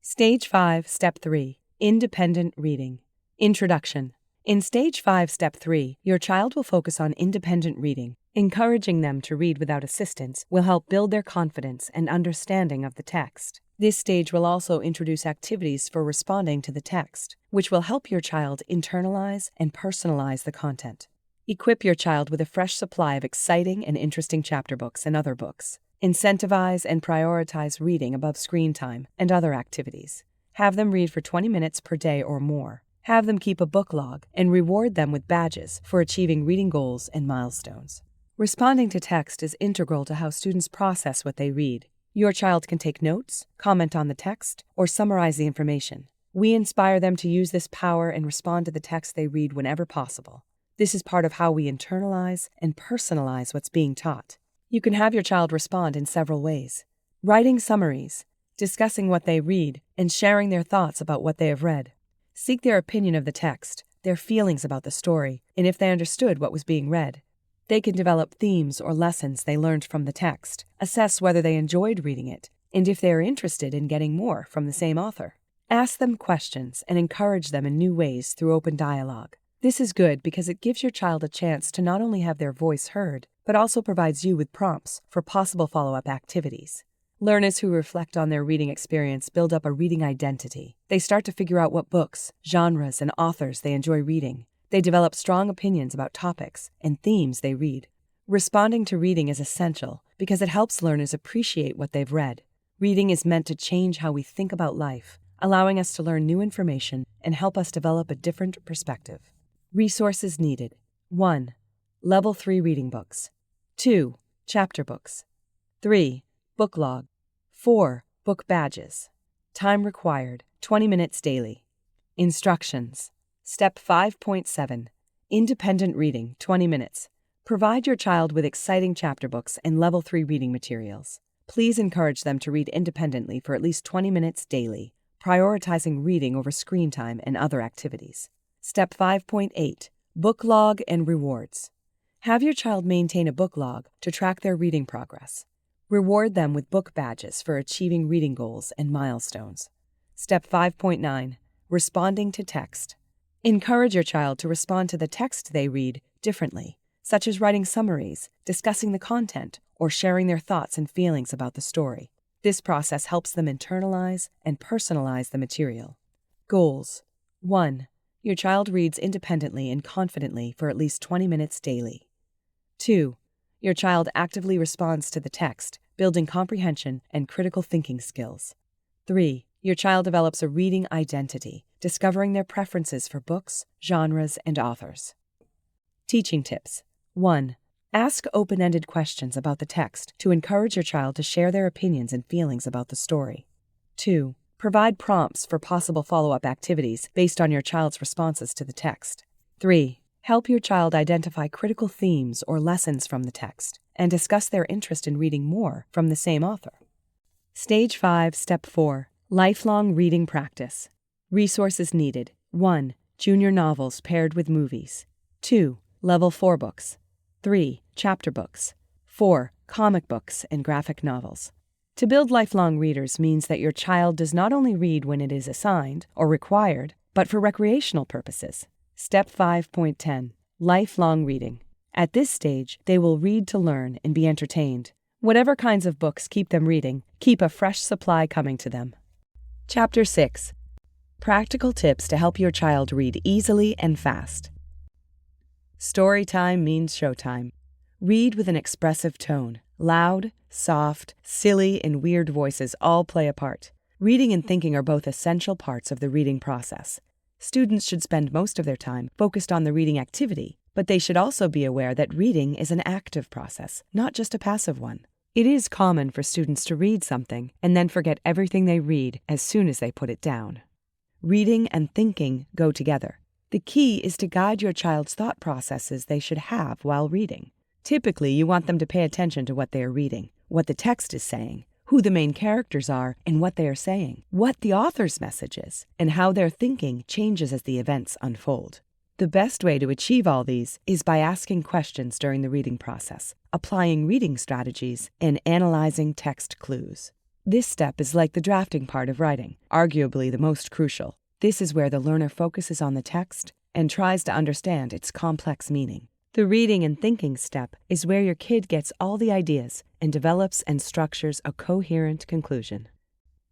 Stage 5, Step 3. Independent reading. Introduction. In Stage 5, Step 3, your child will focus on independent reading. Encouraging them to read without assistance will help build their confidence and understanding of the text. This stage will also introduce activities for responding to the text, which will help your child internalize and personalize the content. Equip your child with a fresh supply of exciting and interesting chapter books and other books. Incentivize and prioritize reading above screen time and other activities. Have them read for 20 minutes per day or more. Have them keep a book log and reward them with badges for achieving reading goals and milestones. Responding to text is integral to how students process what they read. Your child can take notes, comment on the text, or summarize the information. We inspire them to use this power and respond to the text they read whenever possible. This is part of how we internalize and personalize what's being taught. You can have your child respond in several ways. Writing summaries, discussing what they read, and sharing their thoughts about what they have read. Seek their opinion of the text, their feelings about the story, and if they understood what was being read. They can develop themes or lessons they learned from the text, assess whether they enjoyed reading it, and if they are interested in getting more from the same author. Ask them questions and encourage them in new ways through open dialogue. This is good because it gives your child a chance to not only have their voice heard, but also provides you with prompts for possible follow-up activities. Learners who reflect on their reading experience build up a reading identity. They start to figure out what books, genres, and authors they enjoy reading. They develop strong opinions about topics and themes they read. Responding to reading is essential because it helps learners appreciate what they've read. Reading is meant to change how we think about life, allowing us to learn new information and help us develop a different perspective. Resources needed. 1. Level 3 reading books. 2. Chapter books. 3. Book log. 4. Book badges. Time required, 20 minutes daily. Instructions. Step 5.7. Independent reading, 20 minutes. Provide your child with exciting chapter books and Level 3 reading materials. Please encourage them to read independently for at least 20 minutes daily, prioritizing reading over screen time and other activities. Step 5.8. Book log and rewards. Have your child maintain a book log to track their reading progress. Reward them with book badges for achieving reading goals and milestones. Step 5.9. Responding to text. Encourage your child to respond to the text they read differently, such as writing summaries, discussing the content, or sharing their thoughts and feelings about the story. This process helps them internalize and personalize the material. Goals. 1. Your child reads independently and confidently for at least 20 minutes daily. 2. Your child actively responds to the text, building comprehension and critical thinking skills. 3. Your child develops a reading identity, discovering their preferences for books, genres, and authors. Teaching tips. 1. Ask open-ended questions about the text to encourage your child to share their opinions and feelings about the story. 2. Provide prompts for possible follow-up activities based on your child's responses to the text. 3. Help your child identify critical themes or lessons from the text and discuss their interest in reading more from the same author. Stage 5, Step 4. Lifelong reading practice. Resources needed. 1. Junior novels paired with movies. 2. Level 4 books. 3. Chapter books. 4. Comic books and graphic novels. To build lifelong readers means that your child does not only read when it is assigned or required, but for recreational purposes. Step 5.10. Lifelong reading. At this stage, they will read to learn and be entertained. Whatever kinds of books keep them reading, keep a fresh supply coming to them. Chapter 6. Practical tips to help your child read easily and fast. Story time means showtime. Read with an expressive tone. Loud, soft, silly, and weird voices all play a part. Reading and thinking are both essential parts of the reading process. Students should spend most of their time focused on the reading activity, but they should also be aware that reading is an active process, not just a passive one. It is common for students to read something and then forget everything they read as soon as they put it down. Reading and thinking go together. The key is to guide your child's thought processes they should have while reading. Typically, you want them to pay attention to what they are reading, what the text is saying, who the main characters are and what they are saying, what the author's message is, and how their thinking changes as the events unfold. The best way to achieve all these is by asking questions during the reading process, applying reading strategies, and analyzing text clues. This step is like the drafting part of writing, arguably the most crucial. This is where the learner focuses on the text and tries to understand its complex meaning. The reading and thinking step is where your kid gets all the ideas and develops and structures a coherent conclusion.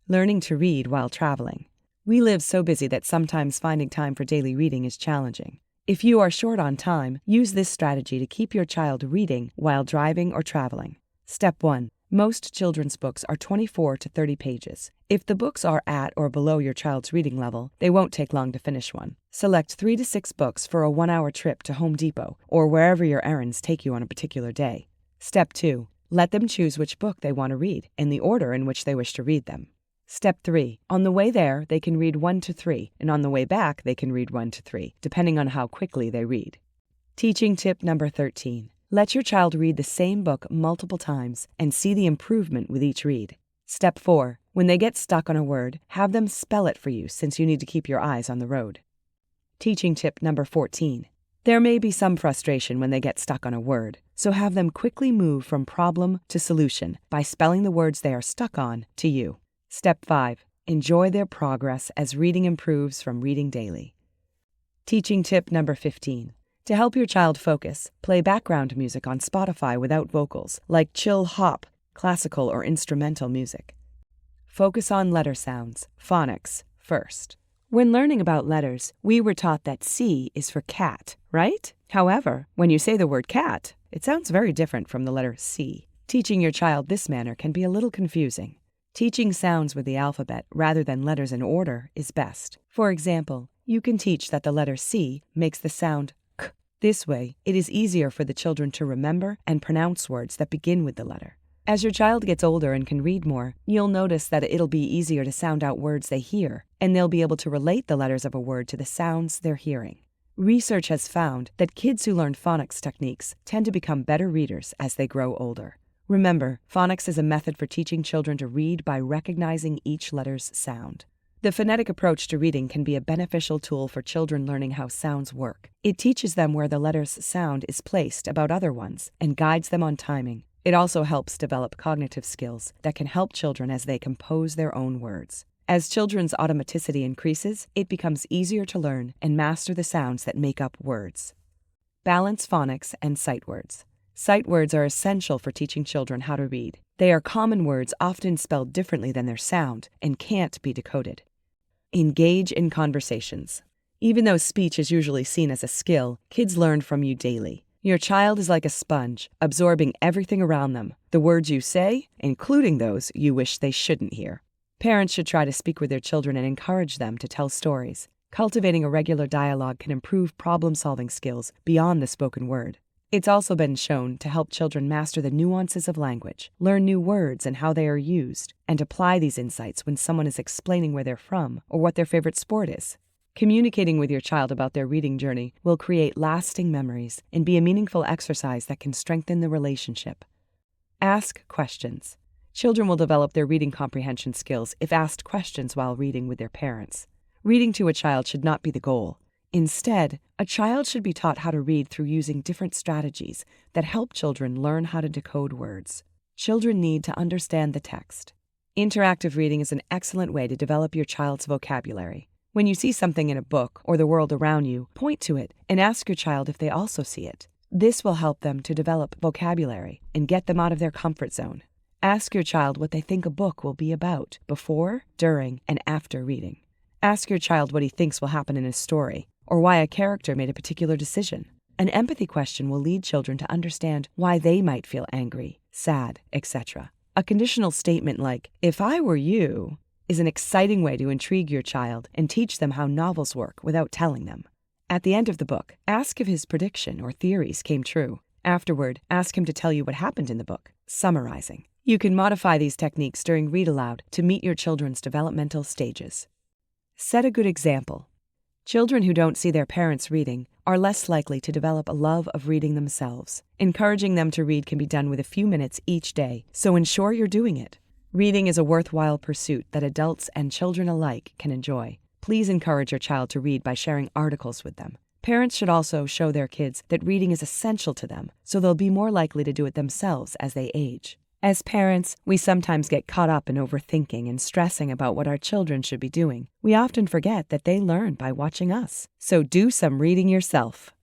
Learning to read while traveling. We live so busy that sometimes finding time for daily reading is challenging. If you are short on time, use this strategy to keep your child reading while driving or traveling. Step 1. Most children's books are 24 to 30 pages. If the books are at or below your child's reading level, they won't take long to finish one. Select 3 to 6 books for a 1-hour trip to Home Depot or wherever your errands take you on a particular day. Step 2. Let them choose which book they want to read and the order in which they wish to read them. Step 3. On the way there, they can read 1 to 3, and on the way back, they can read 1 to 3, depending on how quickly they read. Teaching tip number 13. Let your child read the same book multiple times and see the improvement with each read. Step 4. When they get stuck on a word, have them spell it for you since you need to keep your eyes on the road. Teaching tip number 14. There may be some frustration when they get stuck on a word, so have them quickly move from problem to solution by spelling the words they are stuck on to you. Step 5. Enjoy their progress as reading improves from reading daily. Teaching tip number 15. To help your child focus, play background music on Spotify without vocals, like chill hop, classical or instrumental music. Focus on letter sounds, phonics, first. When learning about letters, we were taught that C is for cat, right? However, when you say the word cat, it sounds very different from the letter C. Teaching your child this manner can be a little confusing. Teaching sounds with the alphabet rather than letters in order is best. For example, you can teach that the letter C makes the sound k. This way, it is easier for the children to remember and pronounce words that begin with the letter. As your child gets older and can read more, you'll notice that it'll be easier to sound out words they hear, and they'll be able to relate the letters of a word to the sounds they're hearing. Research has found that kids who learn phonics techniques tend to become better readers as they grow older. Remember, phonics is a method for teaching children to read by recognizing each letter's sound. The phonetic approach to reading can be a beneficial tool for children learning how sounds work. It teaches them where the letter's sound is placed about other ones and guides them on timing. It also helps develop cognitive skills that can help children as they compose their own words. As children's automaticity increases, it becomes easier to learn and master the sounds that make up words. Balance phonics and sight words. Sight words are essential for teaching children how to read. They are common words often spelled differently than their sound and can't be decoded. Engage in conversations. Even though speech is usually seen as a skill, kids learn from you daily. Your child is like a sponge, absorbing everything around them, the words you say, including those you wish they shouldn't hear. Parents should try to speak with their children and encourage them to tell stories. Cultivating a regular dialogue can improve problem-solving skills beyond the spoken word. It's also been shown to help children master the nuances of language, learn new words and how they are used, and apply these insights when someone is explaining where they're from or what their favorite sport is. Communicating with your child about their reading journey will create lasting memories and be a meaningful exercise that can strengthen the relationship. Ask questions. Children will develop their reading comprehension skills if asked questions while reading with their parents. Reading to a child should not be the goal. Instead, a child should be taught how to read through using different strategies that help children learn how to decode words. Children need to understand the text. Interactive reading is an excellent way to develop your child's vocabulary. When you see something in a book or the world around you, point to it and ask your child if they also see it. This will help them to develop vocabulary and get them out of their comfort zone. Ask your child what they think a book will be about before, during, and after reading. Ask your child what he thinks will happen in a story, or why a character made a particular decision. An empathy question will lead children to understand why they might feel angry, sad, etc. A conditional statement like, "If I were you," is an exciting way to intrigue your child and teach them how novels work without telling them. At the end of the book, ask if his prediction or theories came true. Afterward, ask him to tell you what happened in the book, summarizing. You can modify these techniques during Read Aloud to meet your children's developmental stages. Set a good example. Children who don't see their parents reading are less likely to develop a love of reading themselves. Encouraging them to read can be done with a few minutes each day, so ensure you're doing it. Reading is a worthwhile pursuit that adults and children alike can enjoy. Please encourage your child to read by sharing articles with them. Parents should also show their kids that reading is essential to them, so they'll be more likely to do it themselves as they age. As parents, we sometimes get caught up in overthinking and stressing about what our children should be doing. We often forget that they learn by watching us. So do some reading yourself.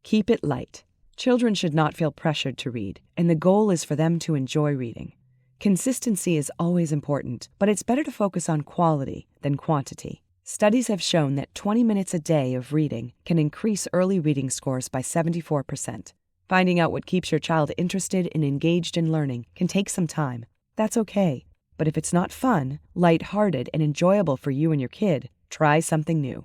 Keep it light. Children should not feel pressured to read, and the goal is for them to enjoy reading. Consistency is always important, but it's better to focus on quality than quantity. Studies have shown that 20 minutes a day of reading can increase early reading scores by 74%. Finding out what keeps your child interested and engaged in learning can take some time. That's okay. But if it's not fun, light-hearted, and enjoyable for you and your kid, try something new.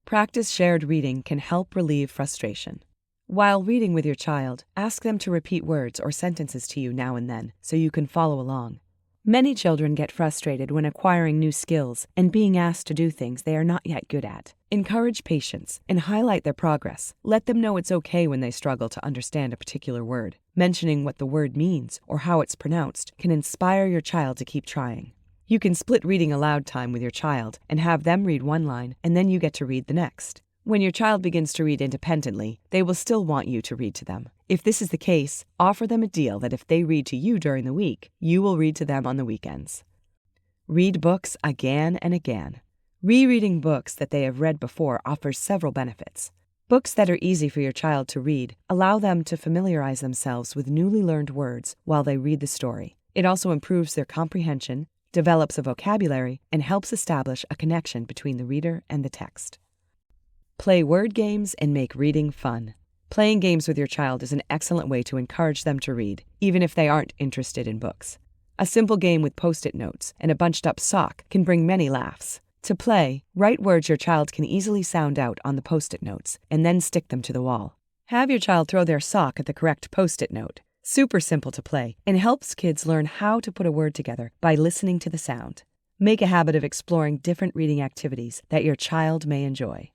Practice shared reading can help relieve frustration. While reading with your child, ask them to repeat words or sentences to you now and then so you can follow along. Many children get frustrated when acquiring new skills and being asked to do things they are not yet good at. Encourage patience and highlight their progress. Let them know it's okay when they struggle to understand a particular word. Mentioning what the word means or how it's pronounced can inspire your child to keep trying. You can split reading aloud time with your child and have them read one line and then you get to read the next. When your child begins to read independently, they will still want you to read to them. If this is the case, offer them a deal that if they read to you during the week, you will read to them on the weekends. Read books again and again. Rereading books that they have read before offers several benefits. Books that are easy for your child to read allow them to familiarize themselves with newly learned words while they read the story. It also improves their comprehension, develops a vocabulary, and helps establish a connection between the reader and the text. Play word games and make reading fun. Playing games with your child is an excellent way to encourage them to read, even if they aren't interested in books. A simple game with Post-it notes and a bunched-up sock can bring many laughs. To play, write words your child can easily sound out on the Post-it notes and then stick them to the wall. Have your child throw their sock at the correct Post-it note. Super simple to play and helps kids learn how to put a word together by listening to the sound. Make a habit of exploring different reading activities that your child may enjoy.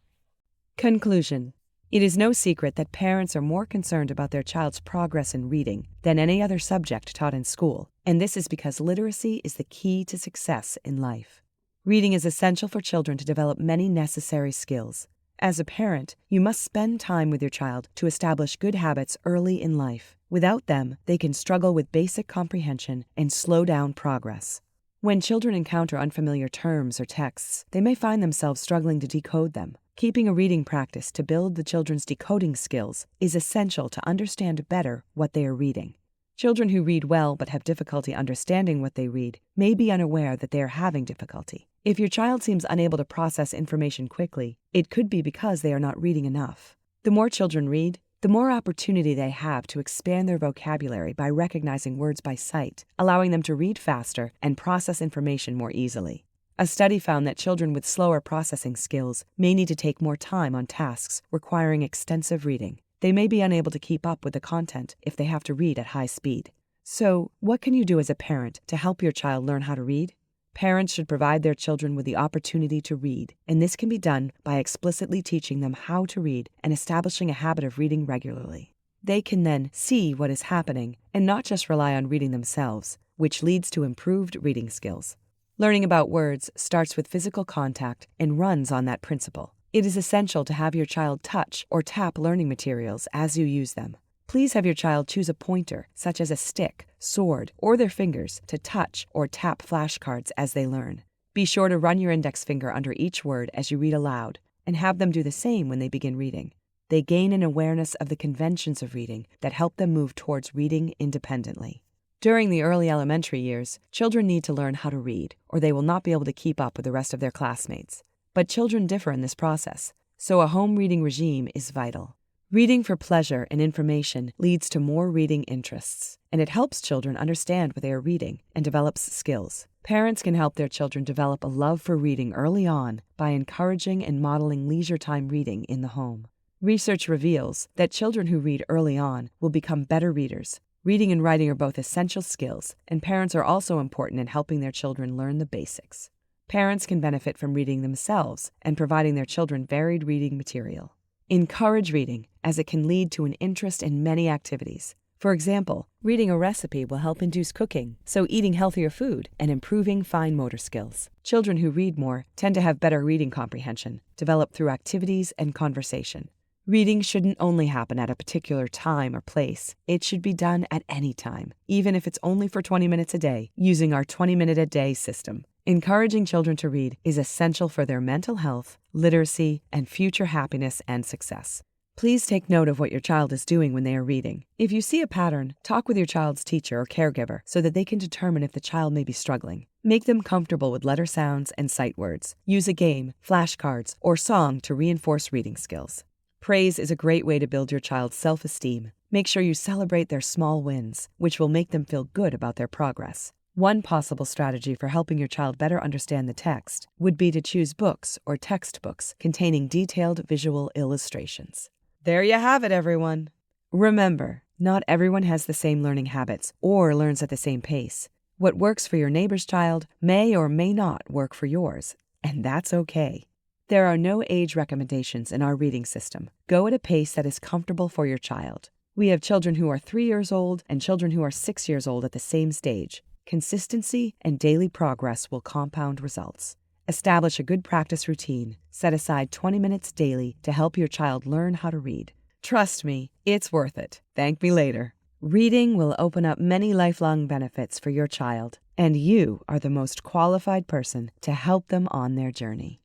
Conclusion. It is no secret that parents are more concerned about their child's progress in reading than any other subject taught in school, and this is because literacy is the key to success in life. Reading is essential for children to develop many necessary skills. As a parent, you must spend time with your child to establish good habits early in life. Without them, they can struggle with basic comprehension and slow down progress. When children encounter unfamiliar terms or texts, they may find themselves struggling to decode them. Keeping a reading practice to build the children's decoding skills is essential to understand better what they are reading. Children who read well but have difficulty understanding what they read may be unaware that they are having difficulty. If your child seems unable to process information quickly, it could be because they are not reading enough. The more children read, the more opportunity they have to expand their vocabulary by recognizing words by sight, allowing them to read faster and process information more easily. A study found that children with slower processing skills may need to take more time on tasks requiring extensive reading. They may be unable to keep up with the content if they have to read at high speed. So, what can you do as a parent to help your child learn how to read? Parents should provide their children with the opportunity to read, and this can be done by explicitly teaching them how to read and establishing a habit of reading regularly. They can then see what is happening and not just rely on reading themselves, which leads to improved reading skills. Learning about words starts with physical contact and runs on that principle. It is essential to have your child touch or tap learning materials as you use them. Please have your child choose a pointer, such as a stick, sword, or their fingers, to touch or tap flashcards as they learn. Be sure to run your index finger under each word as you read aloud, and have them do the same when they begin reading. They gain an awareness of the conventions of reading that help them move towards reading independently. During the early elementary years, children need to learn how to read, or they will not be able to keep up with the rest of their classmates. But children differ in this process, so a home reading regime is vital. Reading for pleasure and information leads to more reading interests, and it helps children understand what they are reading and develops skills. Parents can help their children develop a love for reading early on by encouraging and modeling leisure time reading in the home. Research reveals that children who read early on will become better readers. Reading and writing are both essential skills, and parents are also important in helping their children learn the basics. Parents can benefit from reading themselves and providing their children varied reading material. Encourage reading, as it can lead to an interest in many activities. For example, reading a recipe will help induce cooking, so eating healthier food and improving fine motor skills. Children who read more tend to have better reading comprehension, developed through activities and conversation. Reading shouldn't only happen at a particular time or place. It should be done at any time, even if it's only for 20 minutes a day, using our 20-minute-a-day system. Encouraging children to read is essential for their mental health, literacy, and future happiness and success. Please take note of what your child is doing when they are reading. If you see a pattern, talk with your child's teacher or caregiver so that they can determine if the child may be struggling. Make them comfortable with letter sounds and sight words. Use a game, flashcards, or song to reinforce reading skills. Praise is a great way to build your child's self-esteem. Make sure you celebrate their small wins, which will make them feel good about their progress. One possible strategy for helping your child better understand the text would be to choose books or textbooks containing detailed visual illustrations. There you have it, everyone. Remember, not everyone has the same learning habits or learns at the same pace. What works for your neighbor's child may or may not work for yours, and that's okay. There are no age recommendations in our reading system. Go at a pace that is comfortable for your child. We have children who are 3 years old and children who are 6 years old at the same stage. Consistency and daily progress will compound results. Establish a good practice routine. Set aside 20 minutes daily to help your child learn how to read. Trust me, it's worth it. Thank me later. Reading will open up many lifelong benefits for your child, and you are the most qualified person to help them on their journey.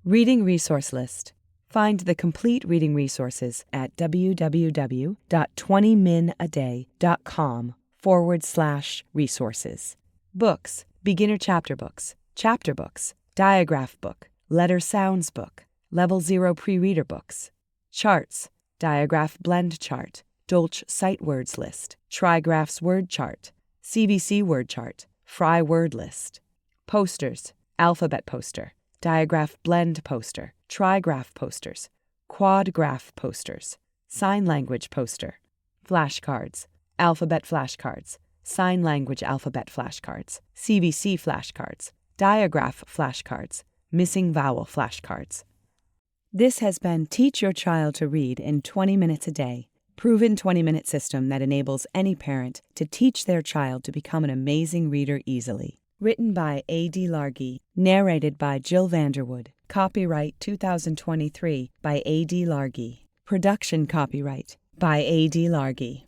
Reading Resource List. Find the complete reading resources at www.20minaday.com/resources. Books, beginner chapter books, diagraph book, letter sounds book, level 0 pre-reader books. Charts, diagraph blend chart, Dolch sight words list, trigraphs word chart, CVC word chart, Fry word list. Posters, alphabet poster, diagraph blend poster, trigraph posters, quadgraph posters, sign language poster, flashcards, alphabet flashcards, sign language alphabet flashcards, CVC flashcards, diagraph flashcards, missing vowel flashcards. This has been Teach Your Child to Read in 20 Minutes a Day, proven 20-minute system that enables any parent to teach their child to become an amazing reader easily. Written by A.D. Largy, narrated by Jill Vanderwood. Copyright 2023 by A.D. Largy. Production copyright by A.D. Largy.